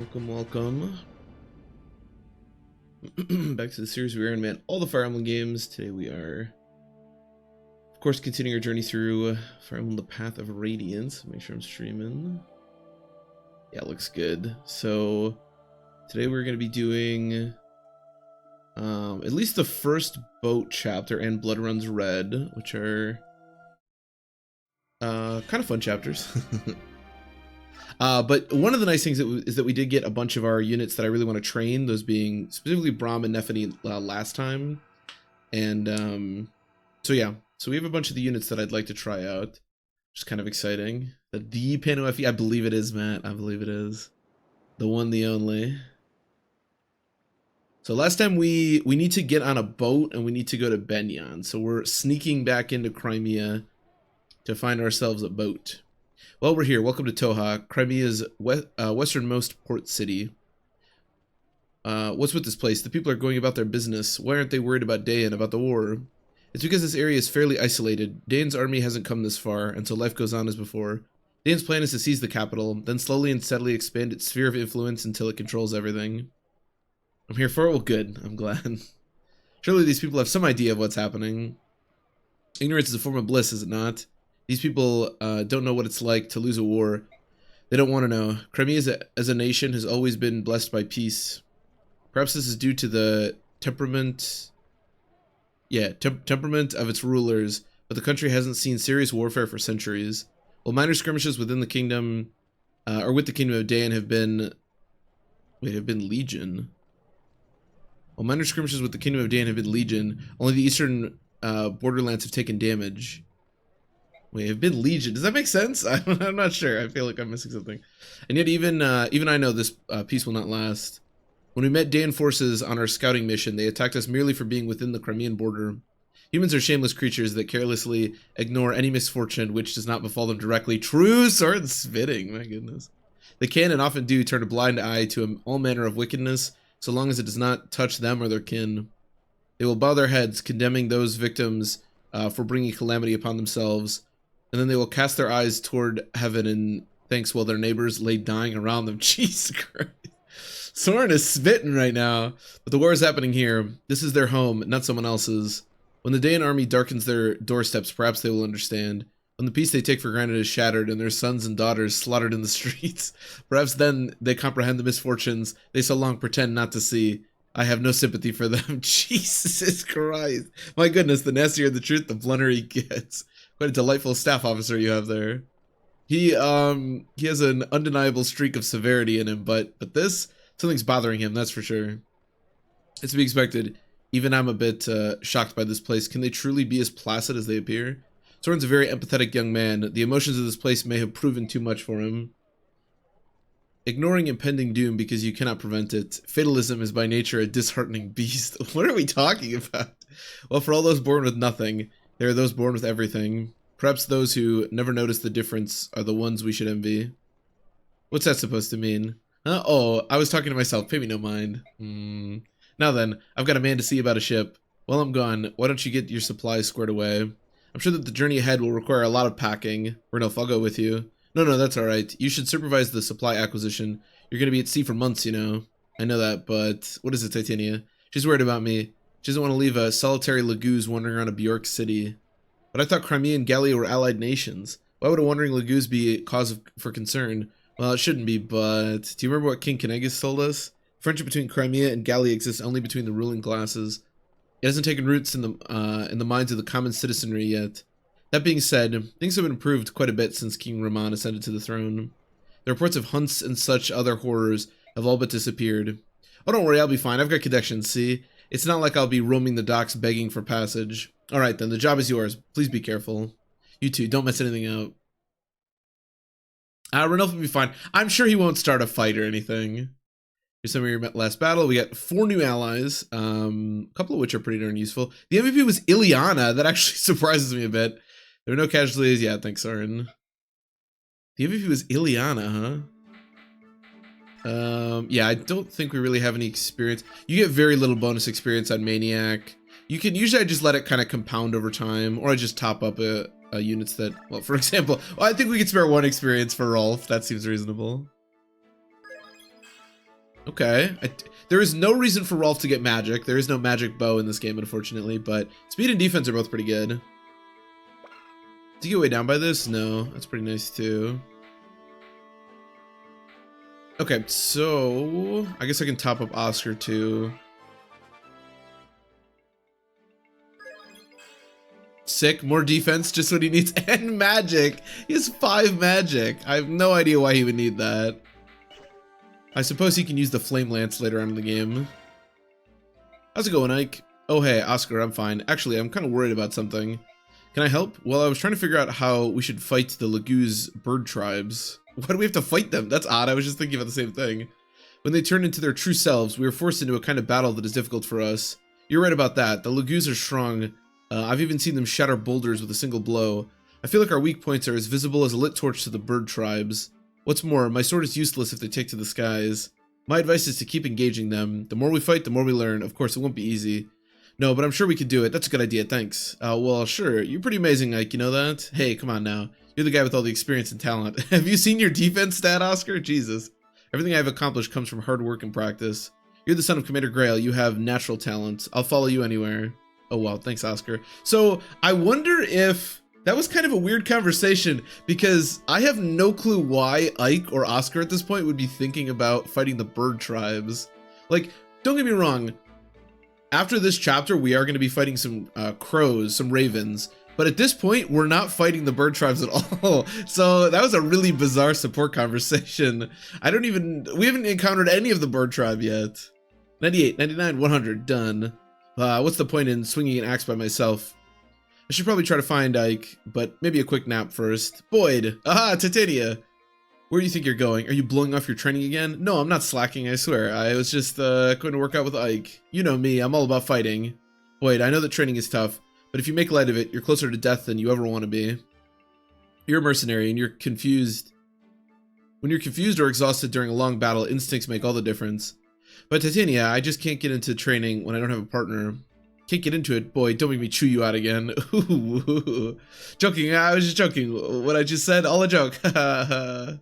Welcome, welcome. Back to the series we are in, man. All the Fire Emblem games. Today we are, of course, continuing our journey through Fire Emblem: The Path of Radiance. Make sure I'm streaming. Yeah, it looks good. So today we're going to be doing at least the first boat chapter and Blood Runs Red, which are kind of fun chapters. But one of the nice things is that we did get a bunch of our units that I really want to train, those being specifically Braum and Nephany last time. And so yeah, so we have a bunch of the units that I'd like to try out, which is kind of exciting. The Pano FE, I believe it is, Matt. I believe it is. The one, the only. So last time we need to get on a boat and we need to go to Benyan. So we're sneaking back into Crimea to find ourselves a boat. Well, we're here. Welcome to Toha, Crimea's westernmost port city. What's with this place? The people are going about their business. Why aren't they worried about Dayan, about the war? It's because this area is fairly isolated. Dayan's army hasn't come this far, and so life goes on as before. Dayan's plan is to seize the capital, then slowly and steadily expand its sphere of influence until it controls everything. I'm here for it? Well, good. I'm glad. Surely these people have some idea of what's happening. Ignorance is a form of bliss, is it not? These people don't know what it's like to lose a war. They don't want to know. Crimea as a nation has always been blessed by peace. Perhaps this is due to the temperament of its rulers, but the country hasn't seen serious warfare for centuries. While minor skirmishes within the kingdom, or with the kingdom of Dayan have been legion. While minor skirmishes with the kingdom of Dayan have been legion, only the eastern borderlands have taken damage. Wait, have been legion. Does that make sense? I'm not sure. I feel like I'm missing something. And yet even I know this peace will not last. When we met Dayan forces on our scouting mission, they attacked us merely for being within the Crimean border. Humans are shameless creatures that carelessly ignore any misfortune which does not befall them directly. True sword spitting, my goodness. They can and often do turn a blind eye to all manner of wickedness, so long as it does not touch them or their kin. They will bow their heads, condemning those victims for bringing calamity upon themselves. And then they will cast their eyes toward heaven in thanks while their neighbors lay dying around them. Jesus Christ. Soren is spitting right now. But the war is happening here. This is their home, not someone else's. When the Dayan army darkens their doorsteps, perhaps they will understand. When the peace they take for granted is shattered and their sons and daughters slaughtered in the streets, perhaps then they comprehend the misfortunes they so long pretend not to see. I have no sympathy for them. Jesus Christ. My goodness, the nastier the truth, the blunter he gets. Quite a delightful staff officer you have there. He has an undeniable streak of severity in him, but something's bothering him, that's for sure. It's to be expected. Even I'm a bit shocked by this place. Can they truly be as placid as they appear? Soren's a very empathetic young man. The emotions of this place may have proven too much for him. Ignoring impending doom because you cannot prevent it. Fatalism is by nature a disheartening beast. What are we talking about? Well, for all those born with nothing, there are those born with everything. Perhaps those who never notice the difference are the ones we should envy. What's that supposed to mean? Oh, I was talking to myself. Pay me no mind. Now then, I've got a man to see about a ship. While I'm gone, why don't you get your supplies squared away? I'm sure that the journey ahead will require a lot of packing. Renof, I'll go with you. No, that's alright. You should supervise the supply acquisition. You're going to be at sea for months, you know. I know that, but what is it, Titania? She's worried about me. She doesn't want to leave a solitary Laguz wandering around a Bjork city. But I thought Crimea and Gallia were allied nations. Why would a wandering Laguz be a cause for concern? Well, it shouldn't be, but do you remember what King Kanagas told us? Friendship between Crimea and Gallia exists only between the ruling classes. It hasn't taken roots in the minds of the common citizenry yet. That being said, things have improved quite a bit since King Rahman ascended to the throne. The reports of hunts and such other horrors have all but disappeared. Oh, don't worry, I'll be fine. I've got connections, see? It's not like I'll be roaming the docks begging for passage. Alright then, the job is yours. Please be careful. You two, don't mess anything up. Renulf will be fine. I'm sure he won't start a fight or anything. Here's some of your last battle. We got 4 new allies, a couple of which are pretty darn useful. The MVP was Ileana. That actually surprises me a bit. There were no casualties. Yeah, thanks, Soren. The MVP was Ileana, huh? Yeah, I don't think we really have any experience. You get very little bonus experience on Maniac. You can usually I just let it kind of compound over time, or I just top up units that, well, for example, I think we could spare 1 experience for Rolf. That seems reasonable. Okay. There is no reason for Rolf to get magic. There is no magic bow in this game, unfortunately, but speed and defense are both pretty good. Did you get way down by this? No. That's pretty nice, too. Okay, so I guess I can top up Oscar, too. Sick. More defense, just what he needs. And magic. He has 5 magic. I have no idea why he would need that. I suppose he can use the Flame Lance later on in the game. How's it going, Ike? Oh, hey, Oscar, I'm fine. Actually, I'm kind of worried about something. Can I help? Well, I was trying to figure out how we should fight the Laguz bird tribes. Why do we have to fight them? That's odd. I was just thinking about the same thing. When they turn into their true selves, we are forced into a kind of battle that is difficult for us. You're right about that. The Laguz are strong. I've even seen them shatter boulders with a single blow. I feel like our weak points are as visible as a lit torch to the bird tribes. What's more, my sword is useless if they take to the skies. My advice is to keep engaging them. The more we fight, the more we learn. Of course, it won't be easy. No, but I'm sure we could do it. That's a good idea, thanks. Well, sure. You're pretty amazing, Ike, you know that? Hey, come on now. You're the guy with all the experience and talent. Have you seen your defense stat, Oscar? Jesus. Everything I've accomplished comes from hard work and practice. You're the son of Commander Grail. You have natural talents. I'll follow you anywhere. Oh, wow. Thanks, Oscar. So, I wonder if... That was kind of a weird conversation because I have no clue why Ike or Oscar at this point would be thinking about fighting the bird tribes. Like, don't get me wrong. After this chapter, we are going to be fighting some crows, some ravens. But at this point, we're not fighting the bird tribes at all. So that was a really bizarre support conversation. We haven't encountered any of the bird tribe yet. 98, 99, 100, done. What's the point in swinging an axe by myself? I should probably try to find Ike, but maybe a quick nap first. Boyd! Aha, Titania! Where do you think you're going? Are you blowing off your training again? No, I'm not slacking, I swear. I was just going to work out with Ike. You know me, I'm all about fighting. Boyd, I know that training is tough, but if you make light of it, you're closer to death than you ever want to be. You're a mercenary and you're confused. When you're confused or exhausted during a long battle, instincts make all the difference. But Titania, I just can't get into training when I don't have a partner. Can't get into it, boy. Don't make me chew you out again. Ooh. Joking. I was just joking. What I just said, all a joke. I'm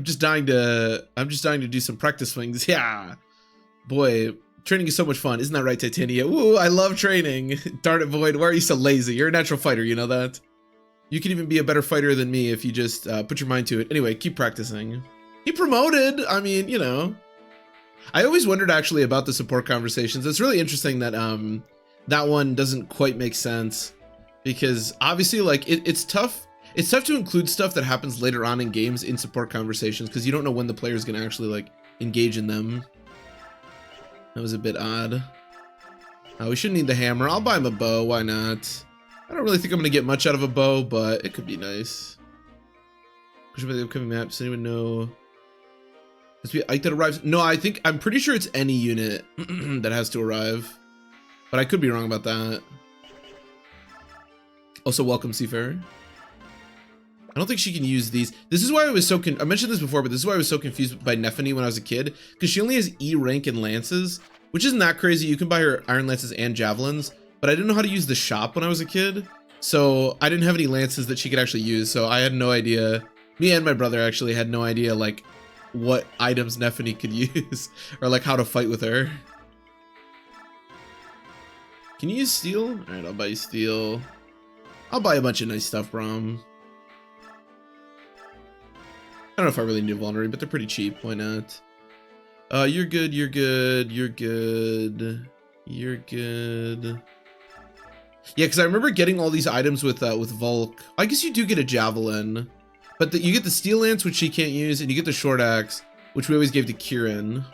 just dying to do some practice swings. Yeah. Boy, training is so much fun. Isn't that right, Titania? Ooh, I love training. Darn it, Void. Why are you so lazy? You're a natural fighter, you know that? You can even be a better fighter than me if you just put your mind to it. Anyway, keep practicing. He promoted. I mean, you know. I always wondered actually about the support conversations. It's really interesting that that one doesn't quite make sense because obviously like it's tough to include stuff that happens later on in games in support conversations because you don't know when the player is going to actually like engage in them. That was a bit odd. We shouldn't need the hammer. I'll buy him a bow. Why not? I don't really think I'm going to get much out of a bow, but it could be nice. Question about the upcoming maps. Anyone know? Must be Ike that arrives. No, I'm pretty sure it's any unit that has to arrive. But I could be wrong about that. Also, welcome, Seafarer. I don't think she can use these. This is why I was so I mentioned this before, but this is why I was so confused by Nephany when I was a kid. Because she only has E rank and lances, which isn't that crazy. You can buy her iron lances and javelins. But I didn't know how to use the shop when I was a kid. So I didn't have any lances that she could actually use. So I had no idea. Me and my brother actually had no idea, like, what items Nephany could use. Or, like, how to fight with her. Can you use steel? Alright, I'll buy you steel. I'll buy a bunch of nice stuff, Brom. I don't know if I really need vulnerary, but they're pretty cheap. Why not? You're good, you're good, you're good. You're good. Yeah, because I remember getting all these items with Volk. I guess you do get a javelin. But you get the steel lance, which she can't use, and you get the short axe, which we always gave to Kieran.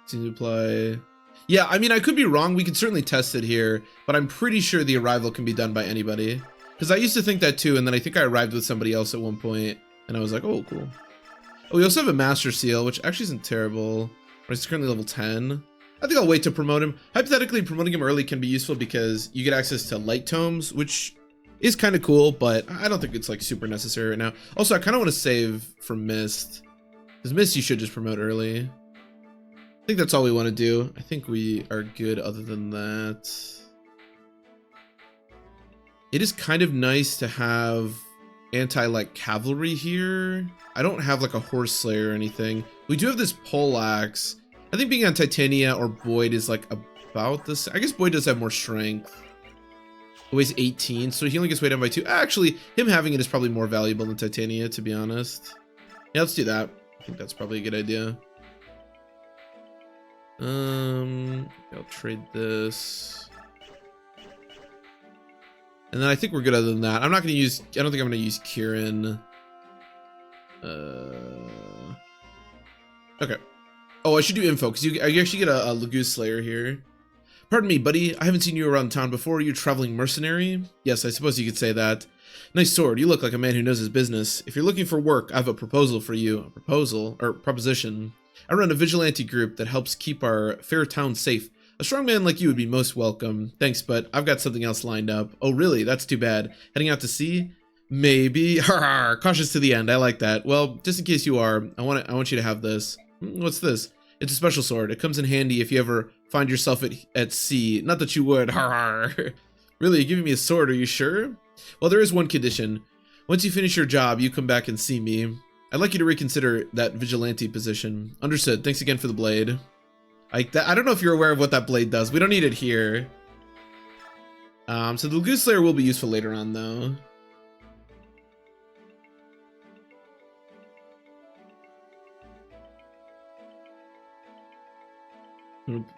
Seems to apply. Yeah, I mean, I could be wrong. We could certainly test it here, but I'm pretty sure the arrival can be done by anybody. Because I used to think that too, and then I think I arrived with somebody else at one point, and I was like, oh, cool. Oh, we also have a Master Seal, which actually isn't terrible. But he's currently level 10. I think I'll wait to promote him. Hypothetically, promoting him early can be useful because you get access to light tomes, which is kind of cool, but I don't think it's like super necessary right now. Also, I kind of want to save for Mist. Because Mist you should just promote early. I think that's all we want to do. I think we are good other than that. It is kind of nice to have anti-like cavalry here. I don't have like a horse slayer or anything. We do have this pole axe. I think being on Titania or Boyd is like about this. I guess Boyd does have more strength. It weighs 18, so he only gets weighed down by 2. Actually, him having it is probably more valuable than Titania, to be honest. Yeah, let's do that. I think that's probably a good idea. I'll trade this. And then I think we're good other than that. I'm not going to use, I don't think I'm going to use Kieran. Okay. Oh, I should do info, because you actually get a Lagoose Slayer here. Pardon me, buddy. I haven't seen you around town before. Are you a traveling mercenary? Yes, I suppose you could say that. Nice sword. You look like a man who knows his business. If you're looking for work, I have a proposal for you. A proposal? Or proposition. I run a vigilante group that helps keep our fair town safe. A strong man like you would be most welcome. Thanks, but I've got something else lined up. Oh, really? That's too bad. Heading out to sea? Maybe. Cautious to the end. I like that. Well, just in case you are, I want you to have this. What's this? It's a special sword. It comes in handy if you ever find yourself at sea. Not that you would. Really, you're giving me a sword, are you sure? Well, there is one condition. Once you finish your job, you come back and see me. I'd like you to reconsider that vigilante position. Understood. Thanks again for the blade. I don't know if you're aware of what that blade does. We don't need it here. So the Lagoose Slayer will be useful later on, though.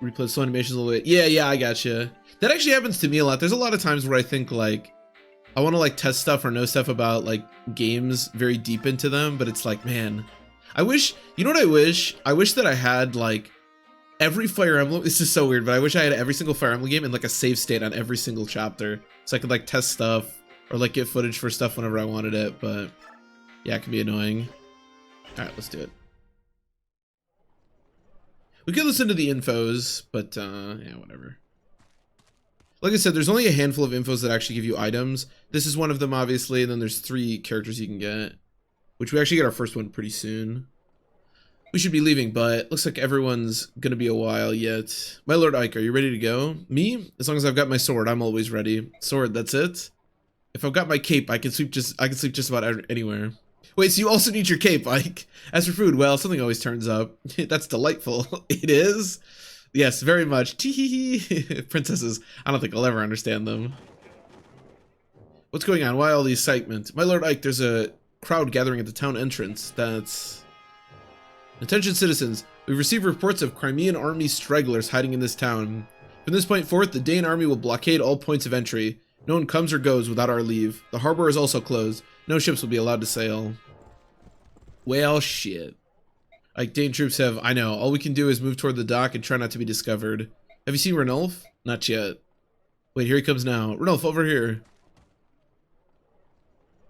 Replay slow animations a little bit. Yeah, I gotcha. That actually happens to me a lot. There's a lot of times where I think like I want to like test stuff or know stuff about like games very deep into them, but it's like, man, I wish, you know what I wish? I wish that I had like every Fire Emblem. This is so weird, but I wish I had every single Fire Emblem game and like a save state on every single chapter, so I could like test stuff or like get footage for stuff whenever I wanted it. But yeah, it can be annoying. All right, let's do it. We could listen to the infos, but yeah, whatever. Like I said, there's only a handful of infos that actually give you items. This is one of them, obviously, and then there's 3 characters you can get, which we actually get our first one pretty soon. We should be leaving, but looks like everyone's gonna be a while yet. My Lord Ike, are you ready to go? Me? As long as I've got my sword, I'm always ready. Sword, that's it? If I've got my cape, I can sleep just about anywhere. Wait, so you also need your cape, Ike? As for food, well, something always turns up. That's delightful. It is? Yes, very much. Tee-hee-hee. Princesses, I don't think I'll ever understand them. What's going on? Why all the excitement? My Lord Ike, there's a crowd gathering at the town entrance. That's... Attention citizens, we've received reports of Crimean army stragglers hiding in this town. From this point forth, the Dane army will blockade all points of entry. No one comes or goes without our leave. The harbor is also closed. No ships will be allowed to sail. Well, shit. Like, Dane troops have... I know. All we can do is move toward the dock and try not to be discovered. Have you seen Ranulf? Not yet. Wait, here he comes now. Ranulf, over here.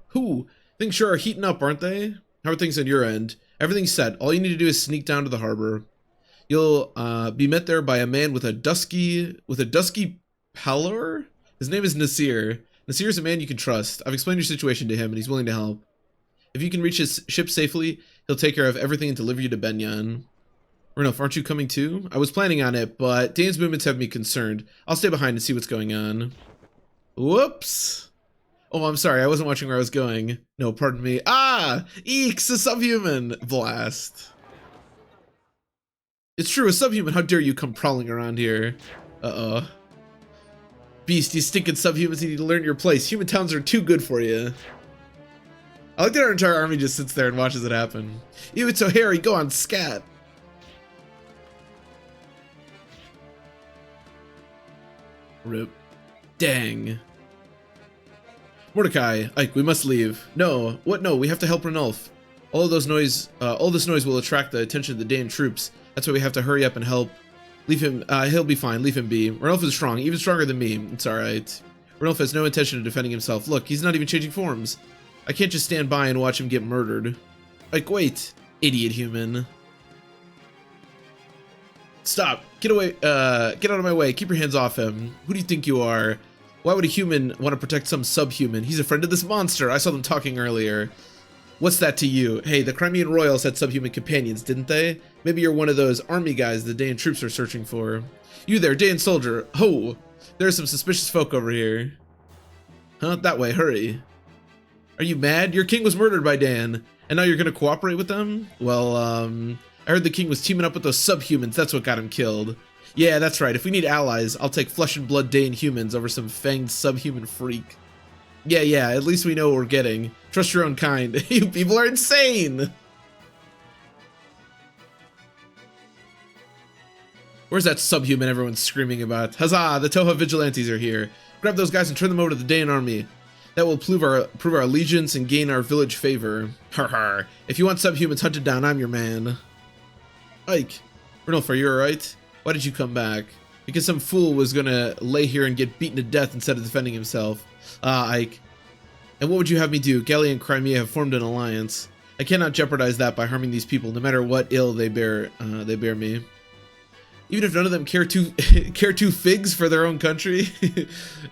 Who? Things sure are heating up, aren't they? How are things on your end? Everything's set. All you need to do is sneak down to the harbor. You'll be met there by a man with a dusky pallor? His name is Nasir. Nasir is a man you can trust. I've explained your situation to him, and he's willing to help. If you can reach his ship safely, he'll take care of everything and deliver you to Benyan. Ranulf, aren't you coming too? I was planning on it, but Dane's movements have me concerned. I'll stay behind and see what's going on. Whoops. Oh, I'm sorry. I wasn't watching where I was going. No, pardon me. Ah! Eeks, a subhuman! Blast. It's true, a subhuman. How dare you come prowling around here? Uh-oh. Beast, you stinking subhumans, you need to learn your place. Human towns are too good for you. I like that our entire army just sits there and watches it happen. Ew, it's so hairy. Go on, scat. Rip. Dang. Mordecai, Ike, we must leave. No, what? No, we have to help Ranulf. All this noise will attract the attention of the Dane troops. That's why we have to hurry up and help. Leave him. He'll be fine. Leave him be. Ranulf is strong, even stronger than me. It's all right. Ranulf has no intention of defending himself. Look, he's not even changing forms. I can't just stand by and watch him get murdered. Like, wait, idiot human. Stop. Get away. Get out of my way. Keep your hands off him. Who do you think you are? Why would a human want to protect some subhuman? He's a friend of this monster. I saw them talking earlier. What's that to you? Hey, the Crimean royals had subhuman companions, didn't they? Maybe you're one of those army guys the Dane troops are searching for. You there, Dane soldier. Ho! There are some suspicious folk over here. Huh? That way, hurry. Are you mad? Your king was murdered by Dan, and now you're gonna cooperate with them? Well, I heard the king was teaming up with those subhumans. That's what got him killed. Yeah, that's right. If we need allies, I'll take flesh and blood Dane humans over some fanged subhuman freak. Yeah, at least we know what we're getting. Trust your own kind. You people are insane! Where's that subhuman everyone's screaming about? Huzzah, the Toha Vigilantes are here. Grab those guys and turn them over to the Dane army. That will prove our allegiance and gain our village favor. Har har. If you want subhumans hunted down, I'm your man. Ike, Renolf, are you alright? Why did you come back? Because some fool was gonna lay here and get beaten to death instead of defending himself. Ah, Ike. And what would you have me do? Gallia and Crimea have formed an alliance. I cannot jeopardize that by harming these people, no matter what ill they bear me. Even if none of them care two figs for their own country?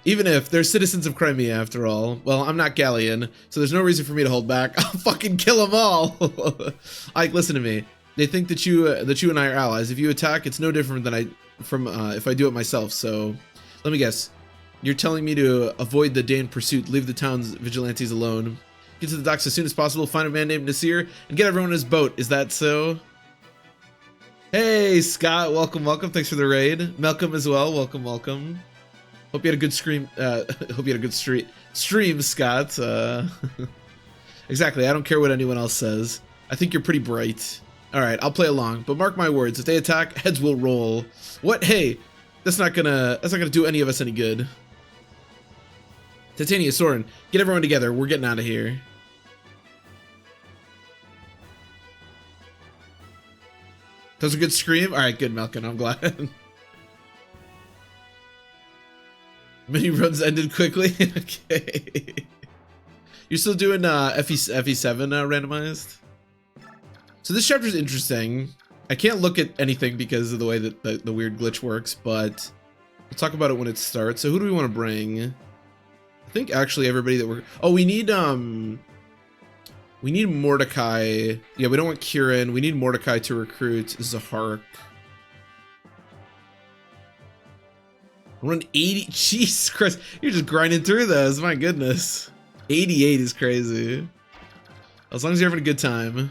Even if they're citizens of Crimea after all. Well, I'm not Gallian, so there's no reason for me to hold back. I'll fucking kill them all! Ike, listen to me. They think that you and I are allies. If you attack, it's no different than if I do it myself, so... Let me guess. You're telling me to avoid the Dane pursuit, leave the town's vigilantes alone, get to the docks as soon as possible, find a man named Nasir, and get everyone in his boat. Is that so? Hey, Scott, welcome. Thanks for the raid. Malcolm as well, welcome. Hope you had a good stream, Scott. Exactly, I don't care what anyone else says. I think you're pretty bright. Alright, I'll play along, but mark my words, if they attack, heads will roll. What? Hey, that's not gonna do any of us any good. Titania, Soren, get everyone together, we're getting out of here. That was a good scream? Alright, good, Malkin, I'm glad. Many runs ended quickly? Okay. You're still doing FE7 randomized? So this chapter is interesting. I can't look at anything because of the way that the weird glitch works, but we'll talk about it when it starts. So who do we want to bring? I think actually everybody that we're... Oh, we need Mordecai. Yeah, we don't want Kieran. We need Mordecai to recruit Zahark. Run 80. Jesus Christ. You're just grinding through those. My goodness. 88 is crazy. As long as you're having a good time.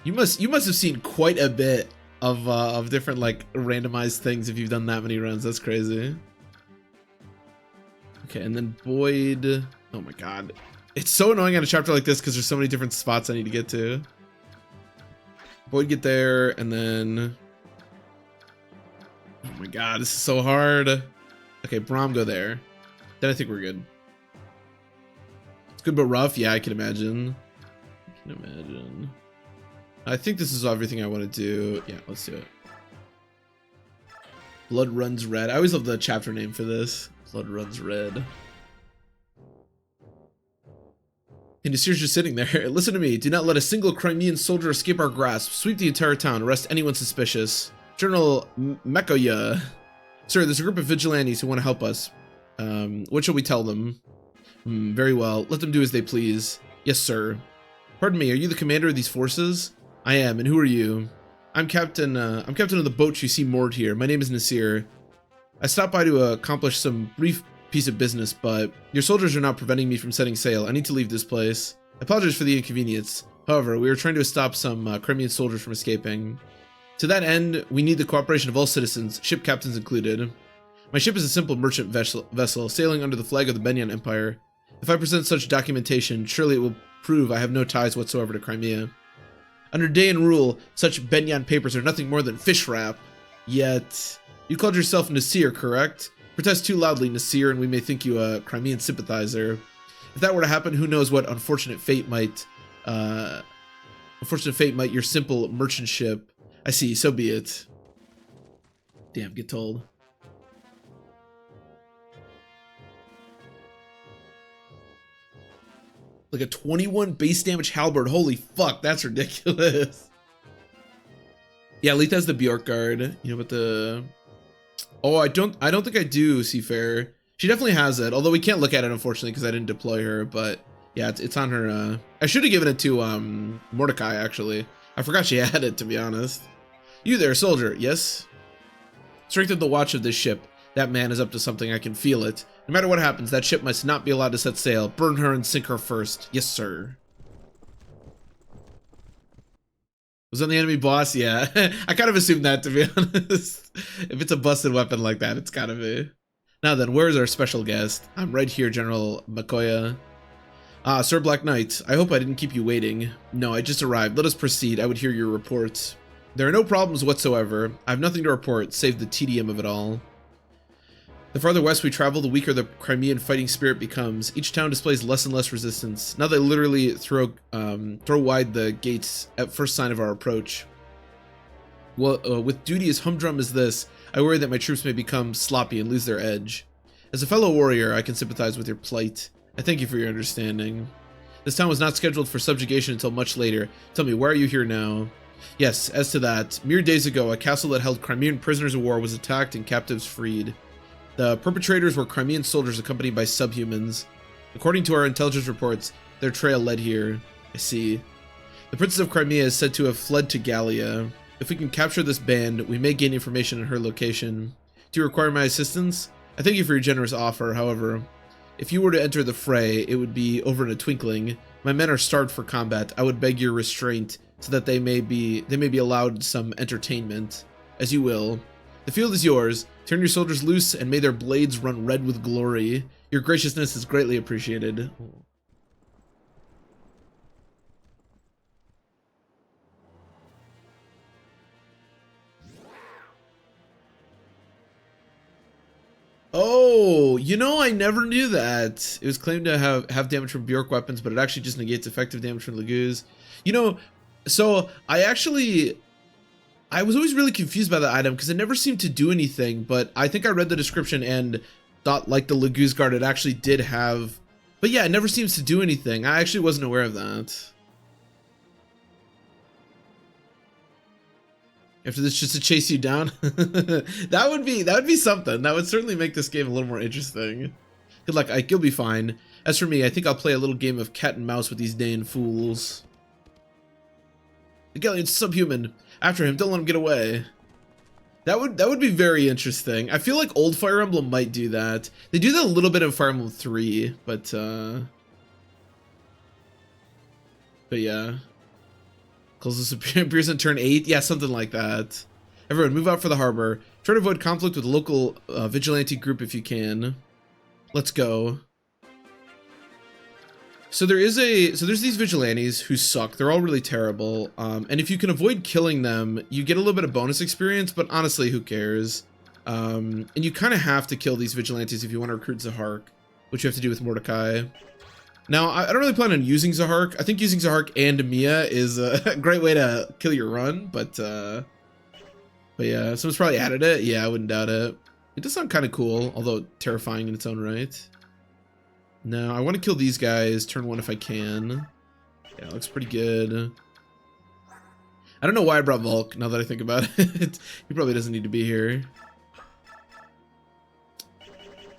You must have seen quite a bit of different like randomized things if you've done that many runs. That's crazy. Okay, and then Boyd. Oh my god. It's so annoying on a chapter like this because there's so many different spots I need to get to. Boyd get there, and then... Oh my god, this is so hard. Okay, Brahm go there. Then I think we're good. It's good but rough? Yeah, I can imagine. I think this is everything I want to do. Yeah, let's do it. Blood Runs Red. I always love the chapter name for this. Blood Runs Red. And Nasir's just sitting there. Listen to me. Do not let a single Crimean soldier escape our grasp. Sweep the entire town. Arrest anyone suspicious. General Mekoya. Sir, there's a group of vigilantes who want to help us. What shall we tell them? Very well. Let them do as they please. Yes, sir. Pardon me. Are you the commander of these forces? I am. And who are you? I'm captain of the boat you see moored here. My name is Nasir. I stopped by to accomplish some brief piece of business, but your soldiers are not preventing me from setting sail. I need to leave this place. I apologize for the inconvenience. However, we are trying to stop some Crimean soldiers from escaping. To that end, we need the cooperation of all citizens, ship captains included. My ship is a simple merchant vessel sailing under the flag of the Benyan Empire. If I present such documentation, surely it will prove I have no ties whatsoever to Crimea. Under Dayan rule, such Benyan papers are nothing more than fish wrap. Yet, you called yourself Nasir, correct? Protest too loudly, Nasir, and we may think you a Crimean sympathizer. If that were to happen, who knows what unfortunate fate might your simple merchant ship. I see, so be it. Damn, get told. Like a 21 base damage halberd. Holy fuck, that's ridiculous. Yeah, Leith has the Bjork guard, you know, but the... Oh, I don't think I do, Seafarer. She definitely has it, although we can't look at it, unfortunately, because I didn't deploy her, but yeah, it's on her, I should have given it to, Mordecai, actually. I forgot she had it, to be honest. You there, soldier, yes? Strengthen the watch of this ship. That man is up to something, I can feel it. No matter what happens, that ship must not be allowed to set sail. Burn her and sink her first. Yes, sir. Was that the enemy boss? Yeah. I kind of assumed that, to be honest. If it's a busted weapon like that, it's gotta be. Now then, where's our special guest? I'm right here, General Makoya. Ah, Sir Black Knight. I hope I didn't keep you waiting. No, I just arrived. Let us proceed. I would hear your report. There are no problems whatsoever. I have nothing to report, save the tedium of it all. The farther west we travel, the weaker the Crimean fighting spirit becomes. Each town displays less and less resistance. Now they literally throw wide the gates at first sign of our approach. Well, with duty as humdrum as this, I worry that my troops may become sloppy and lose their edge. As a fellow warrior, I can sympathize with your plight. I thank you for your understanding. This town was not scheduled for subjugation until much later. Tell me, why are you here now? Yes, as to that, mere days ago, a castle that held Crimean prisoners of war was attacked and captives freed. The perpetrators were Crimean soldiers accompanied by subhumans. According to our intelligence reports, their trail led here. I see. The Princess of Crimea is said to have fled to Gallia. If we can capture this band, we may gain information on her location. Do you require my assistance? I thank you for your generous offer, however. If you were to enter the fray, it would be over in a twinkling. My men are starved for combat. I would beg your restraint so that they may be allowed some entertainment. As you will. The field is yours. Turn your soldiers loose and may their blades run red with glory. Your graciousness is greatly appreciated. Oh, you know, I never knew that. It was claimed to have damage from Bjork weapons, but it actually just negates effective damage from Laguz. You know, so I was always really confused by the item because it never seemed to do anything, but I think I read the description and thought like the Laguz guard it actually did have, but yeah, it never seems to do anything. I actually wasn't aware of that. After this just to chase you down? that would be something. That would certainly make this game a little more interesting. Good luck, Ike, you'll be fine. As for me, I think I'll play a little game of cat and mouse with these Dain fools. The Galleon's subhuman. After him, don't let him get away. That would be very interesting. I feel like old Fire Emblem might do that. They do that a little bit in Fire Emblem 3, but yeah. Closes appears in turn 8. Yeah, something like that. Everyone, move out for the harbor. Try to avoid conflict with the local vigilante group if you can. Let's go. So there's these vigilantes who suck. They're all really terrible. And if you can avoid killing them, you get a little bit of bonus experience, but honestly, who cares? And you kind of have to kill these vigilantes if you want to recruit Zahark, which you have to do with Mordecai. Now, I don't really plan on using Zahark. I think using Zahark and Mia is a great way to kill your run, but yeah, someone's probably added it. Yeah, I wouldn't doubt it. It does sound kind of cool, although terrifying in its own right. No, I want to kill these guys, turn 1 if I can. Yeah, it looks pretty good. I don't know why I brought Volk, now that I think about it. He probably doesn't need to be here.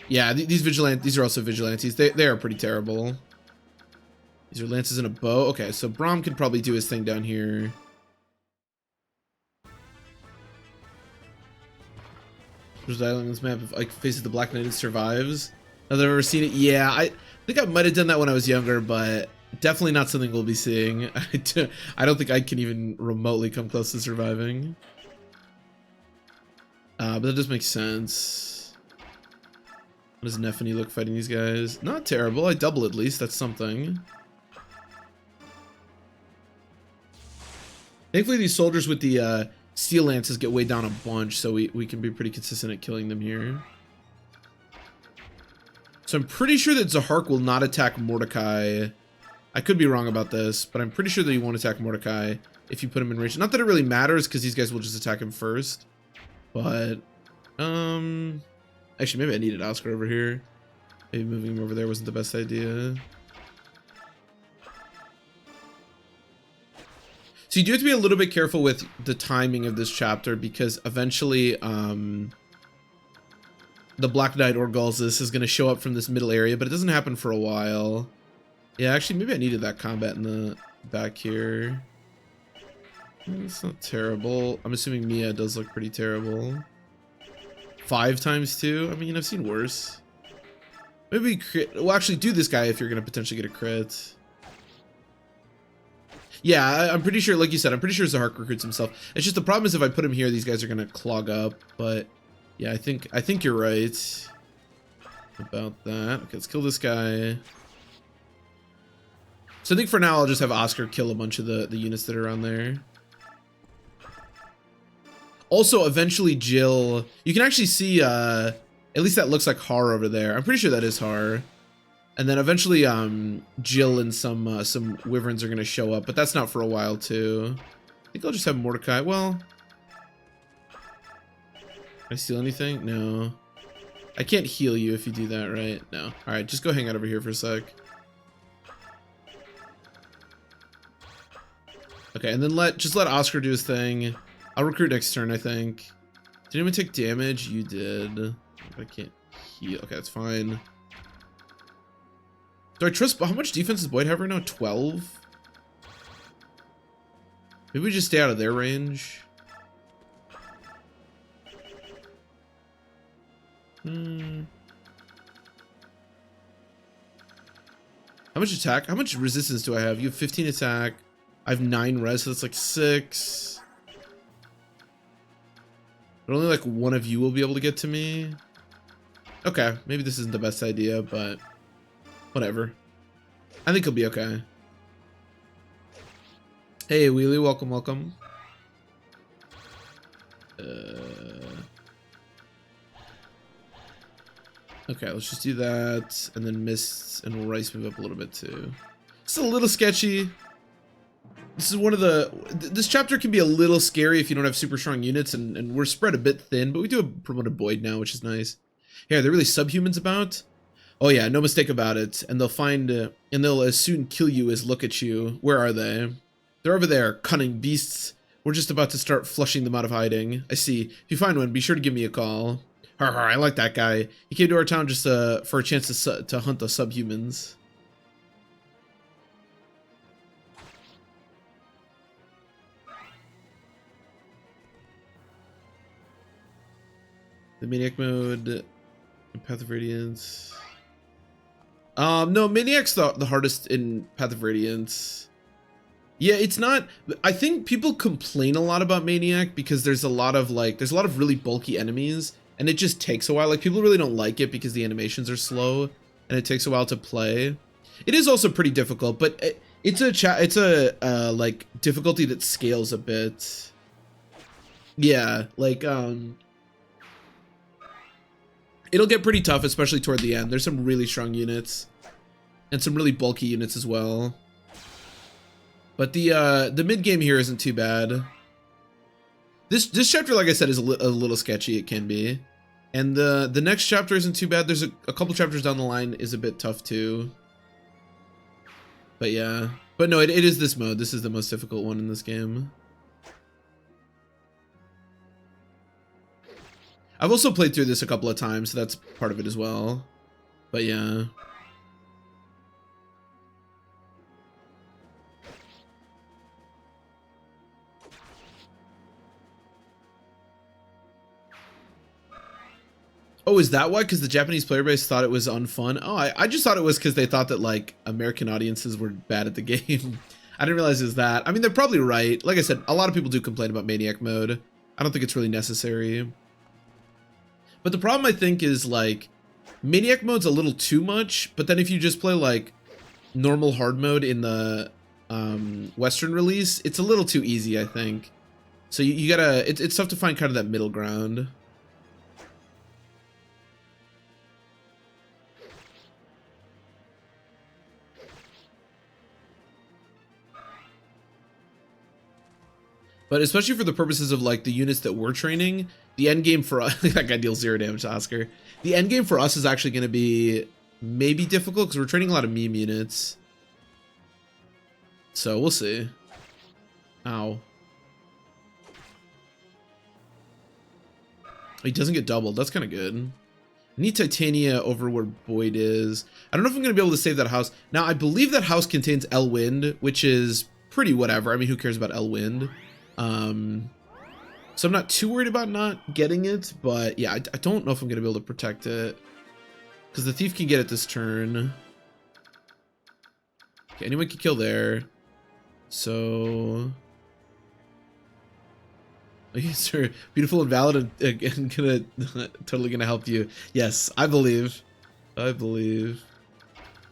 Yeah, these are also vigilantes. They are pretty terrible. These are lances and a bow. Okay, so Braum could probably do his thing down here. There's an island on this map. If Ike faces the Black Knight and survives. Now that I've ever seen it, yeah, I think I might have done that when I was younger, but definitely not something we'll be seeing. I don't think I can even remotely come close to surviving. But that does make sense. How does Nephany look fighting these guys? Not terrible. I double at least. That's something. Thankfully, these soldiers with the steel lances get weighed down a bunch, so we can be pretty consistent at killing them here. So I'm pretty sure that Zahark will not attack Mordecai. I could be wrong about this, but I'm pretty sure that he won't attack Mordecai if you put him in range. Not that it really matters, because these guys will just attack him first. But, actually, maybe I needed Oscar over here. Maybe moving him over there wasn't the best idea. So you do have to be a little bit careful with the timing of this chapter, because eventually, the Black Knight Orgulzus is going to show up from this middle area, but it doesn't happen for a while. Yeah, actually, maybe I needed that combat in the back here. It's not terrible. I'm assuming Mia does look pretty terrible. 5 times 2? I mean, I've seen worse. Maybe crit. Well, actually, do this guy if you're gonna potentially get a crit. Yeah, I'm pretty sure, like you said, I'm pretty sure Zahark recruits himself. It's just the problem is if I put him here, these guys are gonna clog up. But yeah, I think you're right about that. Okay, let's kill this guy. So I think for now I'll just have Oscar kill a bunch of the units that are around there. Also, eventually Jill, you can actually see, at least that looks like Har over there. I'm pretty sure that is Har. And then eventually, Jill and some wyverns are gonna show up, but that's not for a while too. I think I'll just have Mordecai. Well, can I steal anything? No. I can't heal you if you do that, right? No. All right, just go hang out over here for a sec. Okay, and then just let Oscar do his thing. I'll recruit next turn, I think. Did anyone take damage? You did. I can't heal. Okay, that's fine. Do I trust? How much defense does Boyd have right now? 12? Maybe we just stay out of their range. How much attack? How much resistance do I have? You have 15 attack. I have 9 res, so that's like 6. But only like one of you will be able to get to me. Okay, maybe this isn't the best idea, but whatever. I think he'll be okay. Hey, Wheelie, welcome, welcome. Okay, let's just do that, and then Mist and Rice move up a little bit too. It's a little sketchy. This is one of the... This chapter can be a little scary if you don't have super strong units, and we're spread a bit thin, but we do have promoted Boyd now, which is nice. Yeah, they're really subhumans about. Oh yeah, no mistake about it. And they'll find... and they'll as soon kill you as look at you. Where are they? They're over there, cunning beasts. We're just about to start flushing them out of hiding. I see. If you find one, be sure to give me a call. Har har, I like that guy. He came to our town just for a chance to hunt the subhumans. The Maniac mode, Path of Radiance. No, Maniac's the hardest in Path of Radiance. Yeah, it's not. I think people complain a lot about Maniac because there's a lot of really bulky enemies, and it just takes a while. Like, people really don't like it because the animations are slow, and it takes a while to play. It is also pretty difficult, but it's a like difficulty that scales a bit. Yeah, like it'll get pretty tough, especially toward the end. There's some really strong units and some really bulky units as well. But the mid game here isn't too bad. This chapter, like I said, is a little sketchy. It can be, and the next chapter isn't too bad. There's a couple chapters down the line is a bit tough too. But yeah, but no, it is this mode. This is the most difficult one in this game. I've also played through this a couple of times, so that's part of it as well. But yeah. Oh, is that why? Because the Japanese player base thought it was unfun? Oh, I just thought it was because they thought that, like, American audiences were bad at the game. I didn't realize it was that. I mean, they're probably right. Like I said, a lot of people do complain about Maniac mode. I don't think it's really necessary. But the problem, I think, is, like, Maniac mode's a little too much, but then if you just play, like, normal hard mode in the Western release, it's a little too easy, I think. So you gotta... It's tough to find kind of that middle ground. But especially for the purposes of, like, the units that we're training, the end game for us, that guy deals 0 damage to Oscar. The end game for us is actually going to be maybe difficult because we're training a lot of meme units. So we'll see. Ow. He doesn't get doubled. That's kind of good. I need Titania over where Boyd is. I don't know if I'm going to be able to save that house. Now, I believe that house contains Elwind, which is pretty whatever. I mean, who cares about Elwind? So I'm not too worried about not getting it, but yeah, I don't know if I'm gonna be able to protect it Because the thief can get it this turn. Okay, anyone can kill there. So... Yes, sir. Beautiful and valid and gonna totally gonna help you. Yes, I believe. I believe.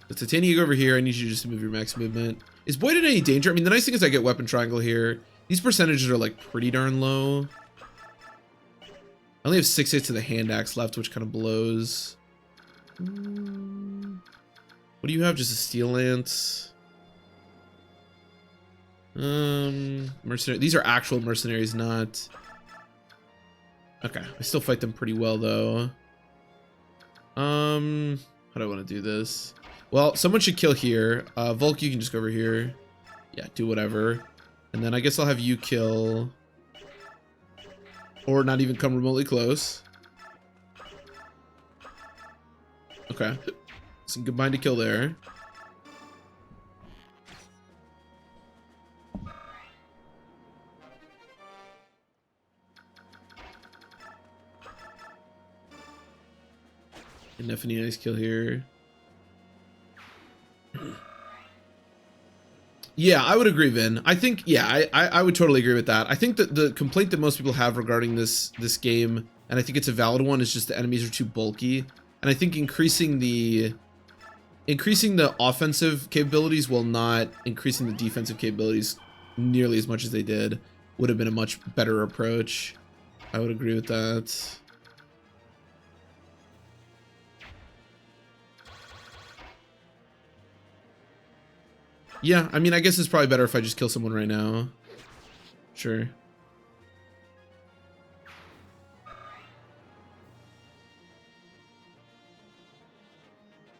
The Titania, you go over here. I need you just to move your max movement. Is Boyd in any danger? I mean, the nice thing is I get weapon triangle here. These percentages are like pretty darn low. I only have 6 hits to the hand axe left, which kind of blows. What do you have? Just a steel lance. Mercenary. These are actual mercenaries, not. Okay, I still fight them pretty well though. How do I want to do this? Well, someone should kill here. Volk, you can just go over here. Yeah, do whatever. And then I guess I'll have you kill. Or not even come remotely close. Okay. Some combined to kill there. And definitely nice kill here. Yeah, I would agree, Vin. I think, yeah, I would totally agree with that. I think that the complaint that most people have regarding this game, and I think it's a valid one, is just the enemies are too bulky. And I think increasing the offensive capabilities while not increasing the defensive capabilities nearly as much as they did would have been a much better approach. I would agree with that. Yeah, I mean, I guess it's probably better if I just kill someone right now. Sure.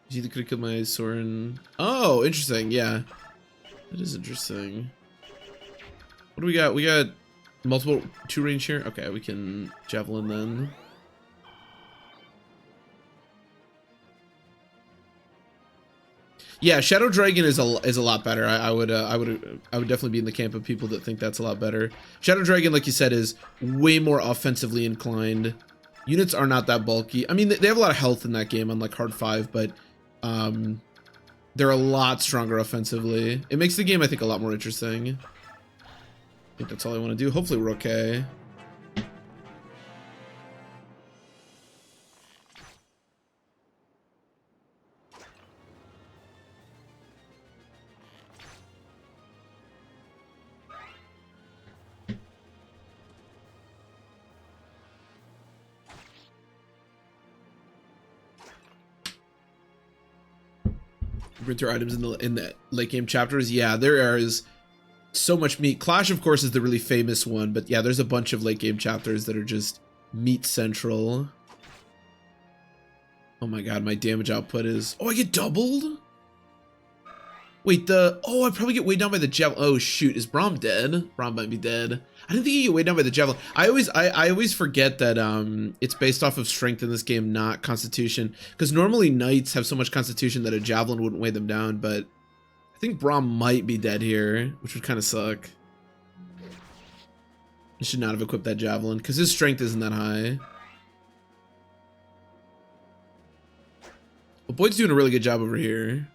You either could have killed my Soren. Oh, interesting. Yeah, that is interesting. What do we got? We got multiple 2 range here. Okay, we can javelin then. Yeah, Shadow Dragon is a lot better. I would definitely be in the camp of people that think that's a lot better. Shadow Dragon, like you said, is way more offensively inclined. Units are not that bulky. I mean, they have a lot of health in that game, unlike Hard 5, but they're a lot stronger offensively. It makes the game, I think, a lot more interesting. I think that's all I want to do. Hopefully we're okay. Winter items in the late game chapters. Yeah, there is so much meat. Clash, of course, is the really famous one, but yeah, there's a bunch of late game chapters that are just meat central. Oh my god, my damage output is... Oh, I get doubled? Wait, oh, I probably get weighed down by the javelin. Oh shoot, is Braum dead? Braum might be dead. I didn't think you get weighed down by the javelin. I always forget that it's based off of strength in this game, not constitution. Because normally knights have so much constitution that a javelin wouldn't weigh them down, but I think Braum might be dead here, which would kind of suck. He should not have equipped that javelin, because his strength isn't that high. Well, Boyd's doing a really good job over here.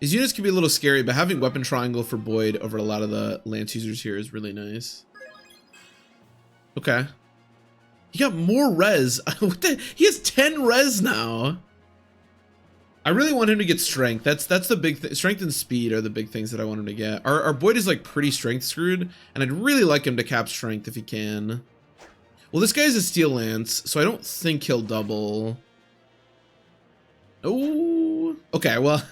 These units can be a little scary, but having weapon triangle for Boyd over a lot of the lance users here is really nice. Okay. He got more res. What the? He has 10 res now. I really want him to get strength. That's the big thing. Strength and speed are the big things that I want him to get. Our Boyd is like pretty strength screwed, and I'd really like him to cap strength if he can. Well, this guy's a steel lance, so I don't think he'll double. Oh, okay, well,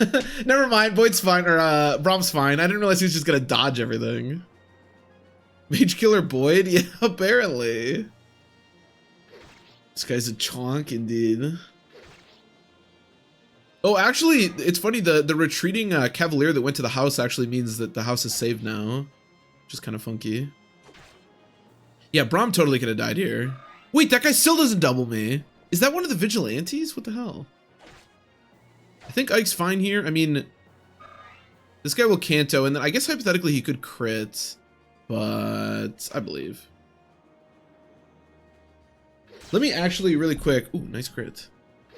never mind. Boyd's fine, or Braum's fine. I didn't realize he was just gonna dodge everything. Mage Killer Boyd? Yeah, apparently. This guy's a chonk indeed. Oh, actually, it's funny, the retreating Cavalier that went to the house actually means that the house is saved now. Which is kind of funky. Yeah, Braum totally could have died here. Wait, that guy still doesn't double me. Is that one of the vigilantes? What the hell? I think Ike's fine here. I mean, this guy will Canto, and then I guess hypothetically he could crit, but I believe. Let me actually really quick. Ooh, nice crit.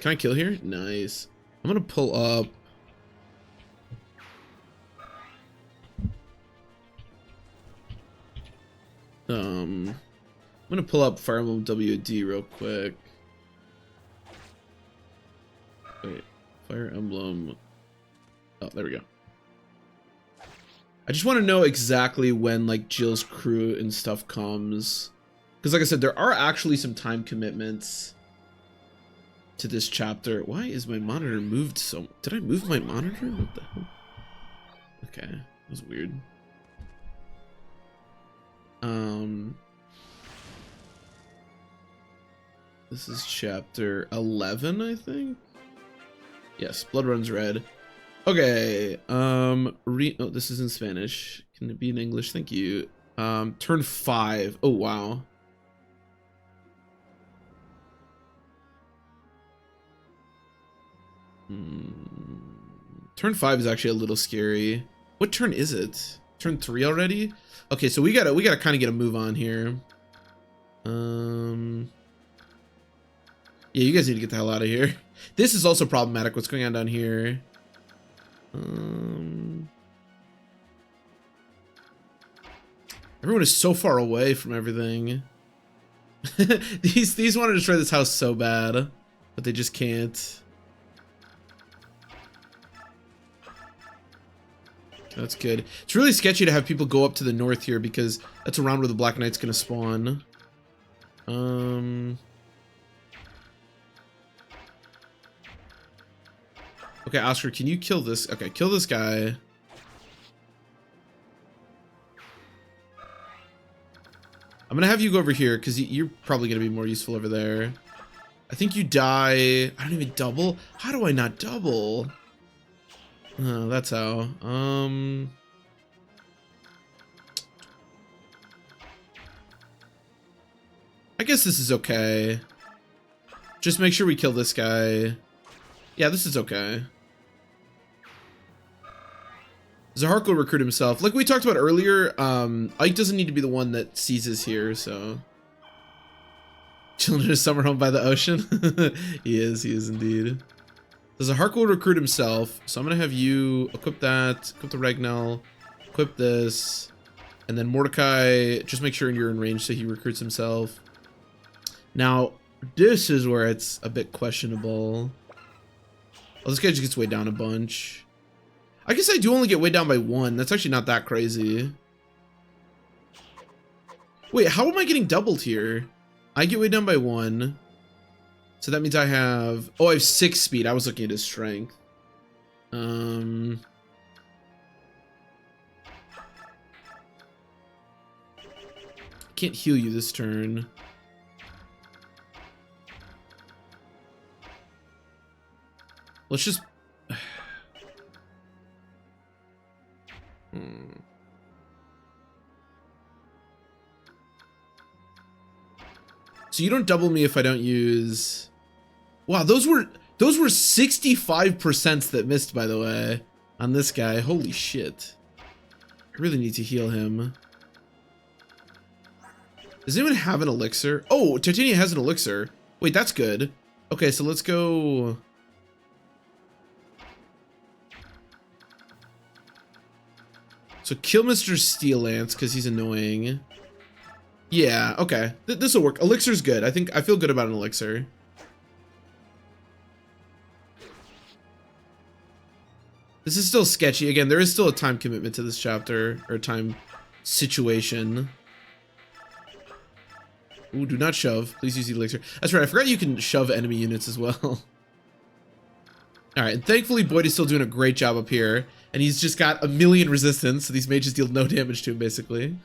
Can I kill here? Nice. I'm gonna pull up. I'm gonna pull up Fire Emblem WD real quick. Wait, Fire Emblem. Oh, there we go. I just want to know exactly when like Jill's crew and stuff comes, because like I said, there are actually some time commitments to this chapter. Why is my monitor moved so? Did I move my monitor? What the hell? Okay, that was weird. This is chapter 11, I think. Yes, blood runs red. Okay, oh, this is in Spanish. Can it be in English? Thank you. Turn 5. Oh, wow. Turn 5 is actually a little scary. What turn is it? Turn 3 already? Okay, so we gotta kind of get a move on here. Yeah, you guys need to get the hell out of here. This is also problematic. What's going on down here? Everyone is so far away from everything. These want to destroy this house so bad, but they just can't. That's good. It's really sketchy to have people go up to the north here because that's around where the Black Knight's gonna spawn. Okay, Oscar, can you kill this? Okay, kill this guy. I'm gonna have you go over here because you're probably gonna be more useful over there. I think you die. I don't even double. How do I not double? Oh, that's how. I guess this is okay. Just make sure we kill this guy. Yeah, this is okay. Zahark will recruit himself. Like we talked about earlier, Ike doesn't need to be the one that seizes here, so. Children in a summer home by the ocean? He is indeed. So Zahark will recruit himself, so I'm gonna have you equip that, equip the Ragnell, equip this, and then Mordecai, just make sure you're in range so he recruits himself. Now, this is where it's a bit questionable. Oh, this guy just gets weighed down a bunch. I guess I do only get weighed down by 1. That's actually not that crazy. Wait, how am I getting doubled here? I get weighed down by 1. So that means I have... Oh, I have 6 speed. I was looking at his strength. Can't heal you this turn. Let's just... So you don't double me if I don't use... Wow, those were 65% that missed, by the way, on this guy. Holy shit. I really need to heal him. Does anyone have an elixir? Oh, Titania has an elixir. Wait, that's good. Okay, so let's go... So kill Mr. Steel Lance because he's annoying. Yeah, okay. This will work. Elixir's good. I feel good about an elixir. This is still sketchy. Again, there is still a time commitment to this chapter, or time situation. Ooh, do not shove. Please use the elixir. That's right, I forgot you can shove enemy units as well. Alright, and thankfully Boyd is still doing a great job up here. And he's just got a million resistance, so these mages deal no damage to him, basically.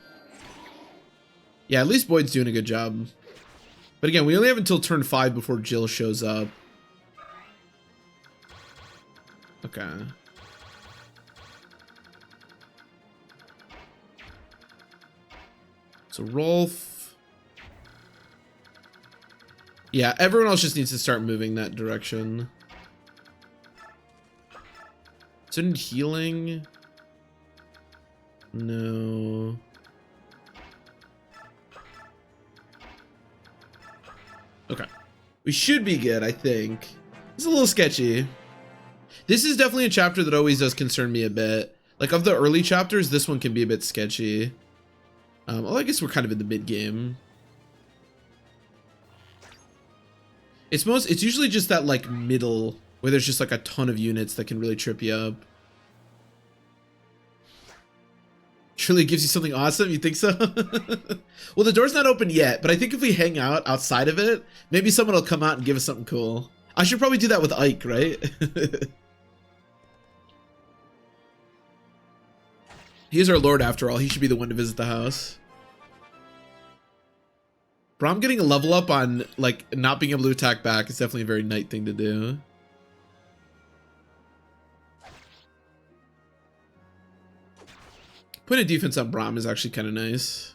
Yeah, at least Boyd's doing a good job. But again, we only have until turn 5 before Jill shows up. Okay. So Rolf. Yeah, everyone else just needs to start moving that direction. Isn't healing? No. Okay. We should be good, I think. It's a little sketchy. This is definitely a chapter that always does concern me a bit. Like, of the early chapters, this one can be a bit sketchy. Well, I guess we're kind of in the mid-game. It's usually just that, like, middle, where there's just, like, a ton of units that can really trip you up. Surely it gives you something awesome? You think so? Well, the door's not open yet, but I think if we hang out outside of it, maybe someone will come out and give us something cool. I should probably do that with Ike, right? He is our lord after all. He should be the one to visit the house. Braum getting a level up on, like, not being able to attack back is definitely a very knight thing to do. Putting a defense on Braum is actually kind of nice.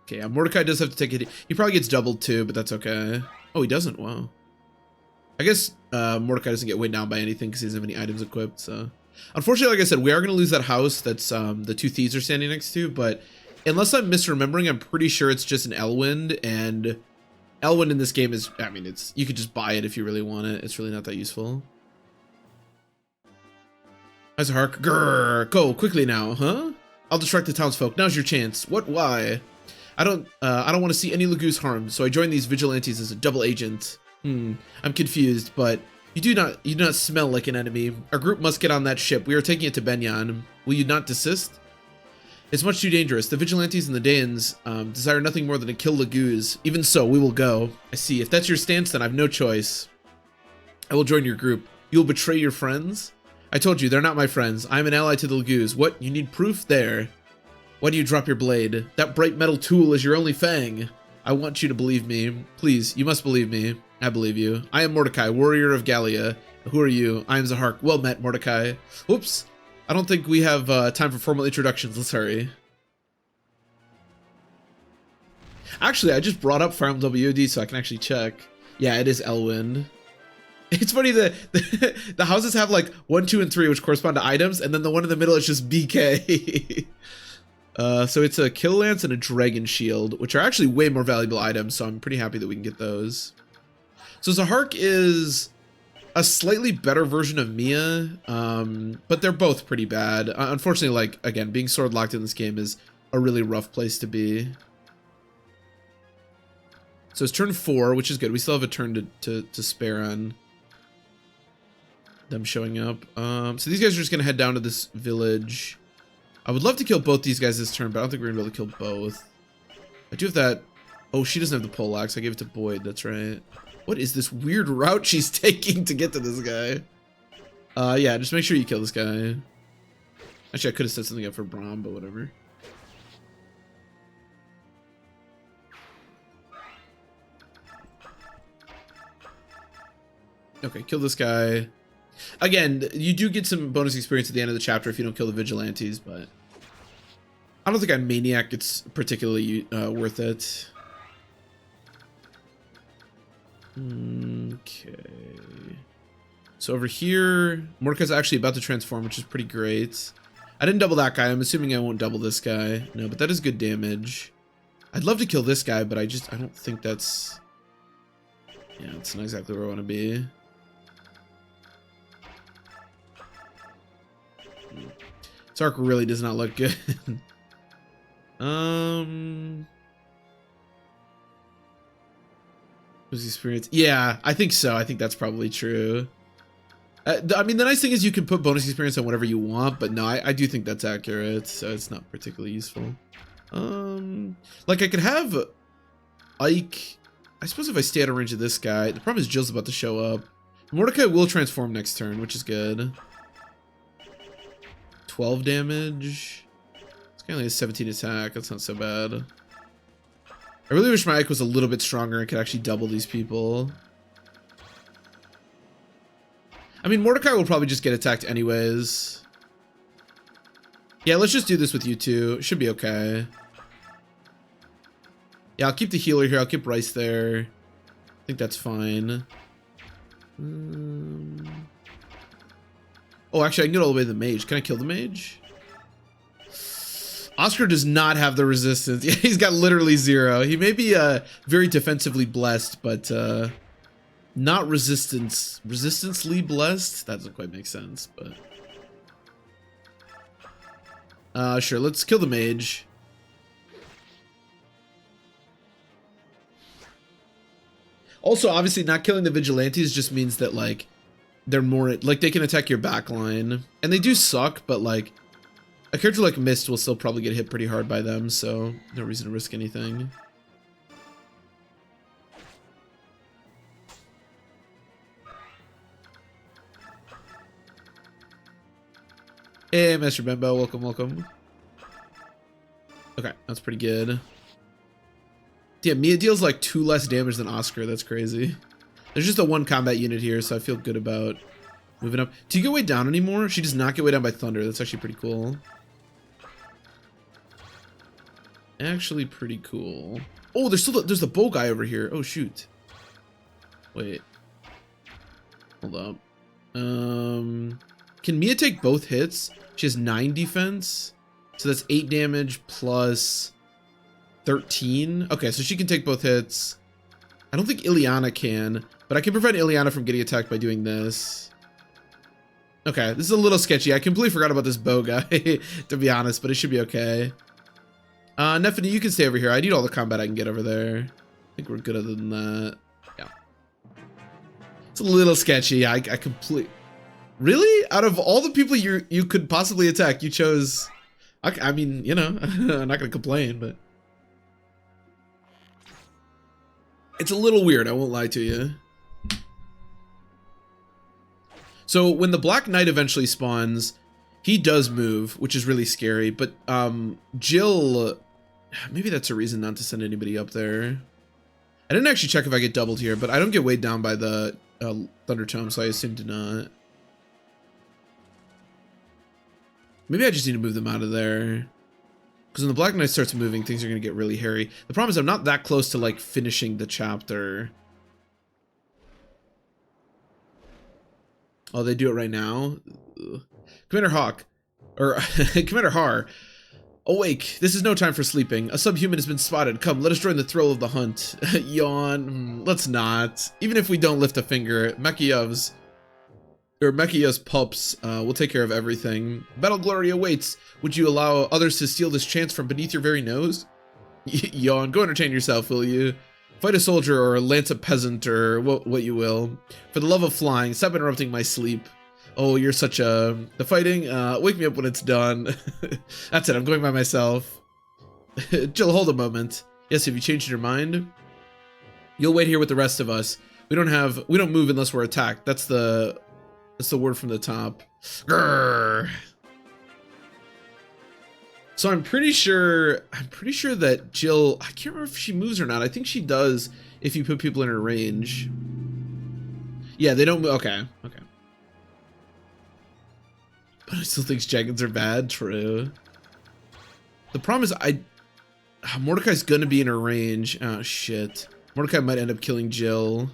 Okay, Mordecai does have to take it. He probably gets doubled too, but that's okay. Oh, he doesn't. Wow. I guess Mordecai doesn't get weighed down by anything because he doesn't have any items equipped. So, unfortunately, like I said, we are going to lose that house that's the two thieves are standing next to. But unless I'm misremembering, I'm pretty sure it's just an Elwind. And Elwind in this game is, I mean, it's you could just buy it if you really want it. It's really not that useful. Hark, grrr, go quickly now, huh? I'll distract the townsfolk. Now's your chance. What? Why? I don't want to see any Lagoos harmed, so I joined these vigilantes as a double agent. I'm confused, but you do not smell like an enemy. Our group must get on that ship. We are taking it to Benyan. Will you not desist? It's much too dangerous. The vigilantes and the Danes desire nothing more than to kill Lagoos. Even so, we will go. I see. If that's your stance, then I've no choice. I will join your group. You'll betray your friends? I told you, they're not my friends. I'm an ally to the Lagoos. What? You need proof? There. Why do you drop your blade? That bright metal tool is your only fang. I want you to believe me. Please, you must believe me. I believe you. I am Mordecai, warrior of Gallia. Who are you? I am Zahark. Well met, Mordecai. Whoops. I don't think we have time for formal introductions. Let's hurry. Actually, I just brought up Fire Emblem WOD so I can actually check. Yeah, it is Elwind. It's funny that the houses have like 1, 2, and 3, which correspond to items, and then the one in the middle is just BK. So it's a Kill Lance and a Dragon Shield, which are actually way more valuable items, so I'm pretty happy that we can get those. So Zahark is a slightly better version of Mia, but they're both pretty bad. Unfortunately, like, again, being sword locked in this game is a really rough place to be. So it's turn 4, which is good. We still have a turn to spare on them showing up. So these guys are just gonna head down to this village. I would love to kill both these guys this turn, but I don't think we're gonna be able to kill both. I do have that. Oh, she doesn't have the poleaxe. I gave it to Boyd. That's right. What is this weird route she's taking to get to this guy? Yeah, just make sure you kill this guy. Actually, I could have set something up for Braum, but whatever. Okay, kill this guy. Again, you do get some bonus experience at the end of the chapter if you don't kill the vigilantes, but I don't think on Maniac it's particularly worth it. Okay. So over here, Mordecai's actually about to transform, which is pretty great. I didn't double that guy. I'm assuming I won't double this guy. No, but that is good damage. I'd love to kill this guy, but I don't think that's... Yeah, that's not exactly where I want to be. This arc really does not look good. Was experience? Yeah, I think so. I think that's probably true. I mean, the nice thing is you can put bonus experience on whatever you want, but no, I do think that's accurate, so it's not particularly useful. Like I could have Ike. I suppose if I stay out of range of this guy, the problem is Jill's about to show up. Mordecai will transform next turn, which is good. 12 damage. It's kind of like a 17 attack. That's not so bad. I really wish my Ike was a little bit stronger and could actually double these people. I mean, Mordecai will probably just get attacked anyways. Yeah, let's just do this with you two. It should be okay. Yeah, I'll keep the healer here. I'll keep Rice there. I think that's fine. Oh, actually, I can get all the way to the mage. Can I kill the mage? Oscar does not have the resistance. Yeah, he's got literally 0. He may be very defensively blessed, but not resistance-ly blessed. That doesn't quite make sense, but sure, let's kill the mage. Also, obviously, not killing the vigilantes just means that, like, they're more, like, they can attack your backline. And they do suck, but, like, a character like Mist will still probably get hit pretty hard by them, so no reason to risk anything. Hey, Master Bembo, welcome, welcome. Okay, that's pretty good. Yeah, Mia deals like 2 less damage than Oscar. That's crazy. There's just a 1 combat unit here, so I feel good about moving up. Do you get weighed down anymore? She does not get weighed down by Thunder. That's actually pretty cool. Actually pretty cool. Oh, there's the bow guy over here. Oh, shoot. Wait. Hold up. Can Mia take both hits? She has 9 defense. So that's 8 damage plus 13. Okay, so she can take both hits. I don't think Ileana can, but I can prevent Ileana from getting attacked by doing this. Okay, this is a little sketchy. I completely forgot about this bow guy, to be honest, but it should be okay. Neffany, you can stay over here. I need all the combat I can get over there. I think we're good other than that. Yeah. It's a little sketchy. I completely... Really? Out of all the people you could possibly attack, you chose... I mean, you know, I'm not going to complain, but... It's a little weird, I won't lie to you. So when the Black Knight eventually spawns, he does move, which is really scary, but Jill, maybe that's a reason not to send anybody up there. I didn't actually check if I get doubled here, but I don't get weighed down by the Thunder Tome, so I assume to not. Maybe I just need to move them out of there. Because when the Black Knight starts moving, things are going to get really hairy. The problem is I'm not that close to, like, finishing the chapter. Oh, they do it right now? Ugh. Commander Hawk. Or, Commander Har. Awake. This is no time for sleeping. A subhuman has been spotted. Come, let us join the thrill of the hunt. Yawn. Let's not. Even if we don't lift a finger, Mekhiev's pups will take care of everything. Battle glory awaits. Would you allow others to steal this chance from beneath your very nose? Yawn. Go entertain yourself, will you? Fight a soldier or lance a peasant or what you will. For the love of flying, stop interrupting my sleep. Oh, you're such a... The fighting? Wake me up when it's done. That's it, I'm going by myself. Jill, hold a moment. Yes, have you changed your mind? You'll wait here with the rest of us. We don't move unless we're attacked. That's the word from the top. Grrr. So I'm pretty sure that Jill, I can't remember if she moves or not. I think she does if you put people in her range. Yeah, they don't move. Okay. But I still think dragons are bad. True. The problem is Mordecai's gonna be in her range. Oh shit. Mordecai might end up killing Jill.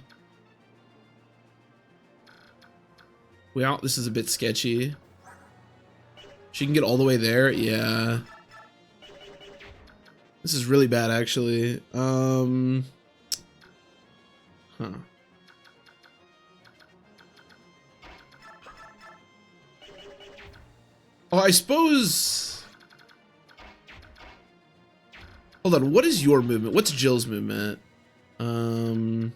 Well, this is a bit sketchy. She can get all the way there? Yeah. This is really bad, actually. Huh. Oh, I suppose... Hold on, what is your movement? What's Jill's movement? I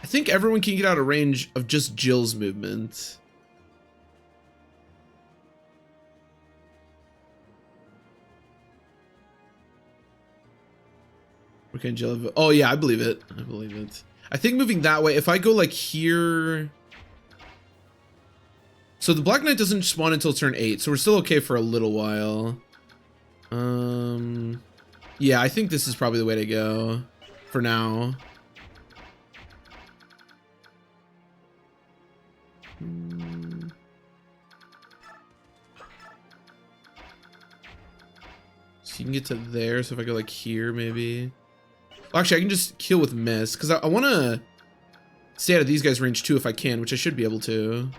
think everyone can get out of range of just Jill's movement. Okay, Jill. Oh yeah, I believe it. I think moving that way, if I go like here... So the Black Knight doesn't spawn until turn 8, so we're still okay for a little while. Yeah, I think this is probably the way to go for now. So you can get to there, so if I go like here, maybe. Well, actually, I can just kill with Miss, because I want to stay out of these guys' range too if I can, which I should be able to.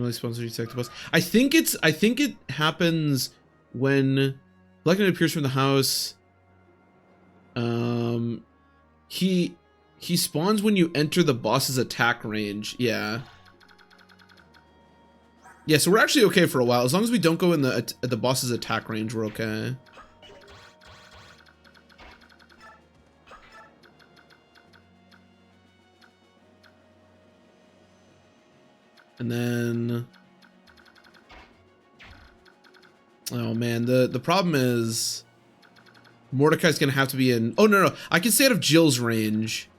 Randomly spawns when you attack the boss. I think it happens when Black Knight appears from the house. He spawns when you enter the boss's attack range. Yeah. Yeah, so we're actually okay for a while. As long as we don't go in the boss's attack range, we're okay. And then, oh man, the problem is Mordecai's gonna have to be in. Oh no, I can stay out of Jill's range.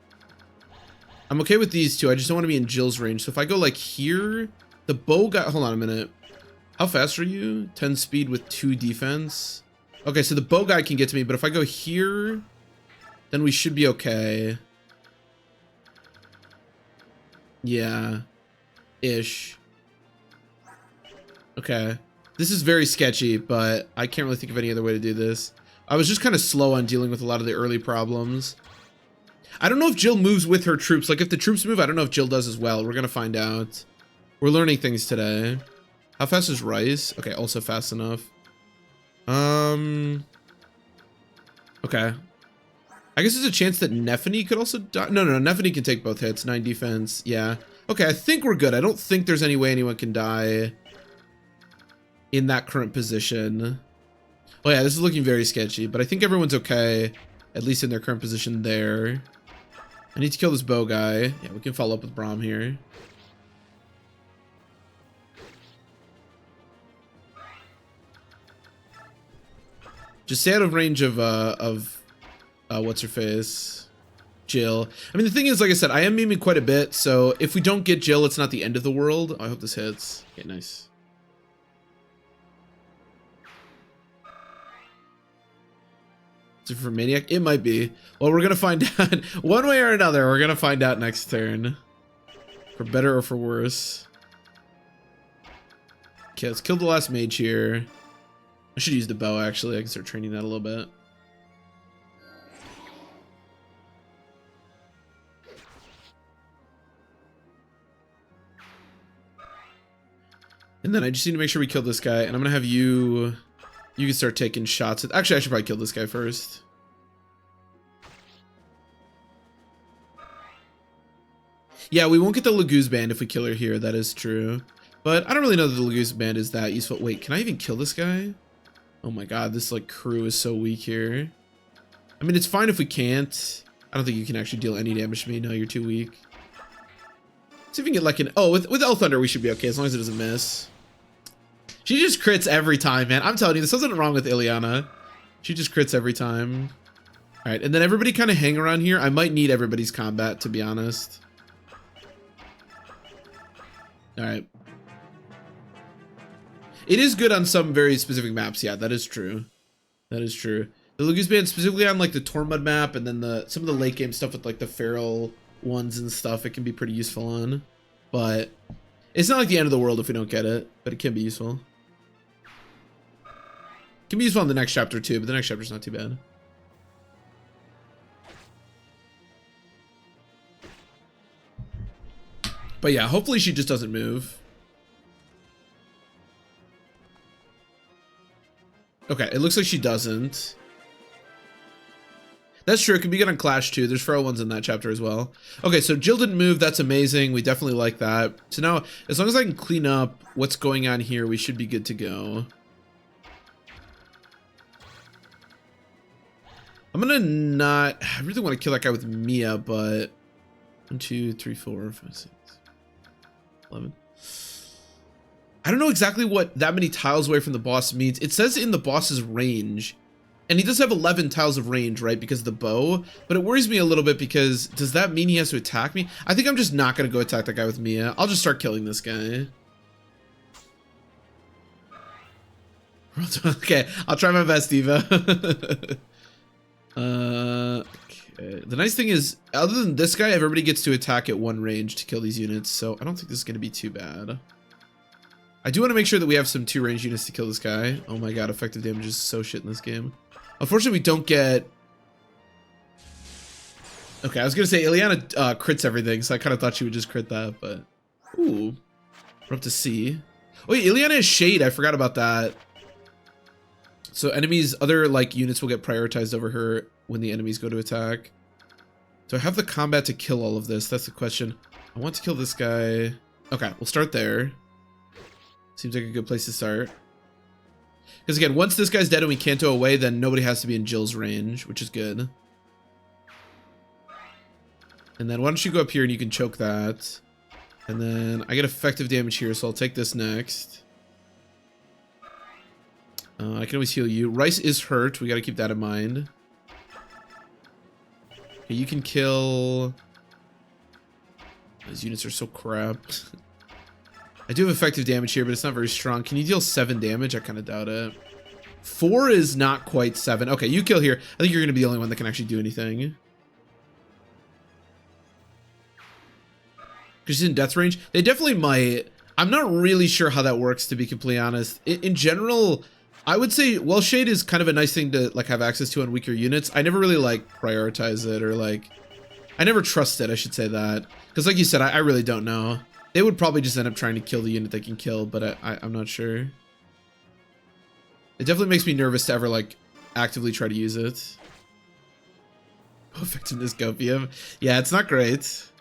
I'm okay with these two. I just don't want to be in Jill's range. So if I go like here, the bow guy. Hold on a minute. How fast are you? 10 speed with 2 defense. Okay, so the bow guy can get to me, but if I go here, then we should be okay. Yeah. Ish. Okay. This is very sketchy, but I can't really think of any other way to do this. I was just kind of slow on dealing with a lot of the early problems. I don't know if Jill moves with her troops. Like, if the troops move, I don't know if Jill does as well. We're gonna find out. We're learning things today. How fast is Rice? Okay, also fast enough. Okay. I guess there's a chance that Nephany could also die. No, Nephany can take both hits. 9 defense. Yeah. Okay, I think we're good. I don't think there's any way anyone can die in that current position. Oh yeah, this is looking very sketchy, but I think everyone's okay, at least in their current position there. I need to kill this bow guy. Yeah, we can follow up with Braum here. Just stay out of range of what's her face? Jill. I mean, the thing is, like I said, I am memeing quite a bit, so if we don't get Jill, it's not the end of the world. I hope this hits. Okay, nice. Is it for Maniac? It might be. Well, we're gonna find out. One way or another, we're gonna find out next turn. For better or for worse. Okay, let's kill the last mage here. I should use the bow, actually. I can start training that a little bit. And then I just need to make sure we kill this guy. And I'm gonna have you... You can start taking shots. Actually, I should probably kill this guy first. Yeah, we won't get the Laguz band if we kill her here. That is true. But I don't really know that the Laguz band is that useful. Wait, can I even kill this guy? Oh my god, this like crew is so weak here. I mean, it's fine if we can't. I don't think you can actually deal any damage to me. No, you're too weak. See if we can get like an... Oh, with El Thunder, we should be okay as long as it doesn't miss. She just crits every time, man. I'm telling you, there's something wrong with Ileana. She just crits every time. All right, and then everybody kind of hang around here. I might need everybody's combat, to be honest. All right. It is good on some very specific maps. Yeah, that is true. That is true. The Laguz band specifically on like the Tormud map, and then some of the late game stuff with like the feral ones and stuff, it can be pretty useful on. But it's not like the end of the world if we don't get it, but it can be useful. Can be useful in the next chapter too, but the next chapter's not too bad. But yeah, hopefully she just doesn't move. Okay, it looks like she doesn't. That's true, it can be good on Clash too. There's feral ones in that chapter as well. Okay, so Jill didn't move, that's amazing. We definitely like that. So now, as long as I can clean up what's going on here, we should be good to go. I'm gonna not... I really want to kill that guy with Mia, but... 1, 2, 3, 4, 5, 6, 11. I don't know exactly what that many tiles away from the boss means. It says in the boss's range. And he does have 11 tiles of range, right? Because of the bow. But it worries me a little bit because... Does that mean he has to attack me? I think I'm just not going to go attack that guy with Mia. I'll just start killing this guy. Okay, I'll try my best, Eva. Okay. The nice thing is, other than this guy, everybody gets to attack at 1 range to kill these units, so I don't think this is going to be too bad. I do want to make sure that we have some 2 range units to kill this guy. Oh my god, effective damage is so shit in this game. Unfortunately, we don't get... Okay, I was going to say, Ileana crits everything, so I kind of thought she would just crit that, but... Ooh. We're up to C. Oh yeah, Ileana has Shade. I forgot about that. So enemies, other like units will get prioritized over her when the enemies go to attack. So I have the combat to kill all of this. That's the question. I want to kill this guy. Okay, we'll start there. Seems like a good place to start. Because again, once this guy's dead and we can't go away, then nobody has to be in Jill's range, which is good. And then why don't you go up here and you can choke that. And then I get effective damage here, so I'll take this next. I can always heal you. Rice is hurt. We got to keep that in mind. Okay, you can kill... These units are so crap. I do have effective damage here, but it's not very strong. Can you deal 7 damage? I kind of doubt it. 4 is not quite 7. Okay, you kill here. I think you're going to be the only one that can actually do anything. Because she's in death range. They definitely might. I'm not really sure how that works, to be completely honest. In general, I would say, well, Shade is kind of a nice thing to like have access to on weaker units. I never really like prioritize it, or like, I never trust it, I should say that. Because like you said, I really don't know. They would probably just end up trying to kill the unit they can kill, but I'm not sure. It definitely makes me nervous to ever like actively try to use it. Oh, effectiveness Gopium. Yeah, it's not great.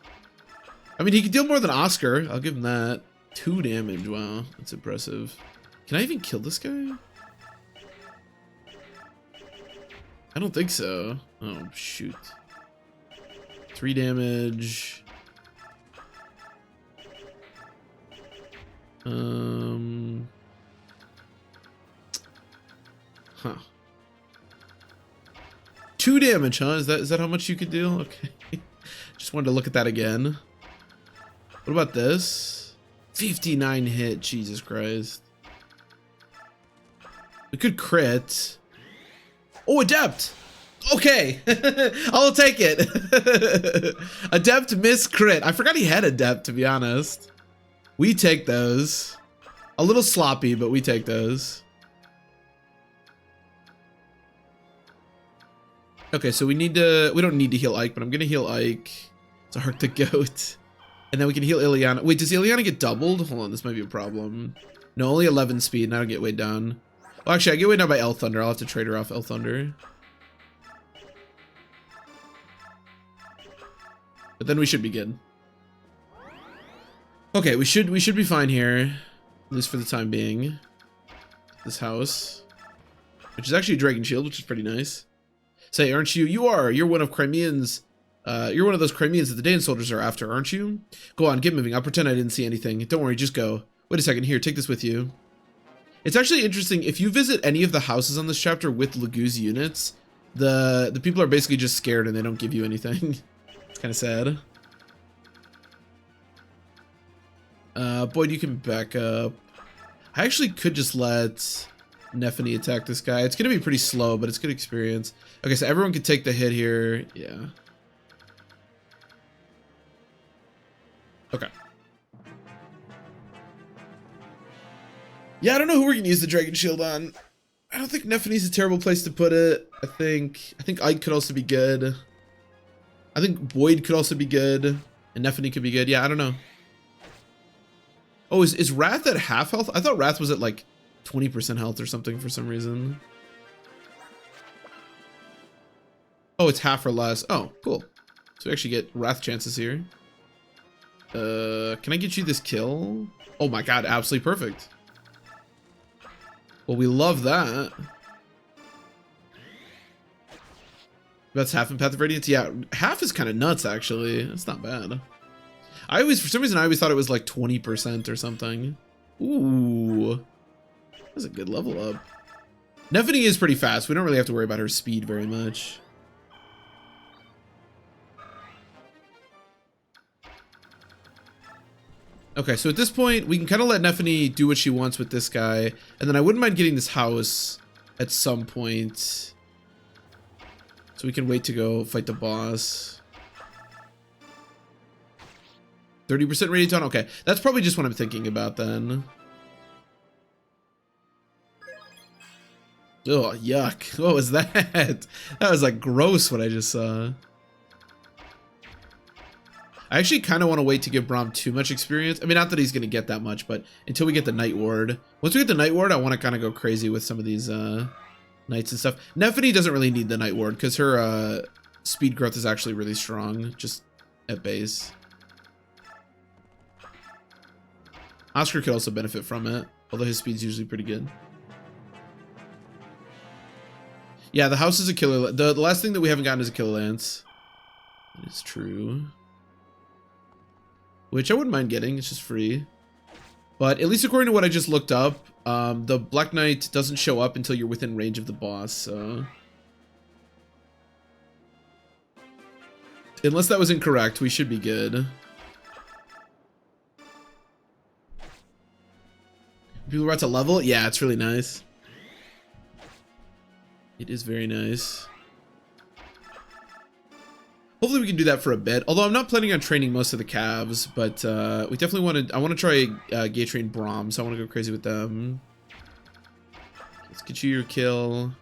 I mean, he can deal more than Oscar. I'll give him that. 2 damage. Wow, that's impressive. Can I even kill this guy? I don't think so. Oh, shoot. 3 damage. Huh. 2 damage, huh? Is that how much you could deal? Okay. Just wanted to look at that again. What about this? 59 hit. Jesus Christ. We could crit. Oh, Adept. Okay. I'll take it. Adept miss crit. I forgot he had Adept, to be honest. We take those. A little sloppy, but we take those. Okay, so we don't need to heal Ike, but I'm gonna heal Ike. It's a Hark the Goat. And then we can heal Ileana. Wait, does Ileana get doubled? Hold on, this might be a problem. No, only 11 speed, and I don't get weighed down. Well, actually, I get weighed down by El Thunder. I'll have to trade her off El Thunder. But then we should be good. Okay, we should be fine here. At least for the time being. This house. Which is actually a Dragon Shield, which is pretty nice. Say, aren't you? You're one of Crimeans. You're one of those Crimeans that the Dane soldiers are after, aren't you? Go on, get moving. I'll pretend I didn't see anything. Don't worry, just go. Wait a second. Here, take this with you. It's actually interesting. If you visit any of the houses on this chapter with Laguz units, the people are basically just scared and they don't give you anything. It's kind of sad. Boyd, you can back up. I actually could just let Nephany attack this guy. It's going to be pretty slow, but it's good experience. Okay, so everyone can take the hit here. Yeah. Okay. Yeah, I don't know who we're going to use the Dragon Shield on. I don't think Nephany's a terrible place to put it. I think Ike could also be good. I think Boyd could also be good. And Nephany could be good. Yeah, I don't know. Oh, is Wrath at half health? I thought Wrath was at like 20% health or something for some reason. Oh, it's half or less. Oh, cool. So we actually get Wrath chances here. Can I get you this kill? Oh my god, absolutely perfect. Well, we love that. That's half in Path of Radiance? Yeah, half is kind of nuts, actually. That's not bad. For some reason, I always thought it was like 20% or something. Ooh. That's a good level up. Nephany is pretty fast. We don't really have to worry about her speed very much. Okay, so at this point, we can kind of let Nephany do what she wants with this guy. And then I wouldn't mind getting this house at some point. So we can wait to go fight the boss. 30% radiant on? Okay, that's probably just what I'm thinking about then. Oh, yuck. What was that? That was like gross what I just saw. I actually kind of want to wait to give Braum too much experience. I mean, not that he's going to get that much, but until we get the Night Ward. Once we get the Night Ward, I want to kind of go crazy with some of these knights and stuff. Nephany doesn't really need the Night Ward because her speed growth is actually really strong, just at base. Oscar could also benefit from it, although his speed's usually pretty good. Yeah, the house is a killer. The last thing that we haven't gotten is a killer lance. That is true. Which I wouldn't mind getting, it's just free. But at least according to what I just looked up, the Black Knight doesn't show up until you're within range of the boss, so... Unless that was incorrect, we should be good. People are about to level? Yeah, it's really nice. It is very nice. Hopefully we can do that for a bit. Although I'm not planning on training most of the calves, but we definitely want to. I want to try gate train Braum, so I want to go crazy with them. Let's get you your kill.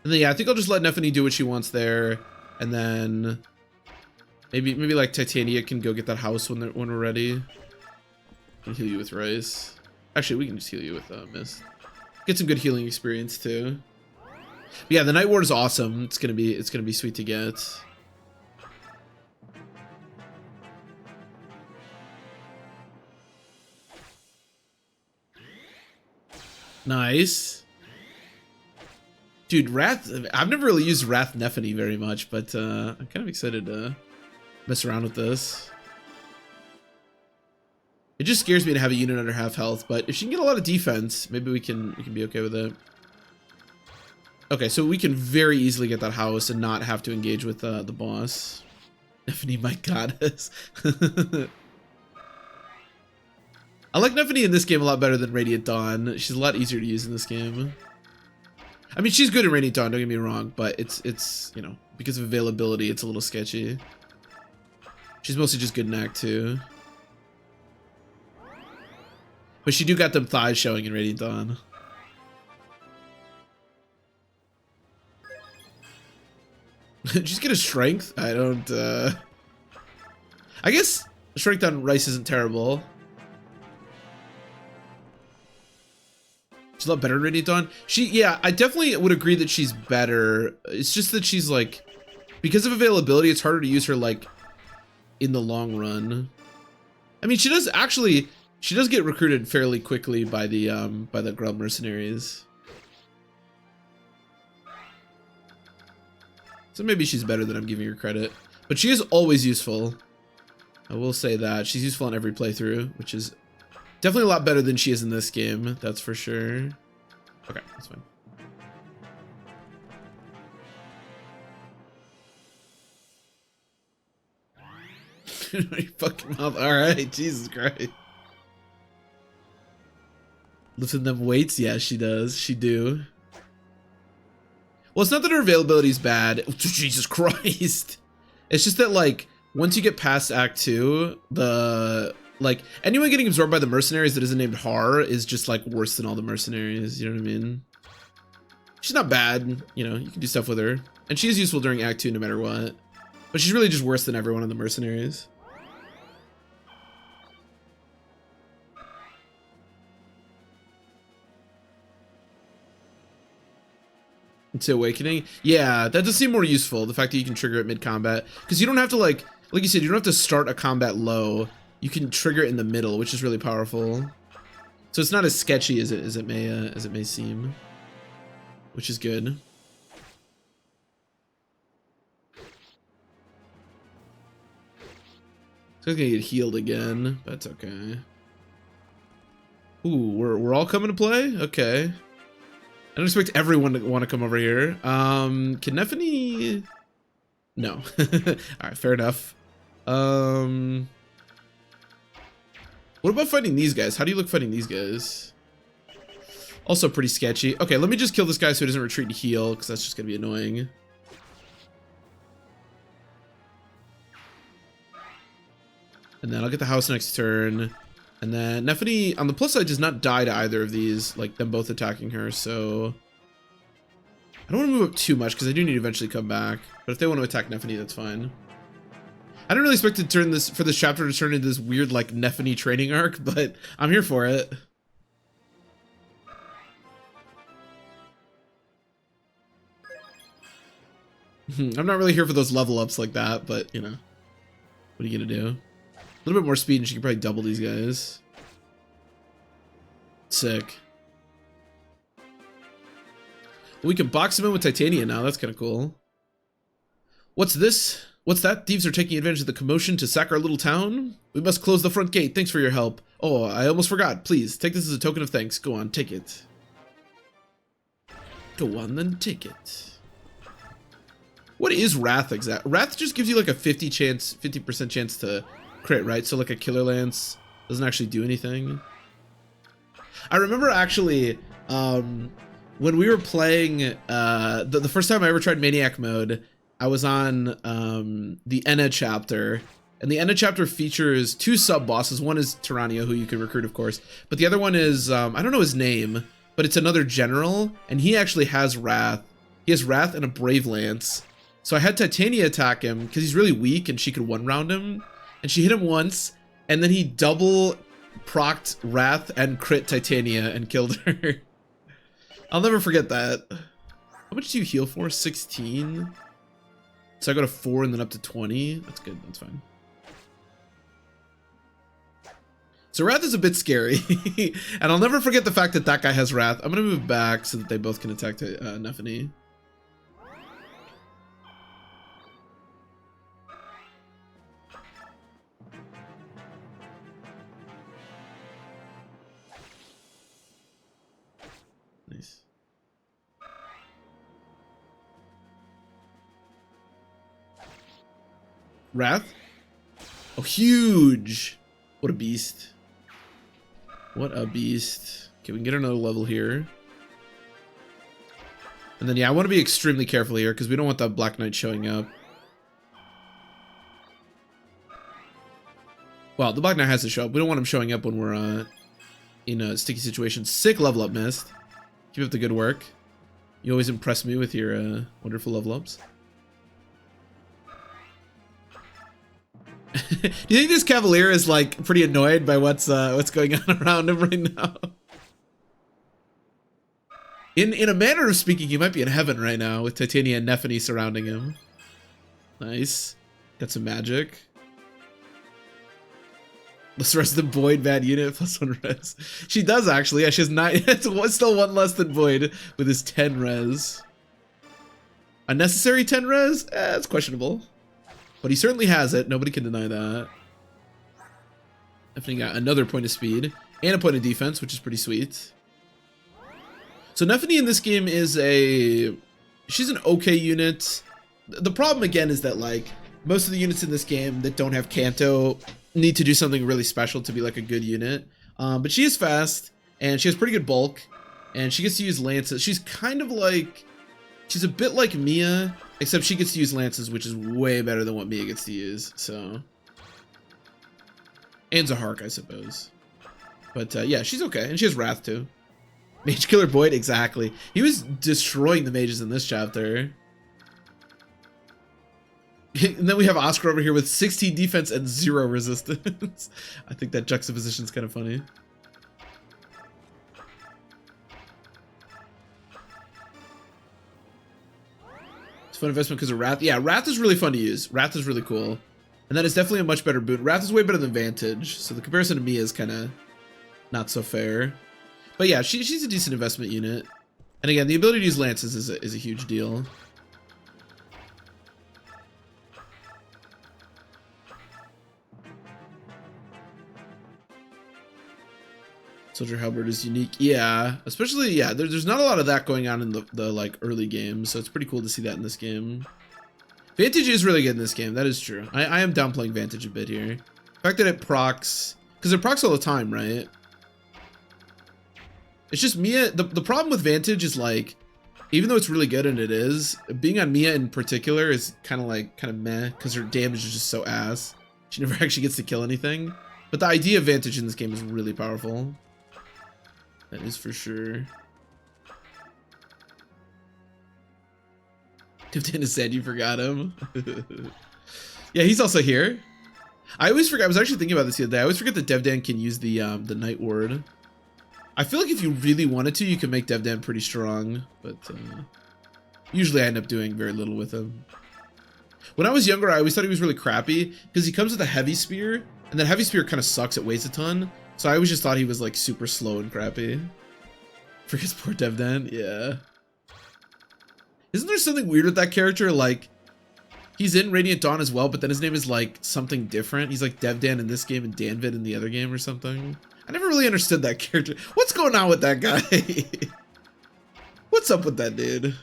And then yeah, I think I'll just let Nephany do what she wants there, and then maybe like Titania can go get that house when we're ready. I can heal you with Rice. Actually, we can just heal you with Mist. Get some good healing experience too. But yeah, the Night Ward is awesome. It's gonna be sweet to get. Nice. Dude, Wrath, I've never really used Wrath Nephany very much, but I'm kind of excited to mess around with this. It just scares me to have a unit under half health, but if she can get a lot of defense, maybe we can be okay with it. Okay, so we can very easily get that house and not have to engage with the boss. Nephany, my goddess. I like Nephany in this game a lot better than Radiant Dawn. She's a lot easier to use in this game. I mean, she's good in Radiant Dawn, don't get me wrong, but it's you know, because of availability, it's a little sketchy. She's mostly just good in Act 2. But she do got them thighs showing in Radiant Dawn. Just get a strength? I don't, I guess strength on Rice isn't terrible. She's a lot better in Radiant Dawn. Yeah, I definitely would agree that she's better. It's just that she's like, because of availability, it's harder to use her like in the long run. I mean, she does get recruited fairly quickly by the Grub mercenaries. So maybe she's better than I'm giving her credit. But she is always useful. I will say that. She's useful on every playthrough, which is definitely a lot better than she is in this game. That's for sure. Okay, that's fine. Your fucking mouth. Alright, Jesus Christ. Lifting them weights? Yeah, she does. She do. Well, it's not that her availability is bad. Oh, Jesus Christ. It's just that, like, once you get past Act 2, like, anyone getting absorbed by the mercenaries that isn't named Har is just, like, worse than all the mercenaries. You know what I mean? She's not bad. You know, you can do stuff with her. And she is useful during Act 2 no matter what. But she's really just worse than everyone on the mercenaries. Into Awakening? Yeah, that does seem more useful, the fact that you can trigger it mid-combat. Because you don't have to, like you said, you don't have to start a combat low. You can trigger it in the middle, which is really powerful. So it's not as sketchy as it may seem. Which is good. So I'm gonna get healed again, but that's okay. Ooh, we're all coming to play? Okay. I don't expect everyone to want to come over here. Can Nephany? No. Alright, fair enough. What about fighting these guys? How do you look fighting these guys? Also pretty sketchy. Okay, let me just kill this guy so he doesn't retreat and heal, because that's just gonna be annoying. And then I'll get the house next turn. And then Nephany, on the plus side, does not die to either of these, like them both attacking her, so... I don't want to move up too much, because I do need to eventually come back. But if they want to attack Nephany, that's fine. I didn't really expect to turn this for this chapter to turn into this weird like Nephany training arc, but I'm here for it. I'm not really here for those level ups like that, but you know, what are you gonna do? A little bit more speed and she can probably double these guys. Sick. We can box him in with Titania now. That's kind of cool. What's this? What's that? Thieves are taking advantage of the commotion to sack our little town? We must close the front gate. Thanks for your help. Oh, I almost forgot. Please, take this as a token of thanks. Go on, take it. Go on, then take it. What is Wrath exact? Wrath just gives you like a 50% chance to crit, right? So like a Killer Lance doesn't actually do anything. I remember actually, when we were playing, the first time I ever tried Maniac mode, I was on the Enna chapter, and the Enna chapter features 2 sub-bosses. One is Tyrania, who you can recruit, of course, but the other one is, I don't know his name, but it's another general, and he actually has Wrath. He has Wrath and a Brave Lance. So I had Titania attack him, because he's really weak, and she could one-round him, and she hit him once, and then he double procced Wrath and crit Titania and killed her. I'll never forget that. How much do you heal for? 16? So I go to 4 and then up to 20. That's good. That's fine. So Wrath is a bit scary. And I'll never forget the fact that that guy has Wrath. I'm going to move back so that they both can attack Nephany. Nice. Wrath? Oh, huge! What a beast. What a beast. Okay, we can get another level here. And then, yeah, I want to be extremely careful here because we don't want the Black Knight showing up. Well, the Black Knight has to show up. We don't want him showing up when we're in a sticky situation. Sick level up, Mist. Keep up the good work. You always impress me with your wonderful level ups. Do you think this Cavalier is like pretty annoyed by what's going on around him right now? In a manner of speaking, he might be in heaven right now with Titania and Nephany surrounding him. Nice. Got some magic. Let's rest the Boyd bad unit +1 res. She does actually. Yeah, she has 9. It's still 1 less than Boyd with his 10 res. Unnecessary 10 res? It's questionable. But he certainly has it. Nobody can deny that. Nephany got another point of speed and a point of defense, which is pretty sweet. So Nephany in this game is she's an okay unit. The problem again is that like most of the units in this game that don't have Kanto need to do something really special to be like a good unit. But she is fast and she has pretty good bulk and she gets to use lances. She's kind of like, she's a bit like Mia, except she gets to use lances, which is way better than what Mia gets to use. So, and Zahark, I suppose. But yeah, she's okay, and she has Wrath too. Mage Killer Boyd, exactly. He was destroying the mages in this chapter. And then we have Oscar over here with 16 defense and 0 resistance. I think that juxtaposition is kind of funny. It's a fun investment because of Wrath. Yeah, Wrath is really fun to use. Wrath is really cool. And that is definitely a much better boon. Wrath is way better than Vantage. So the comparison to Mia is kind of not so fair. But yeah, she's a decent investment unit. And again, the ability to use lances is a huge deal. Soldier Halberd is unique. Yeah, especially, yeah, there's not a lot of that going on in the like early games, so it's pretty cool to see that in this game. Vantage is really good in this game, that is true. I am downplaying Vantage a bit here. The fact that it procs, because it procs all the time, right? It's just Mia, the problem with Vantage is like, even though it's really good and it is, being on Mia in particular is kind of meh, because her damage is just so ass. She never actually gets to kill anything. But the idea of Vantage in this game is really powerful. That is for sure. Tifton is sad you forgot him. Yeah, he's also here. I always forget. I was actually thinking about this the other day. I always forget that Devdan can use the night ward. I feel like if you really wanted to, you could make Devdan pretty strong, but usually I end up doing very little with him. When I was younger, I always thought he was really crappy because he comes with a heavy spear, and that heavy spear kind of sucks. It weighs a ton, so I always just thought he was like super slow and crappy. Forgets poor Devdan. Yeah. Isn't there something weird with that character? Like, he's in Radiant Dawn as well, but then his name is like something different. He's like Devdan in this game and Danvid in the other game or something. I never really understood that character. What's going on with that guy? What's up with that dude?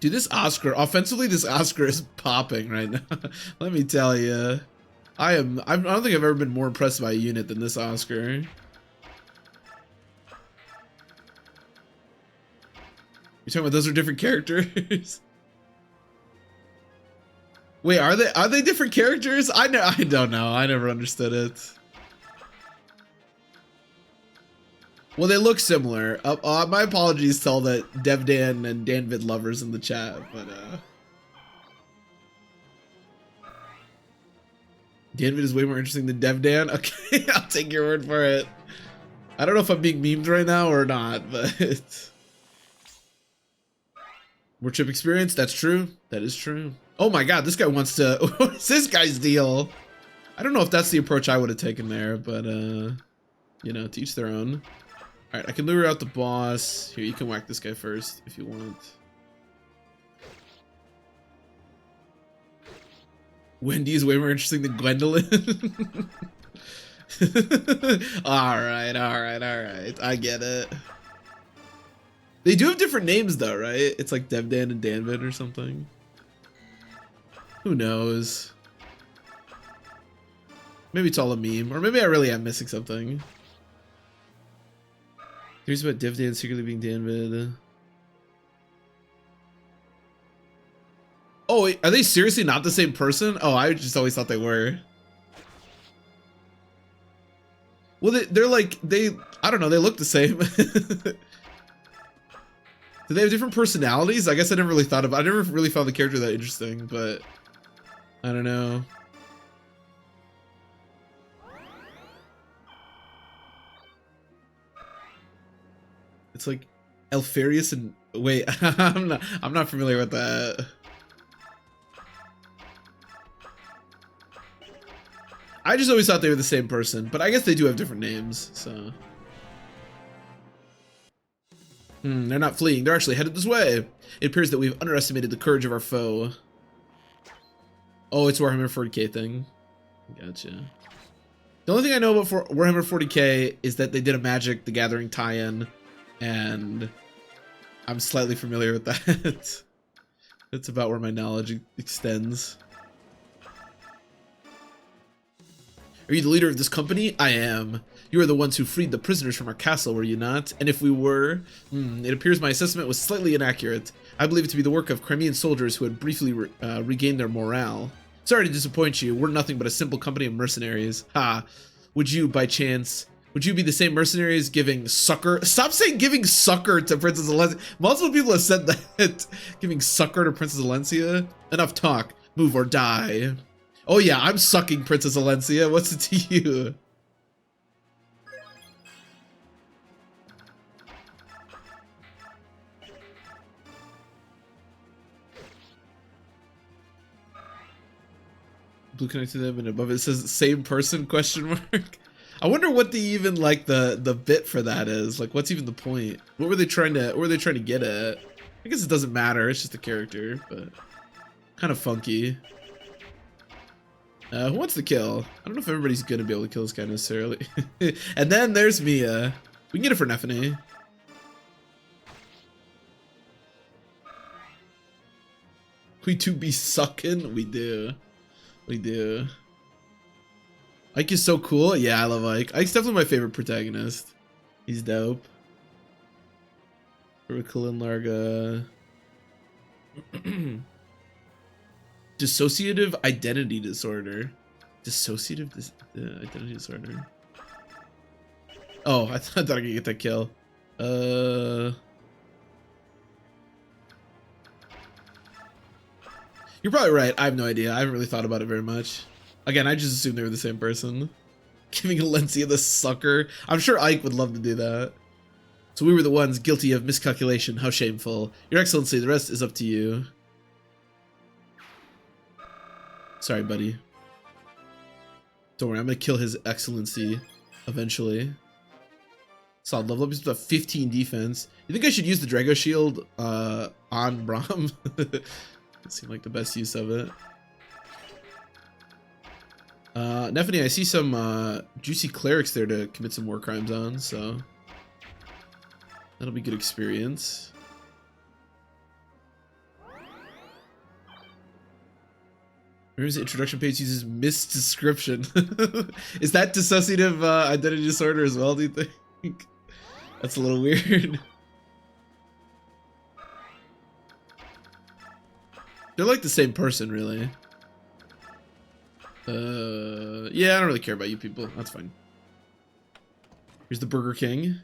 Dude, this Oscar, offensively, this Oscar is popping right now. Let me tell you. I don't think I've ever been more impressed by a unit than this Oscar. You're talking about those are different characters? Wait, are they different characters? I don't know. I never understood it. Well, they look similar. My apologies to all the Devdan and Danvid lovers in the chat, but Danvid is way more interesting than Devdan. Okay, I'll take your word for it. I don't know if I'm being memed right now or not, but more chip experience. That's true. That is true. Oh my god, this guy wants to. What's this guy's deal? I don't know if that's the approach I would have taken there, but you know, to each their own. All right, I can lure out the boss. Here, you can whack this guy first if you want. Wendy is way more interesting than Gwendolyn. all right. I get it. They do have different names though, right? It's like Devdan and Danvid or something. Who knows? Maybe it's all a meme, or maybe I really am missing something. Here's about Devdan secretly being Danvid. Oh, wait, are they seriously not the same person? Oh, I just always thought they were. Well, they're like, I don't know, they look the same. Do they have different personalities? I guess I never really thought about I never really found the character that interesting, but I don't know. It's like Elfarius and wait, I'm not familiar with that. I just always thought they were the same person, but I guess they do have different names, so. They're not fleeing, they're actually headed this way. It appears that we've underestimated the courage of our foe. Oh, it's Warhammer 40k thing. Gotcha. The only thing I know about Warhammer 40k is that they did a Magic the Gathering tie-in, and I'm slightly familiar with that. That's about where my knowledge extends. Are you the leader of this company? I am. You are the ones who freed the prisoners from our castle, were you not? And if we were, it appears my assessment was slightly inaccurate. I believe it to be the work of Crimean soldiers who had briefly regained their morale. Sorry to disappoint you, we're nothing but a simple company of mercenaries. Ha! Would you, by chance, would you be the same mercenaries giving succor? Stop saying giving succor to Princess Alencia. Multiple people have said that. Giving succor to Princess Alencia? Enough talk. Move or die. Oh yeah, I'm sucking Princess Alencia. What's it to you? Blue connected to them and above it says same person question mark. I wonder what the even like the bit for that is. Like what's even the point? What were they trying to get at? I guess it doesn't matter, it's just a character, but kind of funky. Who wants to kill? I don't know if everybody's gonna be able to kill this guy necessarily. And then there's Mia. We can get it for Nephany. We do be sucking? We do. We do. Ike is so cool. Yeah, I love Ike. Ike's definitely my favorite protagonist. He's dope. Critical and Larga. Dissociative identity disorder. Dissociative identity disorder. Oh, I thought I could get that kill. You're probably right. I have no idea. I haven't really thought about it very much. Again, I just assumed they were the same person. Giving Alencia the sucker. I'm sure Ike would love to do that. So we were the ones guilty of miscalculation. How shameful. Your Excellency, the rest is up to you. Sorry, buddy. Don't worry, I'm gonna kill his Excellency eventually. Solid level up. He's got 15 defense. You think I should use the Drago Shield on Braum? It seemed like the best use of it. Neffany, I see some juicy clerics there to commit some war crimes on, so that'll be good experience. Remember the introduction page uses misdescription. Is that dissociative identity disorder as well, do you think? That's a little weird. They're like the same person, really. Yeah, I don't really care about you people. That's fine. Here's the Burger King.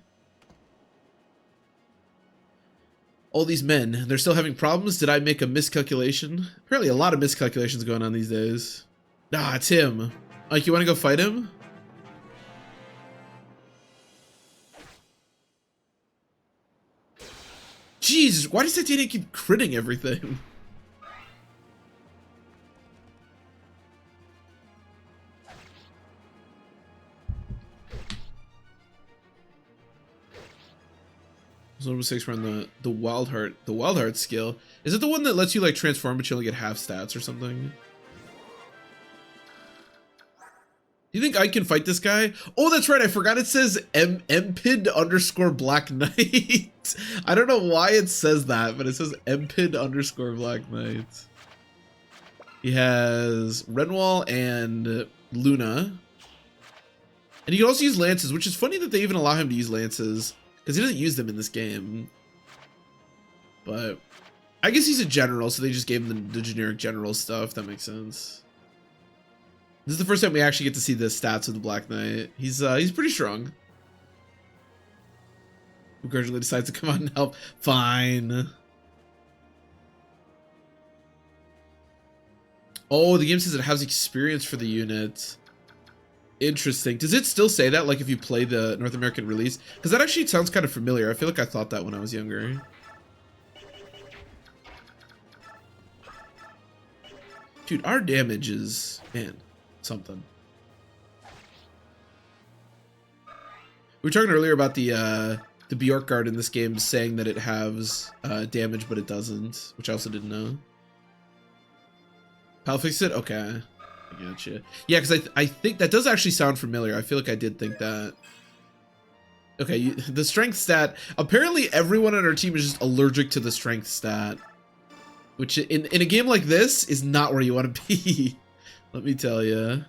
All these men, they're still having problems? Did I make a miscalculation? Apparently a lot of miscalculations going on these days. Ah, it's him. Like, you want to go fight him? Jeez, why does that data keep critting everything? Zone mistakes were on the Wild Heart. The Wild Heart skill. Is it the one that lets you like transform but you only get half stats or something? Do you think I can fight this guy? Oh, that's right. I forgot it says Empid underscore Black Knight. I don't know why it says that, but it says Empid underscore Black Knight. He has Renwall and Luna. And he can also use lances, which is funny that they even allow him to use lances. Because he doesn't use them in this game. But I guess he's a general, so they just gave him the generic general stuff. That makes sense. This is the first time we actually get to see the stats of the Black Knight. He's pretty strong. Who gradually decides to come out and help. Fine. Oh, the game says it has experience for the unit. Interesting. Does it still say that, like, if you play the North American release? Because that actually sounds kind of familiar. I feel like I thought that when I was younger. Dude, our damage is, man, something. We were talking earlier about the Bjork guard in this game saying that it has damage, but it doesn't, which I also didn't know. Pal fix it? Okay. I gotcha. Yeah, because I think that does actually sound familiar. I feel like I did think that. Okay, the strength stat. Apparently, everyone on our team is just allergic to the strength stat, which in a game like this is not where you want to be. Let me tell you.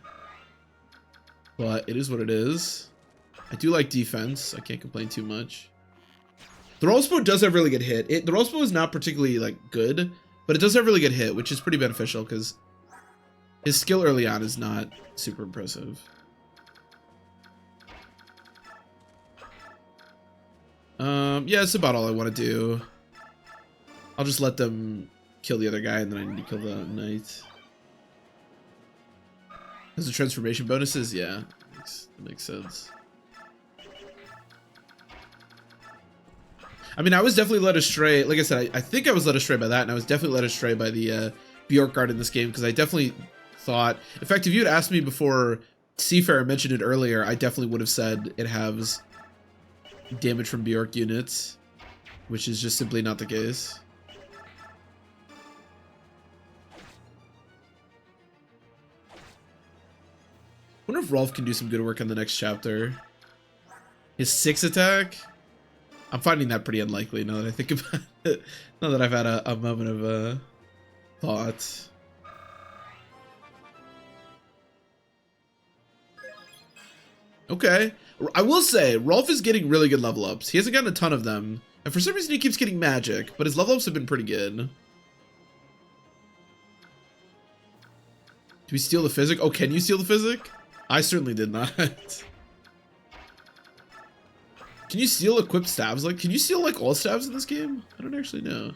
But it is what it is. I do like defense. I can't complain too much. The roll bow does have really good hit. The roll bow is not particularly like good, but it does have really good hit, which is pretty beneficial because his skill early on is not super impressive. Yeah, that's about all I want to do. I'll just let them kill the other guy, and then I need to kill the knight. Has the transformation bonuses? Yeah, that makes sense. I mean, I was definitely led astray. Like I said, I think I was led astray by that, and I was definitely led astray by the Bjork guard in this game, because I definitely thought, in fact, if you had asked me before Seafarer mentioned it earlier, I definitely would have said it has damage from Bjork units, which is just simply not the case. I wonder if Rolf can do some good work on the next chapter. His 6 attack? I'm finding that pretty unlikely now that I think about it. Now that I've had a moment of thought. Okay. I will say, Rolf is getting really good level ups. He hasn't gotten a ton of them. And for some reason he keeps getting magic, but his level ups have been pretty good. Do we steal the physic? Oh, can you steal the physic? I certainly did not. Can you steal equipped stabs? Like, can you steal like all stabs in this game? I don't actually know.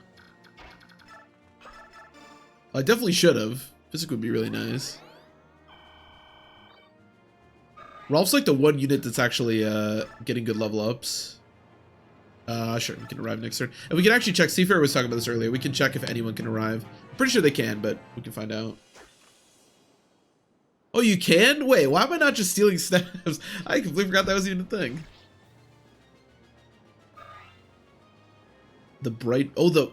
I definitely should have. Physic would be really nice. Rolf's like the one unit that's actually getting good level ups. Sure, we can arrive next turn. And we can actually check. Seafarer was talking about this earlier. We can check if anyone can arrive. I'm pretty sure they can, but we can find out. Oh, you can? Wait, why am I not just stealing stabs? I completely forgot that was even a thing. The bright... Oh,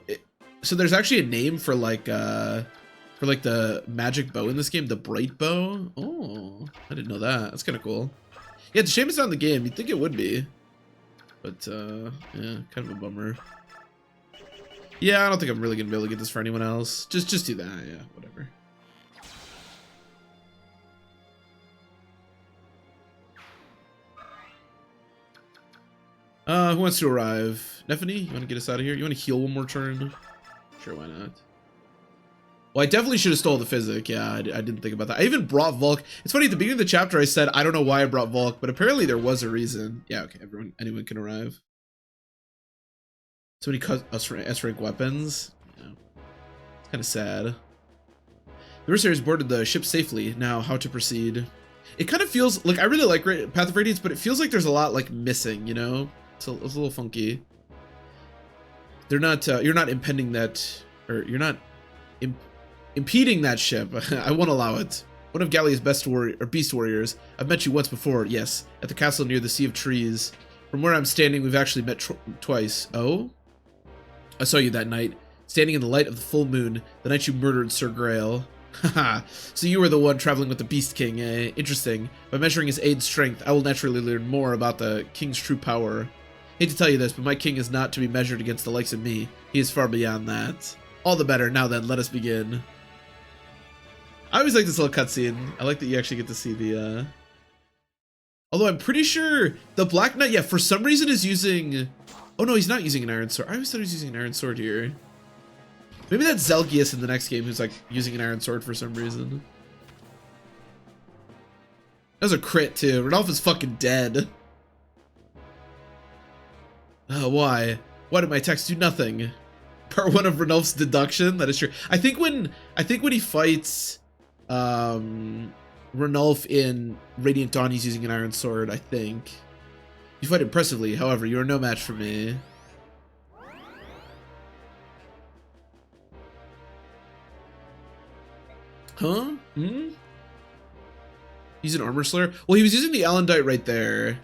so there's actually a name for like the magic bow in this game. The bright bow? Oh, I didn't know that. That's kind of cool. Yeah, it's a shame it's not in the game. You'd think it would be. But, yeah, kind of a bummer. Yeah, I don't think I'm really going to be able to get this for anyone else. Just do that, yeah, whatever. Who wants to arrive? Nephany, you want to get us out of here? You want to heal one more turn? Sure, why not? Well, I definitely should have stole the physic. Yeah, I didn't think about that. I even brought Volk. It's funny, at the beginning of the chapter, I said, I don't know why I brought Volk, but apparently there was a reason. Yeah, okay, anyone can arrive. So many S-rank weapons. Yeah. It's kind of sad. The Mercenaries boarded the ship safely. Now, how to proceed? It kind of feels like, I really like Path of Radiance, but it feels like there's a lot like missing, you know? It's a little funky. They're not, you're not impeding that, or you're not impeding that ship. I won't allow it. One of Gallia's best beast warriors. I've met you once before, yes, at the castle near the Sea of Trees. From where I'm standing, we've actually met twice. Oh? I saw you that night, standing in the light of the full moon, the night you murdered Sir Grail. Haha, so you were the one traveling with the Beast King, eh? Interesting. By measuring his aid's strength, I will naturally learn more about the King's true power. Hate to tell you this, but my king is not to be measured against the likes of me. He is far beyond that. All the better. Now then, let us begin. I always like this little cutscene. I like that you actually get to see the, Although I'm pretty sure the Black Knight, yeah, for some reason is using... Oh no, he's not using an iron sword. I always thought he was using an iron sword here. Maybe that's Zelgius in the next game who's like using an iron sword for some reason. That was a crit too. Ranulf is fucking dead. Why? Why did my attacks do nothing? Part 1 of Ranulf's deduction. That is true. I think when he fights Ranulf in Radiant Dawn, he's using an iron sword, I think. You fight impressively, however, you are no match for me. Huh? Hmm? He's an armor slayer? Well, he was using the Alendite right there.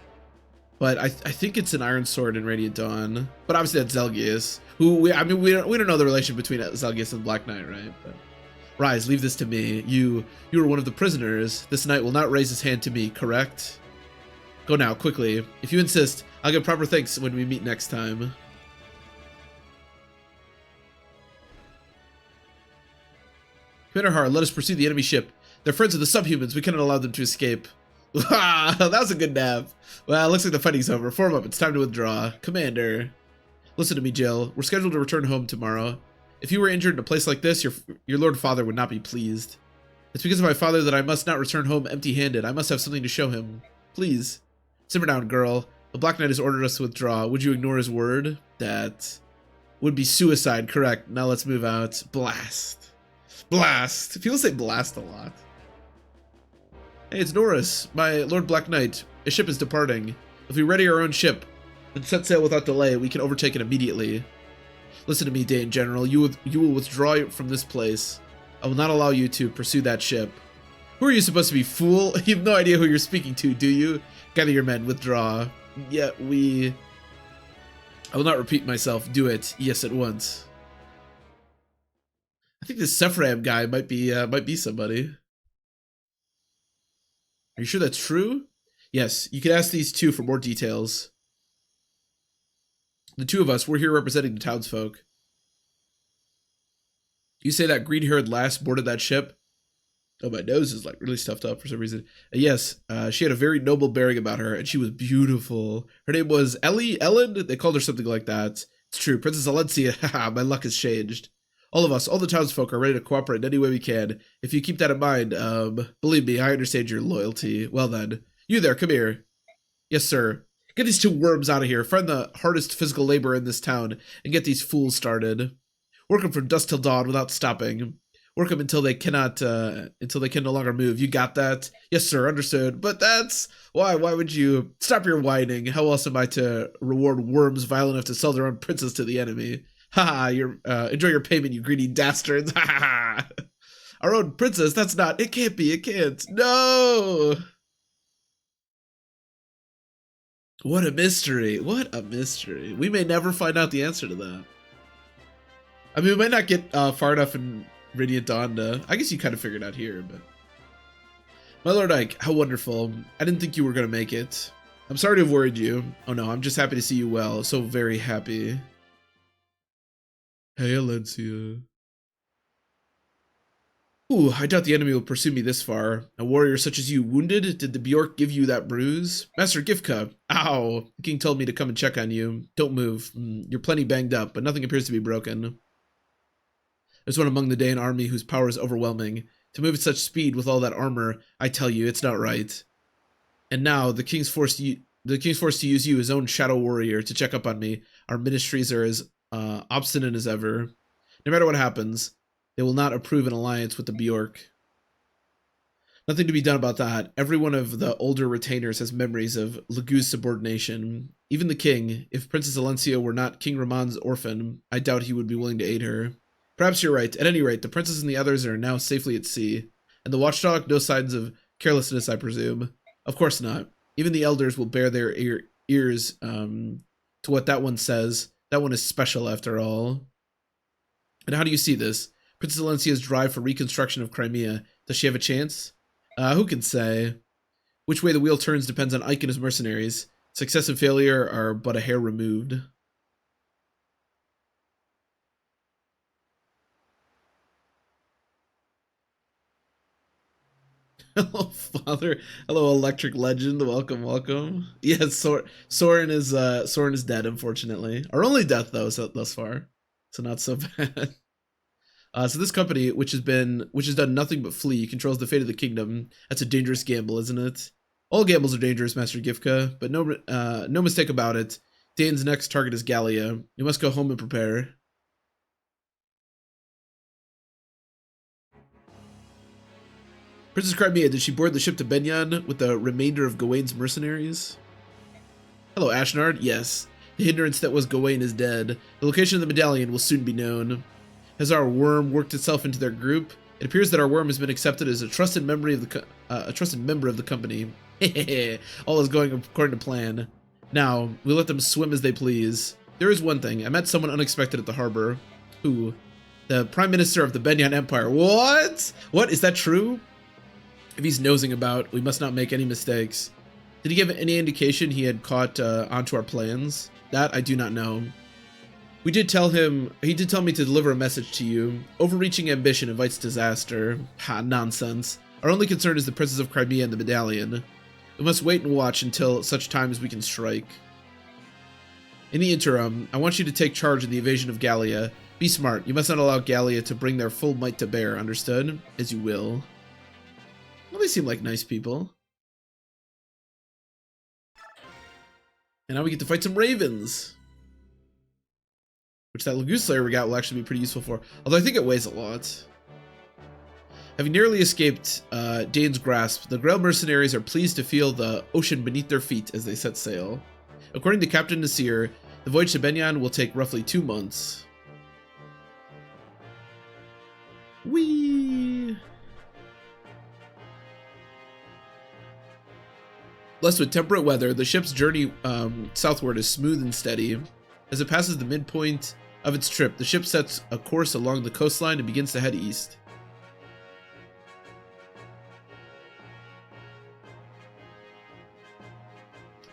But I think it's an iron sword in Radiant Dawn. But obviously that's Zelgius. Who, we don't know the relation between Zelgius and Black Knight, right? But, Rise, leave this to me. You are one of the prisoners. This knight will not raise his hand to me, correct? Go now, quickly. If you insist, I'll give proper thanks when we meet next time. Commander Har, let us pursue the enemy ship. They're friends of the subhumans. We cannot allow them to escape. That was a good nap. Well, looks like the fighting's over. Form up. It's time to withdraw. Commander. Listen to me, Jill. We're scheduled to return home tomorrow. If you were injured in a place like this, your Lord Father would not be pleased. It's because of my father that I must not return home empty-handed. I must have something to show him. Please. Simmer down, girl. The Black Knight has ordered us to withdraw. Would you ignore his word? That would be suicide, correct. Now let's move out. Blast. Blast. People say blast a lot. Hey, it's Norris, my Lord Black Knight. A ship is departing. If we ready our own ship and set sail without delay, we can overtake it immediately. Listen to me, Dane General. You will withdraw from this place. I will not allow you to pursue that ship. Who are you supposed to be, fool? You have no idea who you're speaking to, do you? Gather your men, withdraw. Yeah, I will not repeat myself. Do it. Yes, at once. I think this Sephram guy might be somebody. Are you sure that's true? Yes, you can ask these two for more details. The two of us, we're here representing the townsfolk. You say that green-haired lass boarded that ship? Oh, my nose is like really stuffed up for some reason. Yes, she had a very noble bearing about her, and she was beautiful. Her name was Ellen? They called her something like that. It's true, Princess Alencia. Haha, my luck has changed. All of us, all the townsfolk are ready to cooperate in any way we can. If you keep that in mind, believe me, I understand your loyalty. Well then, you there, come here. Yes, sir. Get these two worms out of here. Find the hardest physical labor in this town and get these fools started. Work them from dusk till dawn without stopping. Work them until they cannot, until they can no longer move. You got that? Yes, sir. Understood. But that's why. Why would you stop your whining? How else am I to reward worms vile enough to sell their own princess to the enemy? Ha! Enjoy your payment, you greedy dastards. Ha ha! Our own princess. That's not. It can't be. It can't. No. What a mystery. What a mystery. We may never find out the answer to that. I mean, we might not get far enough in Radiant Dawn to... I guess you kind of figured out here, but... My Lord Ike, how wonderful. I didn't think you were going to make it. I'm sorry to have worried you. Oh no, I'm just happy to see you well. So very happy. Hey, Alencia. Ooh, I doubt the enemy will pursue me this far. A warrior such as you wounded? Did the Bjork give you that bruise? Master Gifka. Ow. The king told me to come and check on you. Don't move. You're plenty banged up, but nothing appears to be broken. There's one among the Daean army whose power is overwhelming. To move at such speed with all that armor, I tell you, it's not right. And now, the king's forced to use you, his own shadow warrior, to check up on me. Our ministries are as obstinate as ever. No matter what happens, they will not approve an alliance with the Bjork. Nothing to be done about that. Every one of the older retainers has memories of Legu's subordination. Even the king, if Princess Alencia were not King Ramon's orphan, I doubt he would be willing to aid her. Perhaps you're right. At any rate, the princess and the others are now safely at sea. And the watchdog, no signs of carelessness, I presume. Of course not. Even the elders will bear their ears to what that one says. That one is special, after all. And how do you see this? Princess Alencia's drive for reconstruction of Crimea. Does she have a chance? Who can say? Which way the wheel turns depends on Ike and his mercenaries. Success and failure are but a hair removed. Hello, father. Hello, electric legend. Welcome, welcome. Yes, Soren is dead, unfortunately. Our only death, though, thus far. So not so bad. So this company, which has done nothing but flee, controls the fate of the kingdom. That's a dangerous gamble, isn't it? All gambles are dangerous, Master Gifka, but no mistake about it. Dane's next target is Gallia. You must go home and prepare. Princess Crimea, did she board the ship to Benyan with the remainder of Gawain's mercenaries? Hello, Ashnard. Yes. The hindrance that was Gawain is dead. The location of the medallion will soon be known. Has our worm worked itself into their group? It appears that our worm has been accepted as a trusted member of the company. All is going according to plan. Now, we let them swim as they please. There is one thing. I met someone unexpected at the harbor. Who? The Prime Minister of the Benyan Empire. What? What? Is that true? If he's nosing about, we must not make any mistakes. Did he give any indication he had caught onto our plans? That I do not know. He did tell me to deliver a message to you. Overreaching ambition invites disaster. Ha, nonsense. Our only concern is the Princess of Crimea and the medallion. We must wait and watch until such time as we can strike. In the interim, I want you to take charge of the invasion of Gallia. Be smart. You must not allow Gallia to bring their full might to bear, understood? As you will. Well, they seem like nice people. And now we get to fight some ravens. Which that Legu Slayer we got will actually be pretty useful for. Although I think it weighs a lot. Having nearly escaped Dane's grasp, the Grail mercenaries are pleased to feel the ocean beneath their feet as they set sail. According to Captain Nasir, the voyage to Benyan will take roughly 2 months. Whee! Blessed with temperate weather, the ship's journey southward is smooth and steady. As it passes the midpoint of its trip, the ship sets a course along the coastline and begins to head east.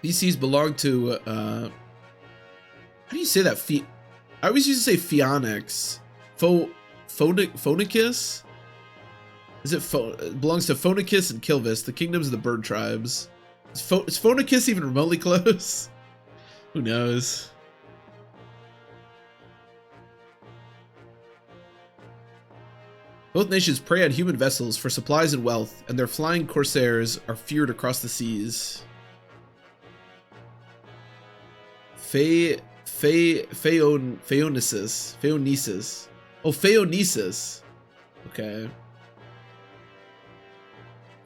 These seas belong to, how do you say that? I always used to say Phoenix. Phonicus? Is it it belongs to Phonicus and Kilvis, the kingdoms of the bird tribes. Is Phonicus even remotely close? Who knows? Both nations prey on human vessels for supplies and wealth, and their flying corsairs are feared across the seas. Phaeonesis. Oh, Phaeonesis. Okay.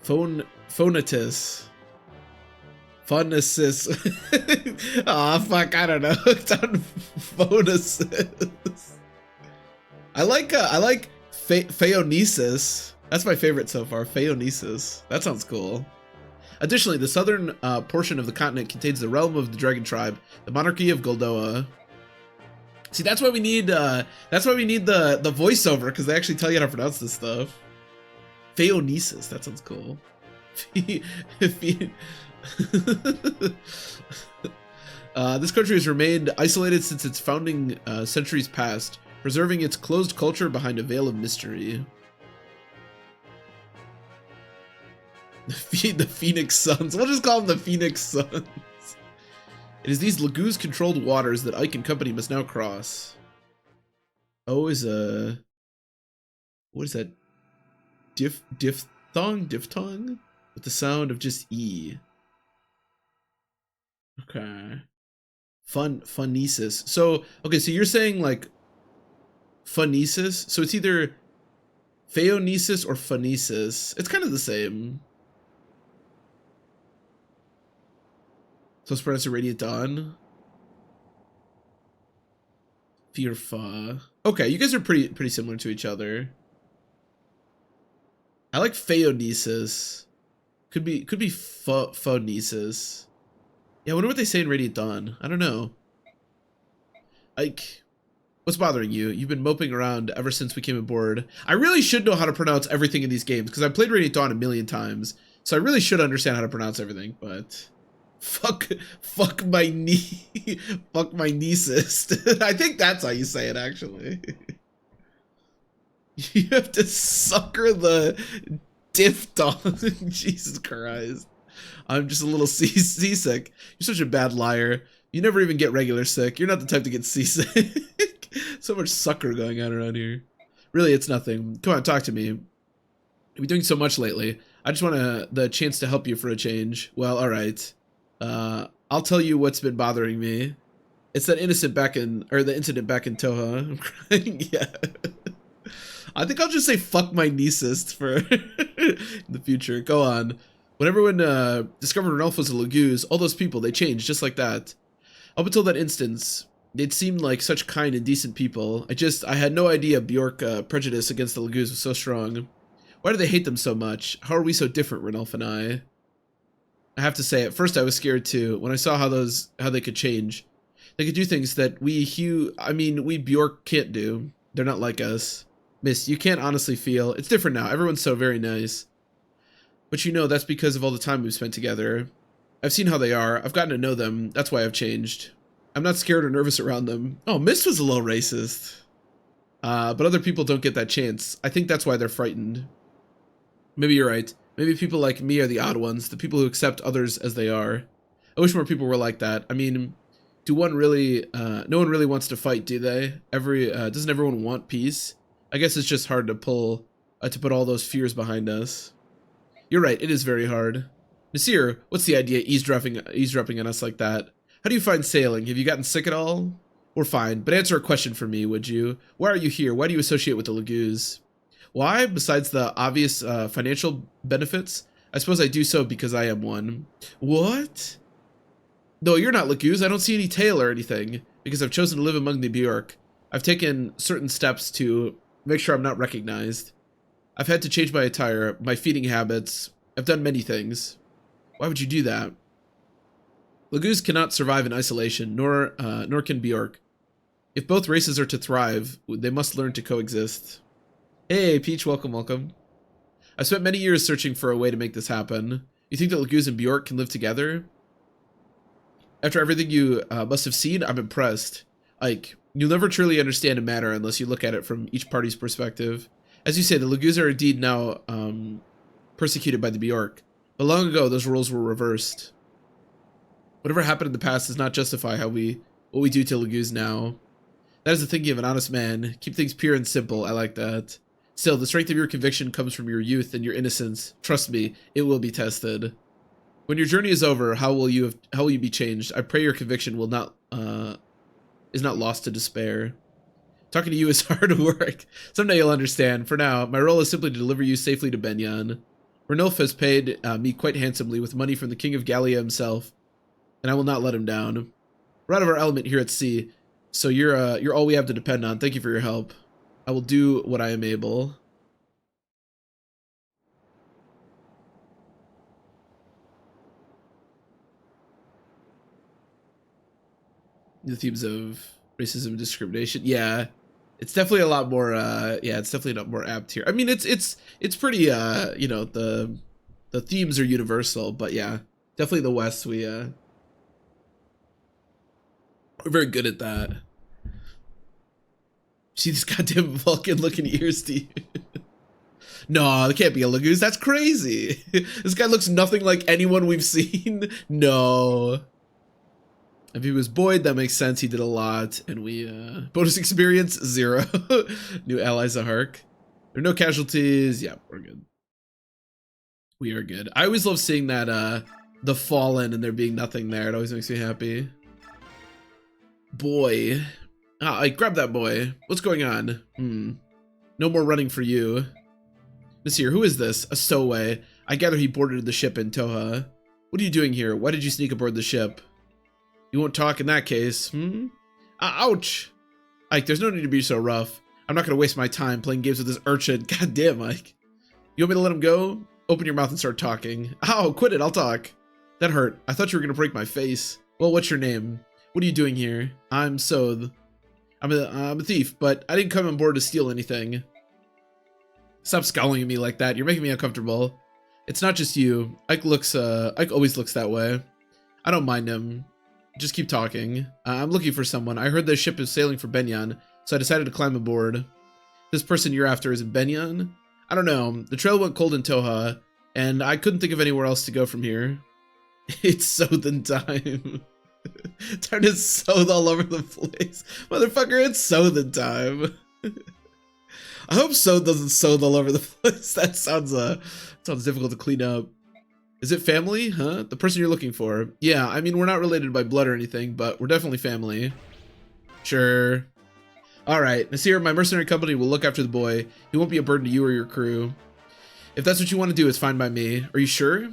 Phonetus. Fun assist. Aw, fuck, I don't know. It's on phone assist. I like Phaeonesis. That's my favorite so far, Phaeonesis. That sounds cool. Additionally, the southern portion of the continent contains the realm of the dragon tribe, the monarchy of Goldoa. See, that's why we need the voiceover, because they actually tell you how to pronounce this stuff. Phaeonesis, that sounds cool. This country has remained isolated since its founding centuries past, preserving its closed culture behind a veil of mystery. The Phoenix Suns. We'll just call them the Phoenix Suns. It is these Laguz-controlled waters that Ike and company must now cross. O is a... What is that? Diphthong? With the sound of just E. Okay. Phonesis. So, okay, so you're saying like phonesis? So it's either Phaeonesis or phonesis. It's kind of the same. So it's pronounced Radiant Dawn. Fearfa. Okay, you guys are pretty similar to each other. I like Phaeonesis. Could be phonesis. Yeah, I wonder what they say in Radiant Dawn. I don't know. Like, what's bothering you? You've been moping around ever since we came aboard. I really should know how to pronounce everything in these games, because I played Radiant Dawn a million times. So I really should understand how to pronounce everything, but... Fuck my knee. Fuck my niecist. I think that's how you say it, actually. You have to sucker the diphthong. Jesus Christ. I'm just a little seasick. You're such a bad liar. You never even get regular sick. You're not the type to get seasick. So much sucker going on around here. Really, it's nothing. Come on, talk to me. You've been doing so much lately. I just want the chance to help you for a change. Well, alright. I'll tell you what's been bothering me. It's that the incident back in Toha. I'm crying. Yeah. I think I'll just say fuck my niecist for the future. Go on. When everyone discovered Renelf was a Laguz, all those people, they changed just like that. Up until that instance, they'd seemed like such kind and decent people. I had no idea Bjork prejudice against the Laguz was so strong. Why do they hate them so much? How are we so different, Renelf and I? I have to say, at first I was scared too, when I saw how they could change. They could do things that we Bjork can't do. They're not like us. Miss, you can't honestly feel. It's different now. Everyone's so very nice. But you know, that's because of all the time we've spent together. I've seen how they are. I've gotten to know them. That's why I've changed. I'm not scared or nervous around them. Oh, Miss was a little racist. But other people don't get that chance. I think that's why they're frightened. Maybe you're right. Maybe people like me are the odd ones, the people who accept others as they are. I wish more people were like that. I mean, no one really wants to fight, do they? Doesn't everyone want peace? I guess it's just hard to put all those fears behind us. You're right, it is very hard. Nasir, what's the idea eavesdropping on us like that? How do you find sailing? Have you gotten sick at all? We're fine, but answer a question for me, would you? Why are you here? Why do you associate with the Laguz? Why? Besides the obvious financial benefits? I suppose I do so because I am one. What? No, you're not Laguz. I don't see any tail or anything, because I've chosen to live among the Bjork. I've taken certain steps to make sure I'm not recognized. I've had to change my attire, my feeding habits. I've done many things. Why would you do that? Laguz cannot survive in isolation, nor can Bjork. If both races are to thrive, they must learn to coexist. Hey, Peach, welcome. I've spent many years searching for a way to make this happen. You think that Laguz and Bjork can live together? After everything you must have seen, I'm impressed. Ike, you'll never truly understand a matter unless you look at it from each party's perspective. As you say, the Laguz are indeed now persecuted by the Bjork, but long ago those roles were reversed. Whatever happened in the past does not justify what we do to Laguz now. That is the thinking of an honest man. Keep things pure and simple. I like that. Still, the strength of your conviction comes from your youth and your innocence. Trust me, it will be tested. When your journey is over, how will you be changed? I pray your conviction is not lost to despair. Talking to you is hard work. Someday you'll understand. For now, my role is simply to deliver you safely to Benyan. Renulf has paid me quite handsomely with money from the King of Gallia himself, and I will not let him down. We're out of our element here at sea, so you're all we have to depend on. Thank you for your help. I will do what I am able. The themes of racism and discrimination. Yeah, it's definitely a lot more. Yeah, it's definitely not more apt here. I mean, it's pretty. You know, the themes are universal, but yeah, definitely the West. We're very good at that. See these goddamn Vulcan-looking ears, Steve. No, it can't be a Lagoose. That's crazy. This guy looks nothing like anyone we've seen. No. If he was Boyd, that makes sense. He did a lot. And we, bonus experience, 0. New allies a Hark. There are no casualties. Yeah, we're good. We are good. I always love seeing that, the Fallen and there being nothing there. It always makes me happy. Boy. Ah, I grabbed that boy. What's going on? No more running for you. Nasir, who is this? A stowaway. I gather he boarded the ship in Toha. What are you doing here? Why did you sneak aboard the ship? You won't talk in that case, Ouch! Ike, there's no need to be so rough. I'm not gonna waste my time playing games with this urchin. God damn, Ike. You want me to let him go? Open your mouth and start talking. Ow, quit it, I'll talk. That hurt. I thought you were gonna break my face. Well, what's your name? What are you doing here? I'm Soth. I'm a thief, but I didn't come on board to steal anything. Stop scowling at me like that. You're making me uncomfortable. It's not just you. Ike always looks that way. I don't mind him. Just keep talking. I'm looking for someone. I heard the ship is sailing for Benyan, so I decided to climb aboard. This person you're after is Benyan? I don't know. The trail went cold in Toha, and I couldn't think of anywhere else to go from here. It's Sothan time. Time to Soth all over the place. Motherfucker, it's Sothan time. I hope Soth doesn't Soth all over the place. That sounds difficult to clean up. Is it family? Huh? The person you're looking for. Yeah, I mean, we're not related by blood or anything, but we're definitely family. Sure. Alright, Nasir, my mercenary company will look after the boy. He won't be a burden to you or your crew. If that's what you want to do, it's fine by me. Are you sure?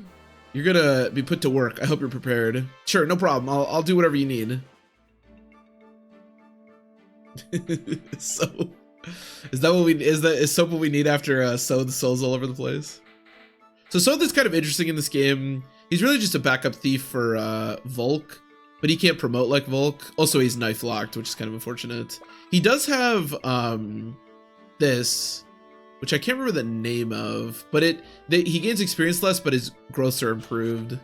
You're gonna be put to work. I hope you're prepared. Sure, no problem. I'll do whatever you need. So, is soap what we need after Soth souls all over the place? So Soth is kind of interesting in this game. He's really just a backup thief for Volk, but he can't promote like Volk. Also, he's knife locked, which is kind of unfortunate. He does have this, which I can't remember the name of, but he gains experience less, but his growths are improved.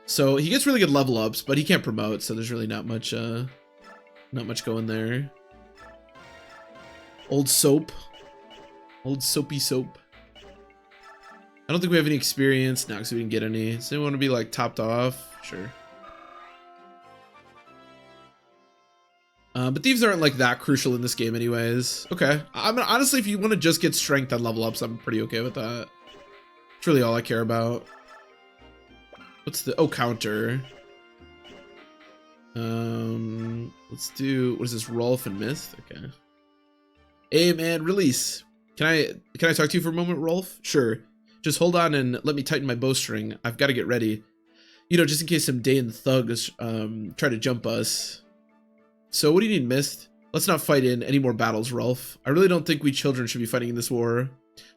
So he gets really good level ups, but he can't promote, so there's really not much going there. Old soap, old soapy soap. I don't think we have any experience now because we didn't get any. Does anyone want to be like topped off? Sure. But thieves aren't like that crucial in this game anyways. Okay. I mean, honestly, if you want to just get strength on level ups, I'm pretty okay with that. It's really all I care about. What's the, oh, counter. Let's do, what is this, Rolf and Myth? Okay. Hey man, release. Can I talk to you for a moment, Rolf? Sure. Just hold on and let me tighten my bowstring. I've got to get ready. You know, just in case some Dayan thugs try to jump us. So what do you need, Mist? Let's not fight in any more battles, Rolf. I really don't think we children should be fighting in this war.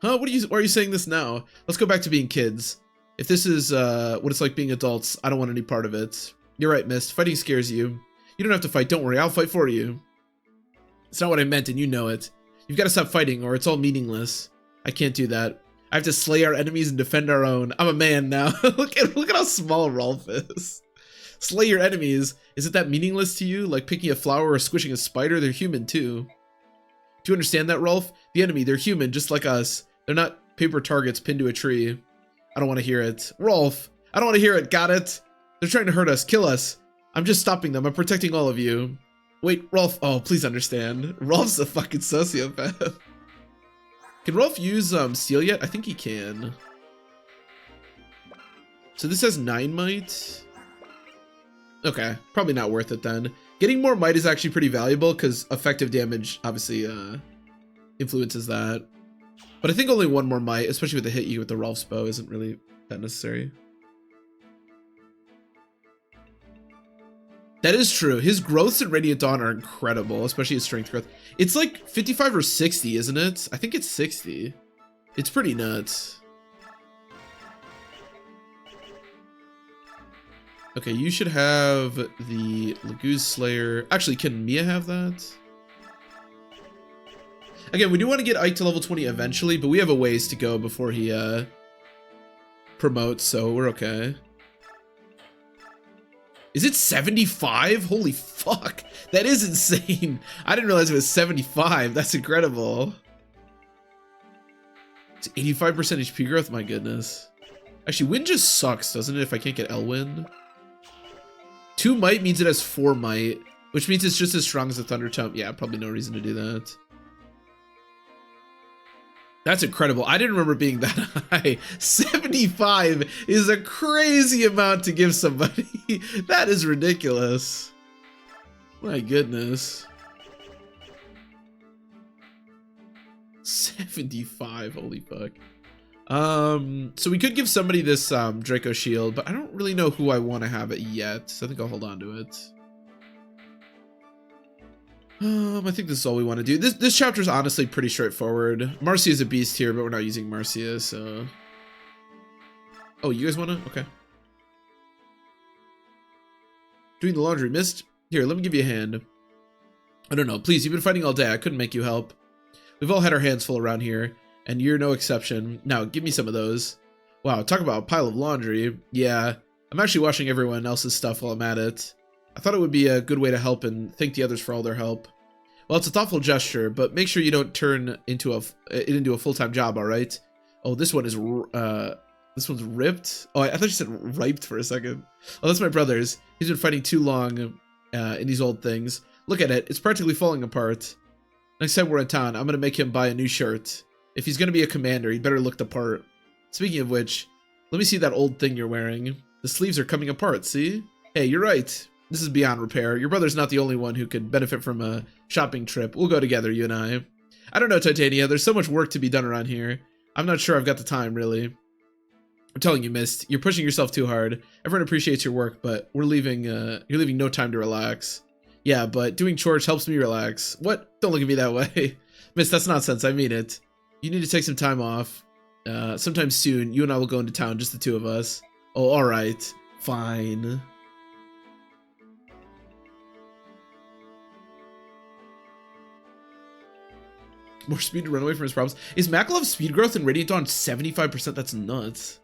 Huh? Why are you saying this now? Let's go back to being kids. If this is what it's like being adults, I don't want any part of it. You're right, Mist. Fighting scares you. You don't have to fight. Don't worry. I'll fight for you. It's not what I meant, and you know it. You've got to stop fighting, or it's all meaningless. I can't do that. I have to slay our enemies and defend our own. I'm a man now. look at how small Rolf is. Slay your enemies. Is it that meaningless to you? Like picking a flower or squishing a spider? They're human too. Do you understand that, Rolf? The enemy, they're human, just like us. They're not paper targets pinned to a tree. I don't want to hear it. Rolf, I don't want to hear it. Got it? They're trying to hurt us, kill us. I'm just stopping them. I'm protecting all of you. Wait, Rolf. Oh, please understand. Rolf's a fucking sociopath. Can Rolf use steel yet? I think he can. So this has 9 might. Okay, probably not worth it then. Getting more might is actually pretty valuable because effective damage obviously influences that. But I think only one more might, especially with the hit you with the Rolf's bow, isn't really that necessary. That is true. His growths in Radiant Dawn are incredible, especially his strength growth. It's like 55 or 60, isn't it? I think it's 60. It's pretty nuts. Okay, you should have the Laguz Slayer. Actually, can Mia have that? Again, we do want to get Ike to level 20 eventually, but we have a ways to go before he promotes, so we're okay. Is it 75? Holy fuck. That is insane. I didn't realize it was 75. That's incredible. It's 85% HP growth? My goodness. Actually, wind just sucks, doesn't it, if I can't get Elwind? 2 might means it has 4 might, which means it's just as strong as the Thunder Tome. Yeah, probably no reason to do that. That's incredible. I didn't remember being that high. 75 is a crazy amount to give somebody. That is ridiculous. My goodness. 75, holy fuck. So we could give somebody this Draco Shield, but I don't really know who I want to have it yet, so I think I'll hold on to it. I think this is all we want to do. This chapter is honestly pretty straightforward. Marcia is a beast here, but we're not using Marcia, so... Oh, you guys want to? Okay. Doing the laundry, Mist? Here, let me give you a hand. I don't know. Please, you've been fighting all day. I couldn't make you help. We've all had our hands full around here, and you're no exception. Now, give me some of those. Wow, talk about a pile of laundry. Yeah, I'm actually washing everyone else's stuff while I'm at it. I thought it would be a good way to help and thank the others for all their help. Well, it's a thoughtful gesture, but make sure you don't turn it into a full-time job, all right? Oh, this one is this one's ripped. Oh, I thought you said riped for a second. Oh, that's my brother's. He's been fighting too long in these old things. Look at it. It's practically falling apart. Next time we're in town, I'm gonna make him buy a new shirt. If he's gonna be a commander, he better look the part. Speaking of which, let me see that old thing you're wearing. The sleeves are coming apart, see? Hey, you're right. This is beyond repair. Your brother's not the only one who could benefit from a shopping trip. We'll go together, you and I. I don't know, Titania. There's so much work to be done around here. I'm not sure I've got the time, really. I'm telling you, Mist, you're pushing yourself too hard. Everyone appreciates your work, but you're leaving no time to relax. Yeah, but doing chores helps me relax. What? Don't look at me that way. Mist, that's nonsense. I mean it. You need to take some time off. Sometime soon, you and I will go into town, just the two of us. Oh, all right. Fine. More speed to run away from his problems. Is Makalov's speed growth in Radiant Dawn 75%? That's nuts.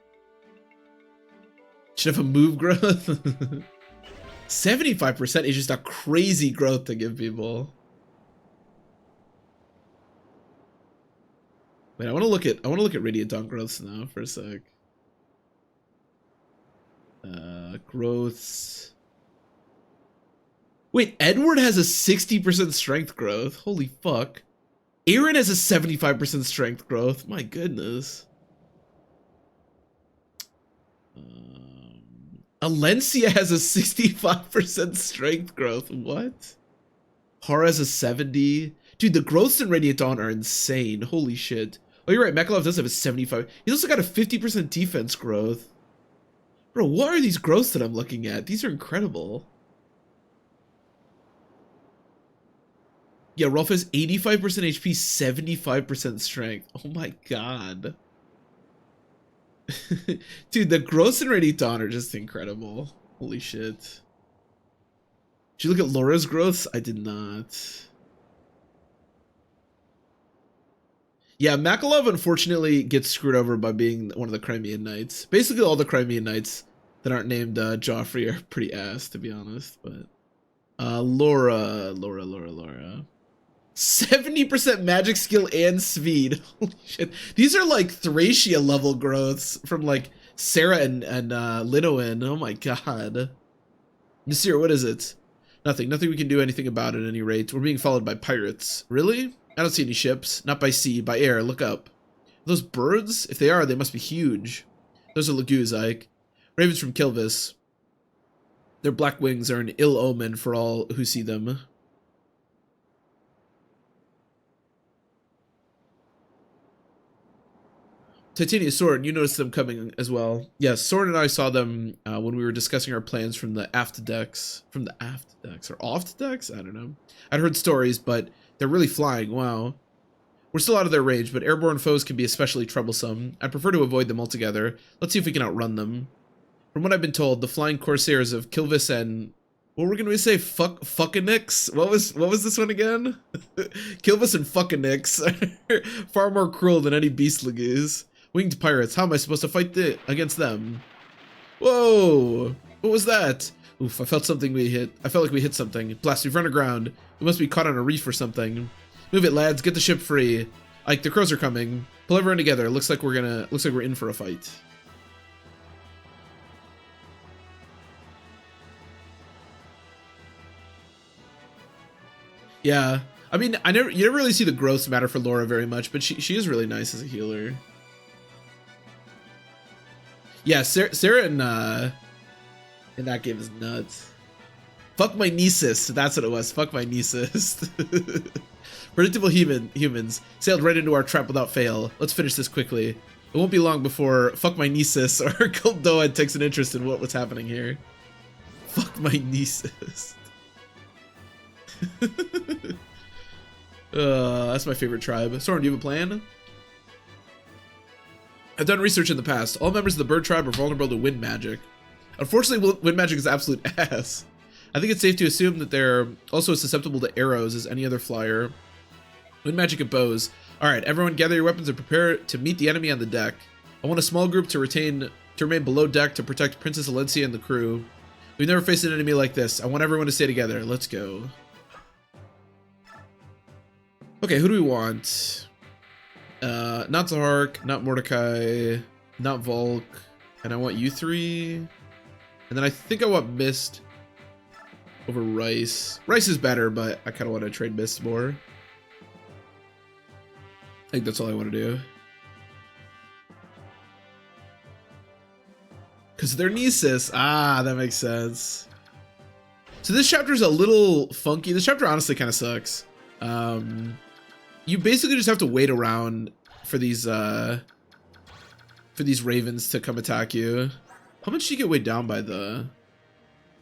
Should have a move growth. 75% is just a crazy growth to give people. Wait, I want to look at Radiant Dawn growths now for a sec. Growths. Wait, Edward has a 60% strength growth. Holy fuck. Aaron has a 75% strength growth. My goodness. Alencia has a 65% strength growth. What? Hara has a 70. Dude, the growths in Radiant Dawn are insane. Holy shit. Oh, you're right. Makalov does have a 75. He's also got a 50% defense growth. Bro, what are these growths that I'm looking at? These are incredible. Yeah, Rolf has 85% HP, 75% strength. Oh my god. Dude, the growths in Radiant Dawn are just incredible. Holy shit. Did you look at Laura's growths? I did not. Yeah, Makalov unfortunately gets screwed over by being one of the Crimean Knights. Basically, all the Crimean Knights that aren't named Joffrey are pretty ass, to be honest. But Laura. 70% magic skill and speed. Holy shit. These are like Thracia level growths from like Sarah and Linoin. Oh my god. Monsieur, what is it? Nothing we can do anything about at any rate. We're being followed by pirates. Really? I don't see any ships. Not by sea, by air. Look up. Are those birds? If they are, they must be huge. Those are Laguz, Ike. Ravens from Kilvis. Their black wings are an ill omen for all who see them. Titania, Sword, you noticed them coming as well. Yes, Sword and I saw them when we were discussing our plans from the aft decks. From the aft decks? Or oft decks? I don't know. I'd heard stories, but they're really flying. Wow. We're still out of their range, but airborne foes can be especially troublesome. I prefer to avoid them altogether. Let's see if we can outrun them. From what I've been told, the flying corsairs of Kilvis and... What were we gonna say? Fuckinix? What was this one again? Kilvis and Fuckinix are far more cruel than any beastlingies. Winged pirates, how am I supposed to fight against them? Whoa! What was that? Oof, I felt something we hit. I felt like we hit something. Blast, we've run aground. We must be caught on a reef or something. Move it, lads. Get the ship free. Ike, the crows are coming. Pull everyone together. Looks like we're in for a fight. Yeah. I mean, you never really see the growths matter for Laura very much, but she is really nice as a healer. Yeah, Sarah in that game is nuts. Fuck my nieces. That's what it was. Fuck my nieces. Predictable humans sailed right into our trap without fail. Let's finish this quickly. It won't be long before Fuck my nieces or Goldoa takes an interest in what's happening here. Fuck my nieces. That's my favorite tribe. Soren, do you have a plan? I've done research in the past. All members of the bird tribe are vulnerable to wind magic. Unfortunately, wind magic is absolute ass. I think it's safe to assume that they're also as susceptible to arrows as any other flyer. Wind magic and bows. Alright, everyone gather your weapons and prepare to meet the enemy on the deck. I want a small group to remain below deck to protect Princess Alencia and the crew. We've never faced an enemy like this. I want everyone to stay together. Let's go. Okay, who do we want? Not Zahark, not Mordecai, not Volk, and I want you three. And then I think I want Mist over Rice. Rice is better, but I kind of want to trade Mist more. I think that's all I want to do. Because they're nieces. Ah, that makes sense. So this chapter is a little funky. This chapter honestly kind of sucks. You basically just have to wait around for these ravens to come attack you. How much did you get weighed down by the...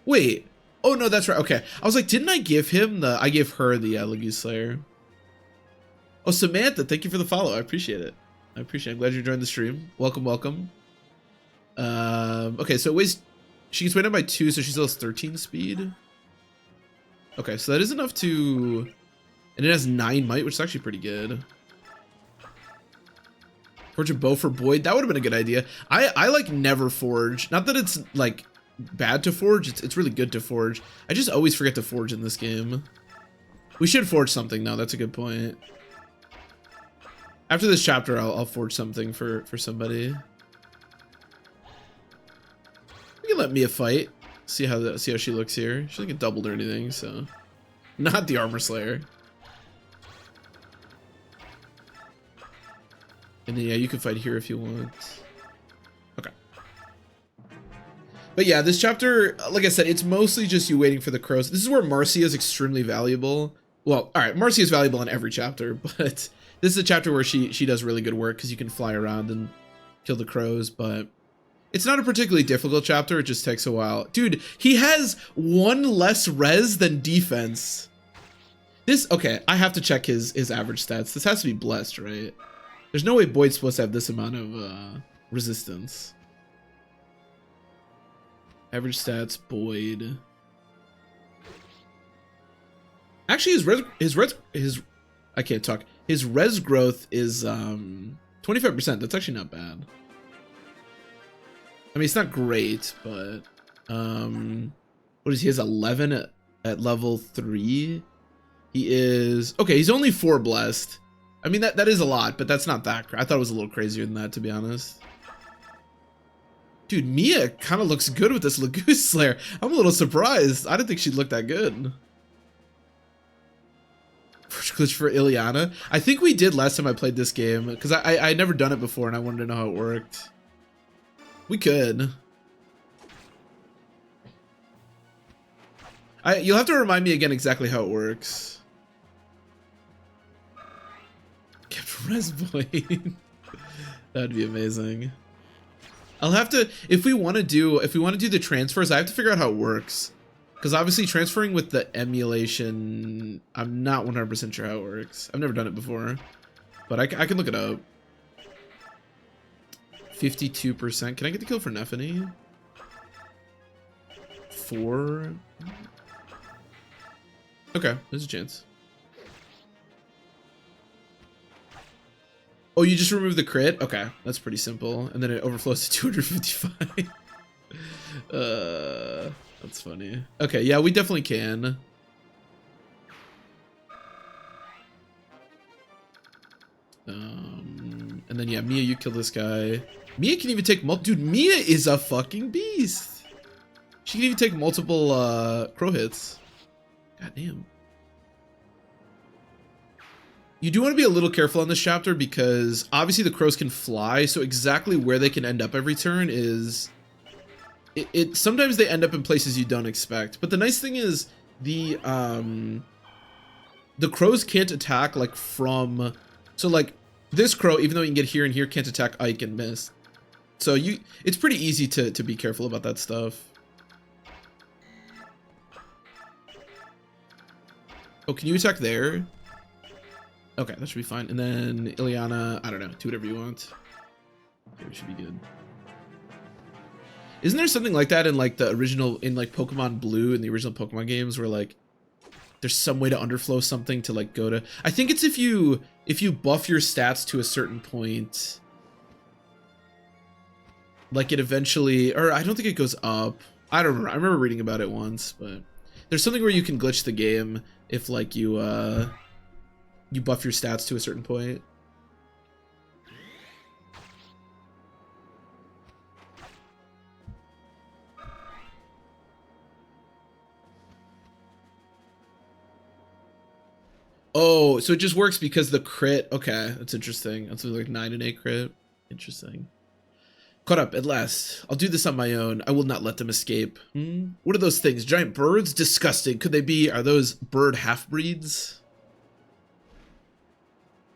Wait. Oh, no, that's right. Okay. I was like, didn't I give him the... I gave her the Legume Slayer. Oh, Samantha, thank you for the follow. I appreciate it. I appreciate it. I'm glad you joined the stream. Welcome, welcome. Okay, so it weighs... She gets weighed down by 2, so she still has 13 speed. Okay, so that is enough to... And it has 9 might, which is actually pretty good. Forge a bow for Boyd. That would have been a good idea. I like never forge. Not that it's like bad to forge. It's really good to forge. I just always forget to forge in this game. We should forge something though. That's a good point. After this chapter, I'll forge something for somebody. You can let Mia fight. See how she looks here. She doesn't get doubled or anything, so not the Armor Slayer. And then, yeah, you can fight here if you want. Okay. But yeah, this chapter, like I said, it's mostly just you waiting for the crows. This is where Marcia is extremely valuable. Well, all right, Marcia is valuable in every chapter, but this is a chapter where she does really good work because you can fly around and kill the crows, but it's not a particularly difficult chapter. It just takes a while. Dude, he has 1 less res than defense. Okay, I have to check his average stats. This has to be blessed, right? There's no way Boyd's supposed to have this amount of resistance. Average stats, Boyd. Actually, I can't talk. His res growth is 25%. That's actually not bad. I mean, it's not great, but what is he? Has 11 at level 3. He is okay. He's only 4 blessed. I mean, that is a lot, but that's not that. I thought it was a little crazier than that, to be honest. Dude, Mia kind of looks good with this Legume Slayer. I'm a little surprised. I didn't think she'd look that good. First glitch for Ileana. I think we did last time I played this game, because I had never done it before, and I wanted to know how it worked. We could. You'll have to remind me again exactly how it works. Kept res blade. That'd be amazing. I'll have to, if we want to do the transfers, I have to figure out how it works. Because obviously transferring with the emulation, I'm not 100% sure how it works. I've never done it before, but I can look it up. 52%. Can I get the kill for Nephany? 4. Okay, there's a chance. Oh, you just remove the crit? Okay, that's pretty simple. And then it overflows to 255. That's funny. Okay, yeah, we definitely can. And then yeah, Mia, you kill this guy. Mia can even take dude, Mia is a fucking beast. She can even take multiple crow hits. God damn. You do want to be a little careful on this chapter because obviously the crows can fly, so exactly where they can end up every turn is sometimes they end up in places you don't expect. But the nice thing is the crows can't attack like from, so like this crow, even though you can get here and here, can't attack Ike and miss. So it's pretty easy to be careful about that stuff. Oh, can you attack there? Okay, that should be fine. And then Ileana, I don't know, do whatever you want. Okay, we should be good. Isn't there something like that in like the original, in like Pokemon Blue in the original Pokemon games where like there's some way to underflow something to like go to, I think it's if you buff your stats to a certain point, like it eventually, or I don't think it goes up. I don't remember. I remember reading about it once, but there's something where you can glitch the game if like you buff your stats to a certain point. Oh, so it just works because the crit. Okay, that's interesting. That's like 9 and 8 crit. Interesting. Caught up at last. I'll do this on my own. I will not let them escape. What are those things? Giant birds? Disgusting. Could they be? Are those bird half-breeds?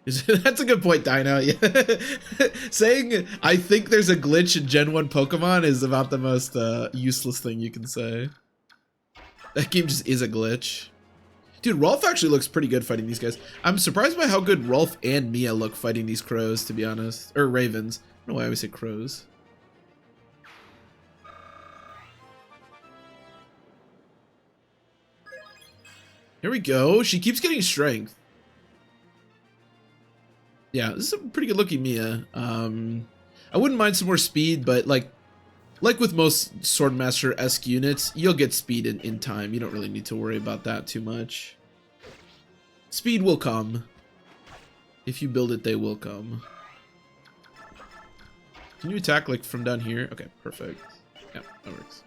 That's a good point, Dino. Yeah. Saying I think there's a glitch in Gen 1 Pokemon is about the most useless thing you can say. That game just is a glitch. Dude, Rolf actually looks pretty good fighting these guys. I'm surprised by how good Rolf and Mia look fighting these crows, to be honest. Or ravens. I don't know why I always say crows. Here we go. She keeps getting strength. Yeah, this is a pretty good looking Mia. I wouldn't mind some more speed, but like with most Swordmaster-esque units, you'll get speed in time. You don't really need to worry about that too much. Speed will come. If you build it, they will come. Can you attack like from down here? Okay, perfect. Yeah, that works.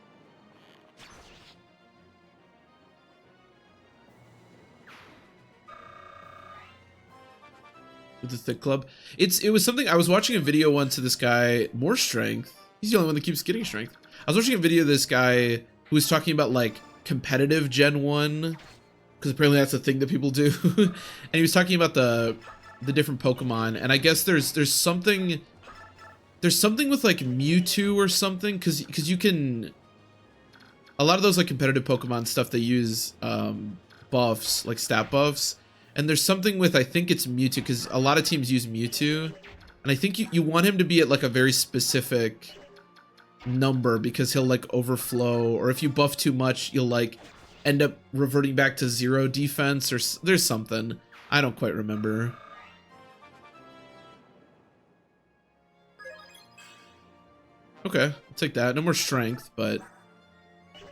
With the thick club. It was something, I was watching a video once of this guy, more strength. He's the only one that keeps getting strength. I was watching a video of this guy who was talking about like competitive Gen 1, because apparently that's a thing that people do. And he was talking about the different Pokemon, and I guess there's something with like Mewtwo or something, because you can, a lot of those like competitive Pokemon stuff, they use buffs, like stat buffs. And there's something with, I think it's Mewtwo, because a lot of teams use Mewtwo. And I think you want him to be at like a very specific number, because he'll like overflow. Or if you buff too much, you'll like end up reverting back to 0 defense. Or there's something. I don't quite remember. Okay, I'll take that. No more strength, but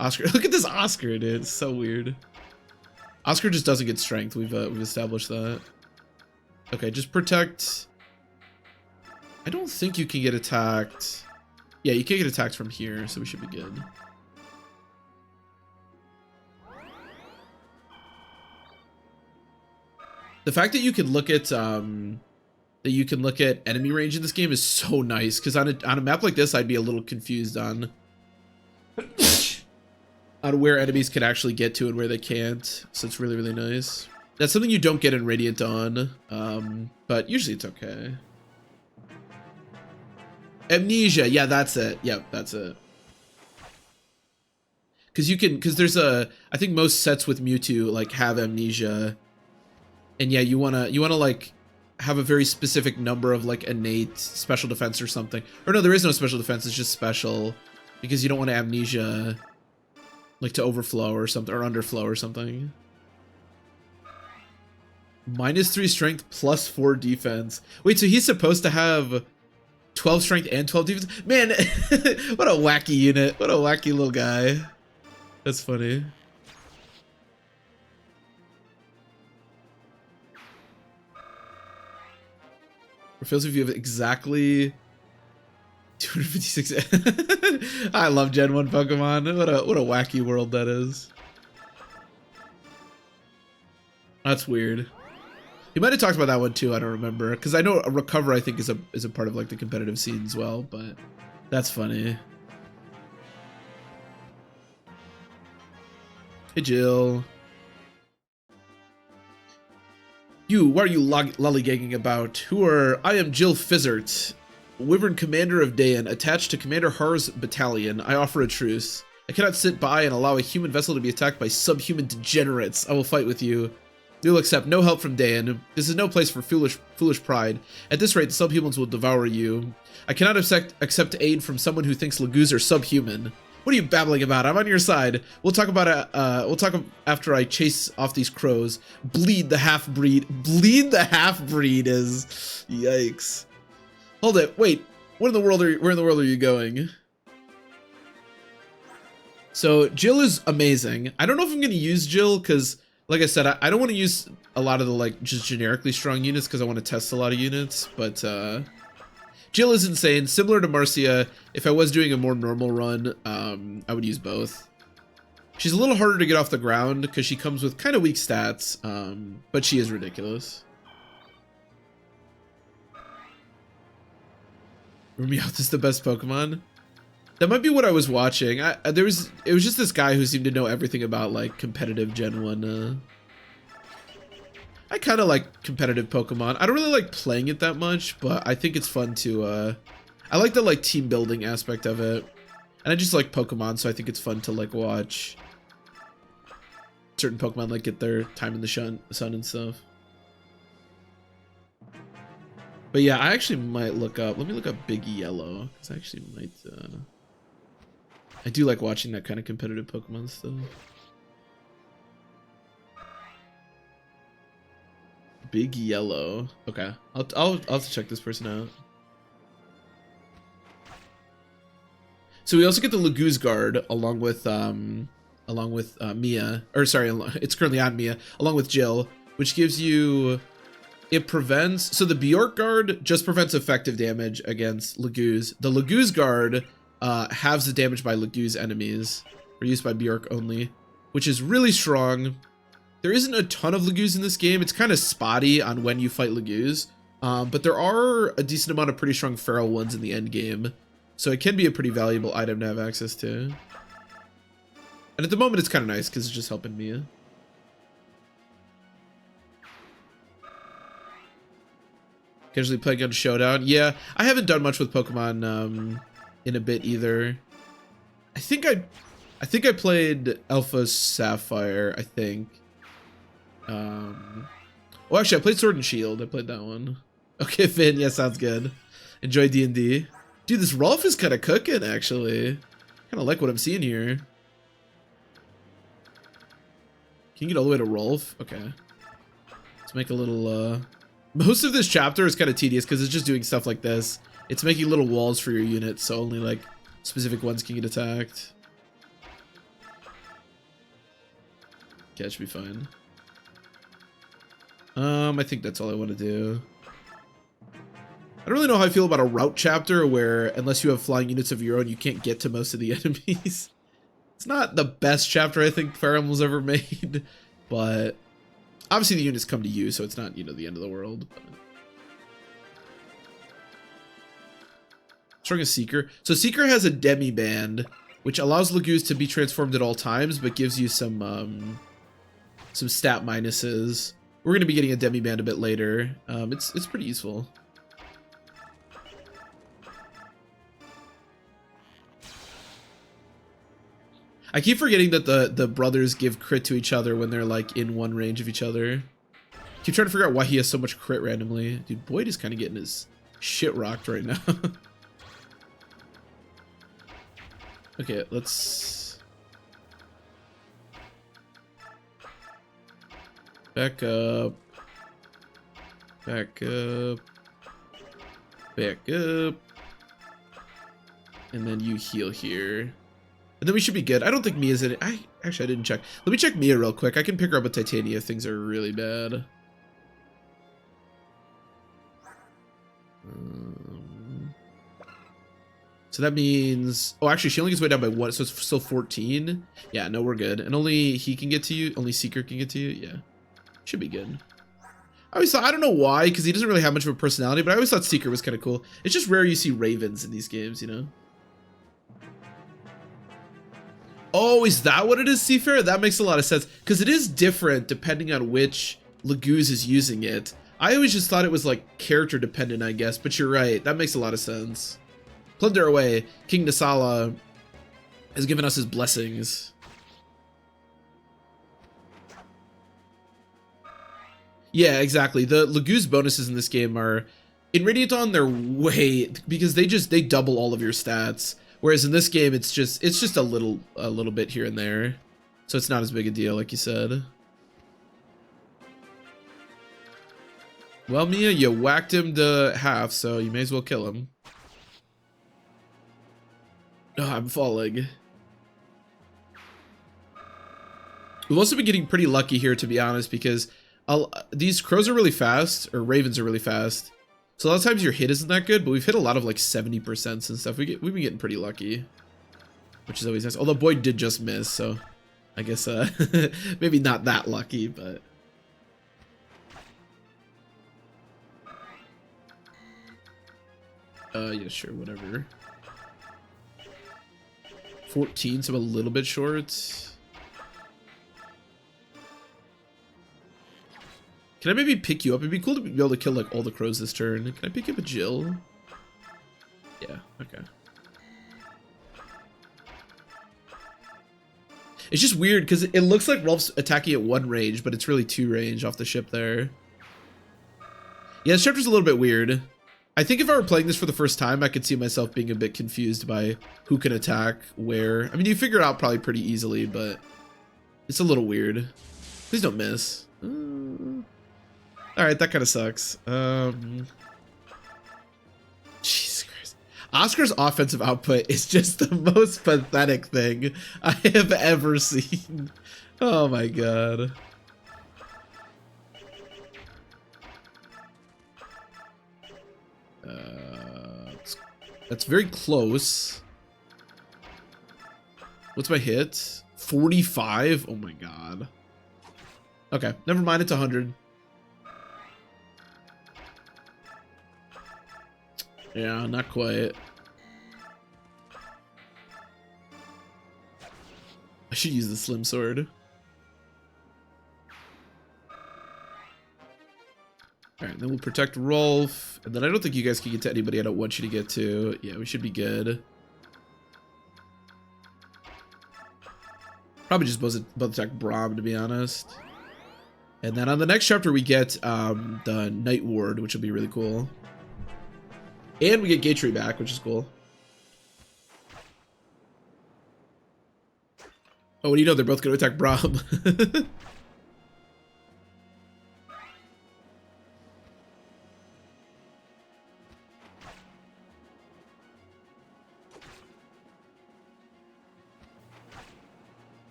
Oscar. Look at this Oscar, dude. It's so weird. Oscar just doesn't get strength. We've established that. Okay, just protect. I don't think you can get attacked. Yeah, you can get attacked from here, so we should be good. The fact that you can look at enemy range in this game is so nice, because on a map like this, I'd be a little confused on on where enemies can actually get to and where they can't. So it's really, really nice. That's something you don't get in Radiant Dawn, but usually it's okay. Amnesia, yeah, that's it. Yep, that's it. Because there's I think most sets with Mewtwo like have amnesia, and yeah, you wanna like have a very specific number of like innate special defense or something. Or no, there is no special defense. It's just special, because you don't want amnesia like to overflow or something, or underflow or something. -3 strength, +4 defense. Wait, so he's supposed to have 12 strength and 12 defense? Man, what a wacky unit. What a wacky little guy. That's funny. It feels if you have exactly 256. I love Gen 1 Pokemon. What a wacky world that is. That's weird. He might have talked about that one too, I don't remember. Because I know a Recover, I think, is a part of like the competitive scene as well, but that's funny. Hey Jill. You, what are you lollygagging about? I am Jill Fizzert, Wyvern Commander of Dayan, attached to Commander Har's battalion. I offer a truce. I cannot sit by and allow a human vessel to be attacked by subhuman degenerates. I will fight with you. You'll accept no help from Dayan. This is no place for foolish pride. At this rate, the subhumans will devour you. I cannot accept aid from someone who thinks Lagoos are subhuman. What are you babbling about? I'm on your side. We'll talk about it. We'll talk after I chase off these crows. Bleed the half-breed. Bleed the half-breed is... Yikes. Hold it. Wait. Where in the world are you going? So, Jill is amazing. I don't know if I'm going to use Jill, because... Like I said, I don't want to use a lot of the like just generically strong units because I want to test a lot of units, but Jill is insane. Similar to Marcia, if I was doing a more normal run, I would use both. She's a little harder to get off the ground because she comes with kind of weak stats, but she is ridiculous. Meowth is the best Pokemon. That might be what I was watching. It was just this guy who seemed to know everything about like competitive Gen 1. I kind of like competitive Pokemon. I don't really like playing it that much, but I think it's fun to I like the like team building aspect of it. And I just like Pokemon, so I think it's fun to like watch certain Pokemon like get their time in the sun and stuff. But yeah, I actually might look up, let me look up Big Yellow, because I actually might I do like watching that kind of competitive Pokemon stuff. Big Yellow. Okay, I'll have to check this person out. So we also get the Lagoos Guard along with Mia, or sorry, it's currently on Mia, along with Jill, which gives you, it prevents, so the Bjork Guard just prevents effective damage against Lagoos. The Lagoos Guard halves the damage by Lagoos enemies, or used by Bjork only, which is really strong. There isn't a ton of Lagoos in this game. It's kind of spotty on when you fight Lagoos, but there are a decent amount of pretty strong feral ones in the end game, so it can be a pretty valuable item to have access to. And at the moment it's kind of nice because it's just helping Mia. Occasionally play Gun Showdown. Yeah, I haven't done much with Pokemon in a bit either. I think I played Alpha Sapphire, I think. Well, actually, I played Sword and Shield. I played that one. Okay, Finn. Yeah, sounds good. Enjoy D&D. Dude, this Rolf is kind of cooking, actually. Kind of like what I'm seeing here. Can you get all the way to Rolf? Okay. Let's make a little, most of this chapter is kind of tedious because it's just doing stuff like this. It's making little walls for your units, so only, like, specific ones can get attacked. Okay, that should be fine. I think that's all I want to do. I don't really know how I feel about a route chapter where, unless you have flying units of your own, you can't get to most of the enemies. It's not the best chapter I think Fire Emblem's ever made, but obviously the units come to you, so it's not, you know, the end of the world. But... Strong as Seeker. So Seeker has a demi band, which allows Laguz to be transformed at all times, but gives you some stat minuses. We're going to be getting a Demi-Band a bit later. It's pretty useful. I keep forgetting that the brothers give crit to each other when they're like in one range of each other. Keep trying to figure out why he has so much crit randomly. Dude, Boyd is kind of getting his shit rocked right now. Okay, let's back up, back up, back up, and then you heal here, and then we should be good. I don't think Mia's in it. I didn't check. Let me check Mia real quick. I can pick her up with Titania if things are really bad. So that means, oh, actually, she only gets way down by 1, so it's still 14. Yeah, no, we're good. And only he can get to you. Only Seeker can get to you. Yeah, should be good. I always thought, I don't know why, because he doesn't really have much of a personality, but I always thought Seeker was kind of cool. It's just rare you see Ravens in these games, you know? Oh, is that what it is, Seafair? That makes a lot of sense, because it is different depending on which Laguz is using it. I always just thought it was like character dependent, I guess, but you're right. That makes a lot of sense. Plunder away. King Nasala has given us his blessings. Yeah, exactly. The Laguz bonuses in this game are, in Radiant Dawn, they're way, because they double all of your stats. Whereas in this game, it's just a little bit here and there. So it's not as big a deal, like you said. Well, Mia, you whacked him to half, so you may as well kill him. Oh, I'm falling. We've also been getting pretty lucky here, to be honest, because these crows are really fast, or ravens are really fast. So a lot of times your hit isn't that good, but we've hit a lot of like 70% and stuff. We've been getting pretty lucky, which is always nice. Although Boyd did just miss, so I guess maybe not that lucky, but. Yeah, sure, whatever. 14, so I'm a little bit short. Can I maybe pick you up? It'd be cool to be able to kill like all the crows this turn. Can I pick you up a Jill? Yeah, okay. It's just weird because it looks like Rolf's attacking at 1 range, but it's really 2 range off the ship there. Yeah, this chapter's a little bit weird. I think if I were playing this for the first time, I could see myself being a bit confused by who can attack where. I mean, you figure it out probably pretty easily, but it's a little weird. Please don't miss. Alright, that kind of sucks. Jesus Christ. Oscar's offensive output is just the most pathetic thing I have ever seen. Oh my god. That's very close. What's my hit? 45? Oh my god. Okay, never mind, it's 100. Yeah, not quite. I should use the slim sword. Alright, then we'll protect Rolf. And then I don't think you guys can get to anybody I don't want you to get to. Yeah, we should be good. Probably just both attack Braum, to be honest. And then on the next chapter we get the Night Ward, which will be really cool. And we get Gatry back, which is cool. Oh, what do you know? They're both going to attack Braum.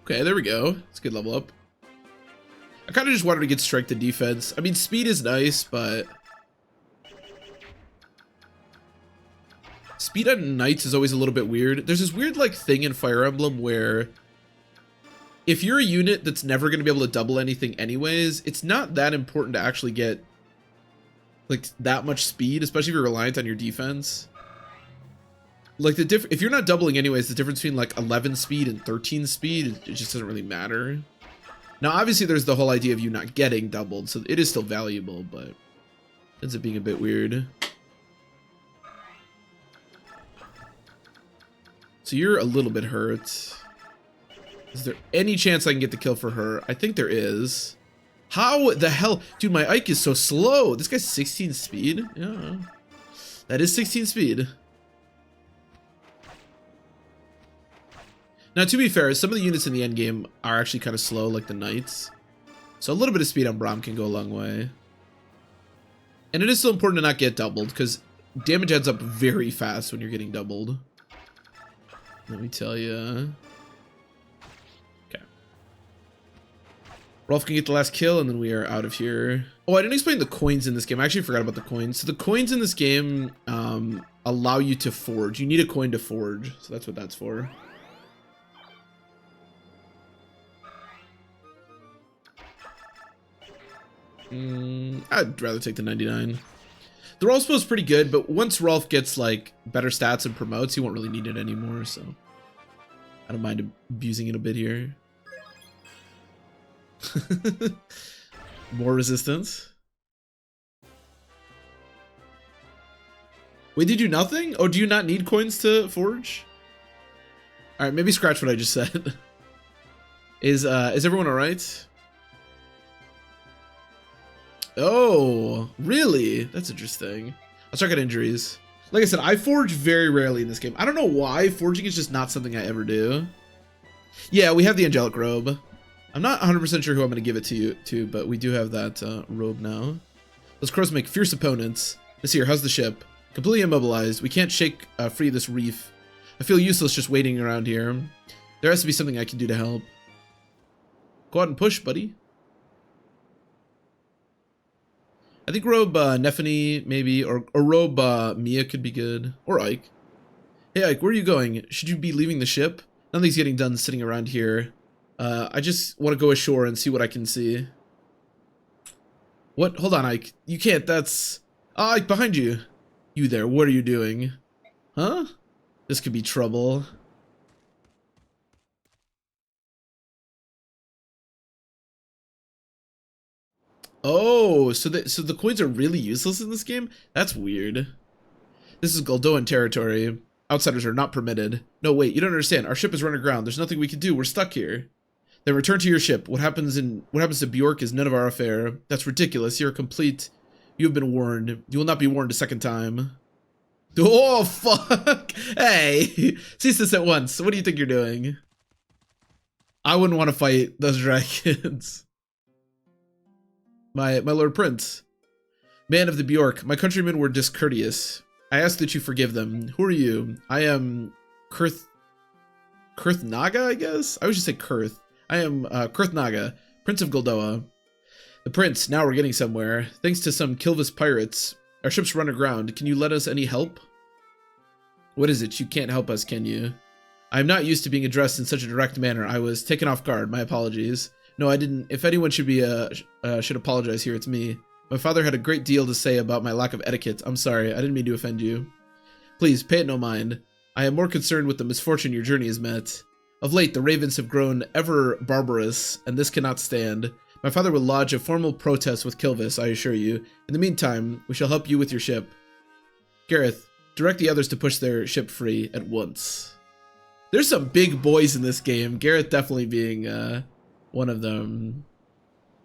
Okay, there we go. It's a good level up. I kind of just wanted to get strength and defense. I mean, speed is nice, but speed on knights is always a little bit weird. There's this weird like thing in Fire Emblem where if you're a unit that's never going to be able to double anything anyways, it's not that important to actually get like that much speed, especially if you're reliant on your defense. Like if you're not doubling anyways, the difference between like 11 speed and 13 speed, it just doesn't really matter. Now, obviously there's the whole idea of you not getting doubled, so it is still valuable, but it ends up being a bit weird. So you're a little bit hurt. Is there any chance I can get the kill for her? I think there is. How the hell? Dude, my Ike is so slow. This guy's 16 speed? Yeah. That is 16 speed. Now, to be fair, some of the units in the endgame are actually kind of slow, like the knights. So a little bit of speed on Braum can go a long way. And it is still important to not get doubled, because damage adds up very fast when you're getting doubled. Let me tell you. Okay. Rolf can get the last kill, and then we are out of here. Oh, I didn't explain the coins in this game. I actually forgot about the coins. So the coins in this game allow you to forge. You need a coin to forge, so that's what that's for. I'd rather take the 99. The Rolf spell is pretty good, but once Rolf gets like better stats and promotes, he won't really need it anymore, so I don't mind abusing it a bit here. More resistance. Wait, did you nothing? Oh, do you not need coins to forge? Alright, maybe scratch what I just said. Is everyone alright? Oh, really? That's interesting. I'll check out injuries. Like I said, I forge very rarely in this game. I don't know why. Forging is just not something I ever do. Yeah, we have the Angelic Robe. I'm not 100% sure who I'm going to give it to you to, but we do have that robe now. Those crows make fierce opponents. This here, how's the ship? Completely immobilized. We can't shake free this reef. I feel useless just waiting around here. There has to be something I can do to help. Go out and push, buddy. I think Robe Nephany, maybe, or Robe Mia could be good. Or Ike. Hey Ike, where are you going? Should you be leaving the ship? Nothing's getting done sitting around here. I just want to go ashore and see what I can see. What? Hold on, Ike. You can't, that's... Oh, Ike, behind you. You there, what are you doing? Huh? This could be trouble. Oh, so the coins are really useless in this game? That's weird. This is Goldoan territory. Outsiders are not permitted. No, wait, you don't understand. Our ship is run aground. There's nothing we can do. We're stuck here. Then return to your ship. What happens to Bjork is none of our affair. That's ridiculous. You're complete. You have been warned. You will not be warned a second time. Oh, fuck. Hey, cease this at once. What do you think you're doing? I wouldn't want to fight those dragons. My Lord Prince. Man of the Bjork, my countrymen were discourteous. I ask that you forgive them. Who are you? I am Kurth Naga, I guess? I would just say Kurth. I am Kurth Naga, Prince of Goldoa. The Prince, now we're getting somewhere. Thanks to some Kilvis pirates, our ship's run aground. Can you let us any help? What is it? You can't help us, can you? I'm not used to being addressed in such a direct manner. I was taken off guard. My apologies. No, I didn't. If anyone should be should apologize here, it's me. My father had a great deal to say about my lack of etiquette. I'm sorry. I didn't mean to offend you. Please, pay it no mind. I am more concerned with the misfortune your journey has met. Of late, the ravens have grown ever barbarous, and this cannot stand. My father will lodge a formal protest with Kilvis, I assure you. In the meantime, we shall help you with your ship. Gareth, direct the others to push their ship free at once. There's some big boys in this game. Gareth definitely being one of them.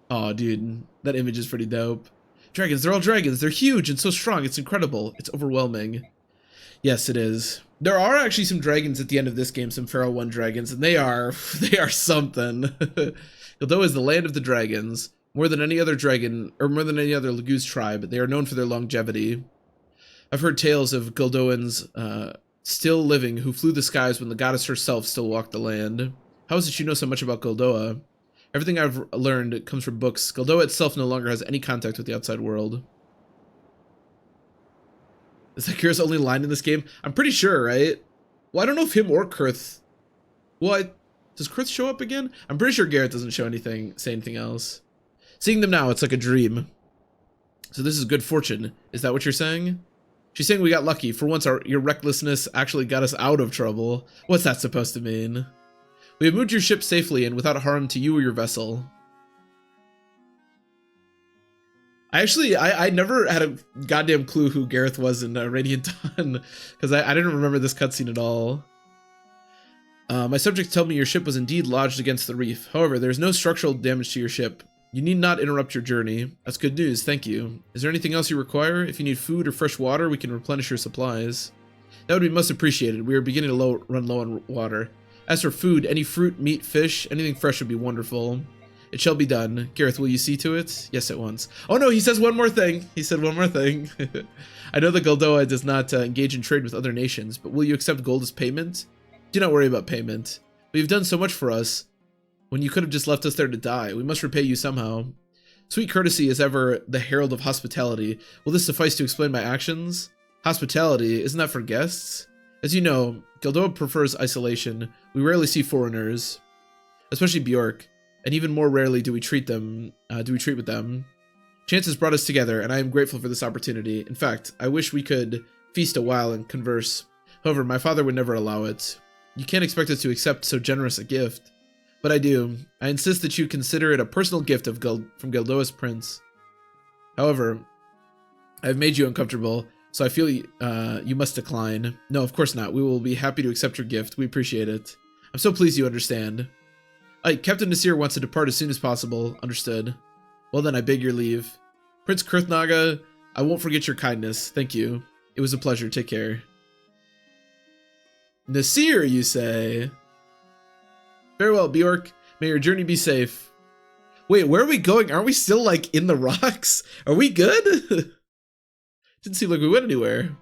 Oh, dude, that image is pretty dope. Dragons, they're all dragons. They're huge and so strong. It's incredible. It's overwhelming. Yes, it is. There are actually some dragons at the end of this game, some Pharaoh 1 dragons, and they are something. Goldoa is the land of the dragons. More than any other dragon, or more than any other Laguz tribe, they are known for their longevity. I've heard tales of Goldoans still living who flew the skies when the goddess herself still walked the land. How is it you know so much about Goldoa? Everything I've learned comes from books. Goldoa itself no longer has any contact with the outside world. Is that Kira's only line in this game? I'm pretty sure, right? Well, I don't know if him or Kurth... Well, Does Chris show up again? I'm pretty sure Garrett doesn't show anything, say anything else. Seeing them now, it's like a dream. So this is good fortune. Is that what you're saying? She's saying we got lucky. For once, your recklessness actually got us out of trouble. What's that supposed to mean? We have moved your ship safely and without harm to you or your vessel. I never had a goddamn clue who Gareth was in Radiant Dawn, because I didn't remember this cutscene at all. My subjects tell me your ship was indeed lodged against the reef. However, there is no structural damage to your ship. You need not interrupt your journey. That's good news, thank you. Is there anything else you require? If you need food or fresh water, we can replenish your supplies. That would be most appreciated. We are beginning to run low on water. As for food, any fruit, meat, fish, anything fresh would be wonderful. It shall be done. Gareth, will you see to it? Yes, at once. Oh no, he says one more thing. He said one more thing. I know that Goldoa does not engage in trade with other nations, but will you accept gold as payment? Do not worry about payment. But you've done so much for us, when you could have just left us there to die. We must repay you somehow. Sweet courtesy is ever the herald of hospitality. Will this suffice to explain my actions? Hospitality, isn't that for guests? As you know, Goldoa prefers isolation. We rarely see foreigners, especially Bjork. And even more rarely do we treat with them. Chance has brought us together, and I am grateful for this opportunity. In fact, I wish we could feast a while and converse. However, my father would never allow it. You can't expect us to accept so generous a gift. But I do. I insist that you consider it a personal gift from Goldoa's prince. However, I have made you uncomfortable, so I feel you must decline. No, of course not. We will be happy to accept your gift. We appreciate it. I'm so pleased you understand. Captain Nasir wants to depart as soon as possible. Understood. Well then, I beg your leave. Prince Kurthnaga, I won't forget your kindness. Thank you. It was a pleasure. Take care. Nasir, you say? Farewell, Bjork. May your journey be safe. Wait, where are we going? Aren't we still, like, in the rocks? Are we good? Didn't seem like we went anywhere.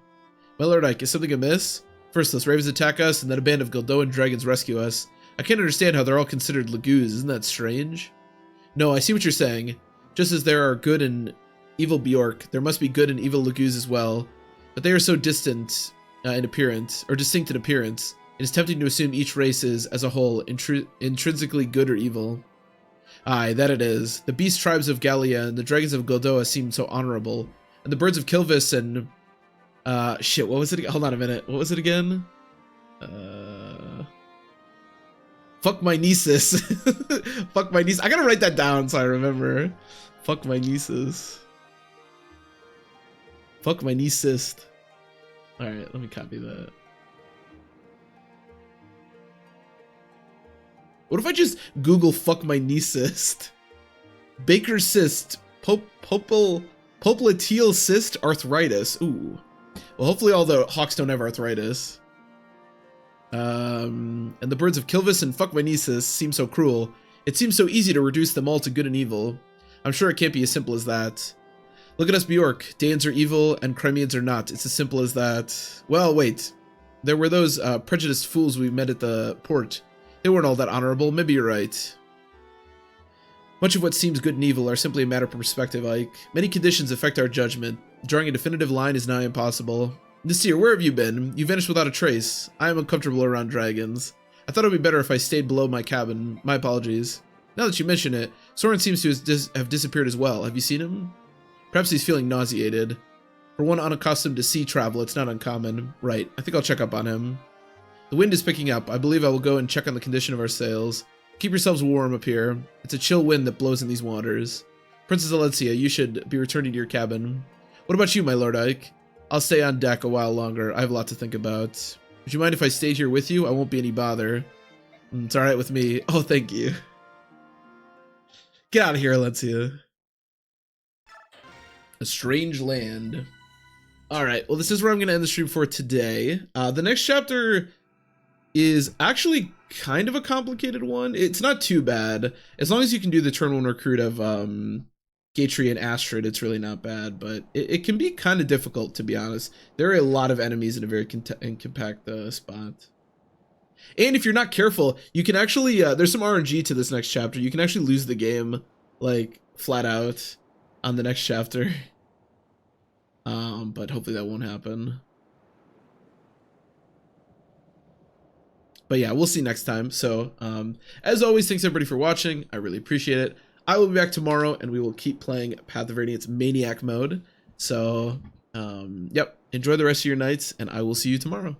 My lord Ike, is something amiss? First, those ravens attack us, and then a band of Goldoan dragons rescue us. I can't understand how they're all considered Lagoos. Isn't that strange? No, I see what you're saying. Just as there are good and evil Bjork, there must be good and evil Lagoos as well. But they are so distinct in appearance, it is tempting to assume each race is, as a whole, intrinsically good or evil. Aye, that it is. The beast tribes of Gallia and the dragons of Goldoa seem so honorable. And the birds of Kilvis and... shit, what was it? Hold on a minute. What was it again? Fuck my nieces. Fuck my niece. I gotta write that down so I remember. Fuck my nieces. Fuck my niecist. Alright, let me copy that. What if I just Google fuck my niecist? Baker cyst. Popliteal cyst arthritis. Ooh. Well, hopefully all the hawks don't have arthritis. And the birds of Kilvis and fuck my nieces seem so cruel. It seems so easy to reduce them all to good and evil. I'm sure it can't be as simple as that. Look at us, Bjork. Danes are evil and Crimeans are not. It's as simple as that. Well, wait. There were those prejudiced fools we met at the port. They weren't all that honorable. Maybe you're right. Much of what seems good and evil are simply a matter of perspective, Ike. Many conditions affect our judgment. Drawing a definitive line is nigh impossible. Nasir, where have you been? You vanished without a trace. I am uncomfortable around dragons. I thought it would be better if I stayed below my cabin. My apologies. Now that you mention it, Soren seems to have disappeared as well. Have you seen him? Perhaps he's feeling nauseated. For one unaccustomed to sea travel, it's not uncommon. Right, I think I'll check up on him. The wind is picking up. I believe I will go and check on the condition of our sails. Keep yourselves warm up here. It's a chill wind that blows in these waters. Princess Alencia, you should be returning to your cabin. What about you, my Lord Ike? I'll stay on deck a while longer. I have a lot to think about. Would you mind if I stayed here with you? I won't be any bother. It's alright with me. Oh, thank you. Get out of here, Alencia. A strange land. Alright, well this is where I'm going to end the stream for today. The next chapter is actually kind of a complicated one. It's not too bad. As long as you can do the turn 1 recruit of Gatry and Astrid, it's really not bad, but it can be kind of difficult, to be honest. There are a lot of enemies in a very compact spot. And if you're not careful, you can actually, there's some RNG to this next chapter. You can actually lose the game, like, flat out on the next chapter. But hopefully that won't happen. But yeah, we'll see next time. So as always, thanks everybody for watching. I really appreciate it. I will be back tomorrow, and we will keep playing Path of Radiance Maniac mode. So, yep, enjoy the rest of your nights, and I will see you tomorrow.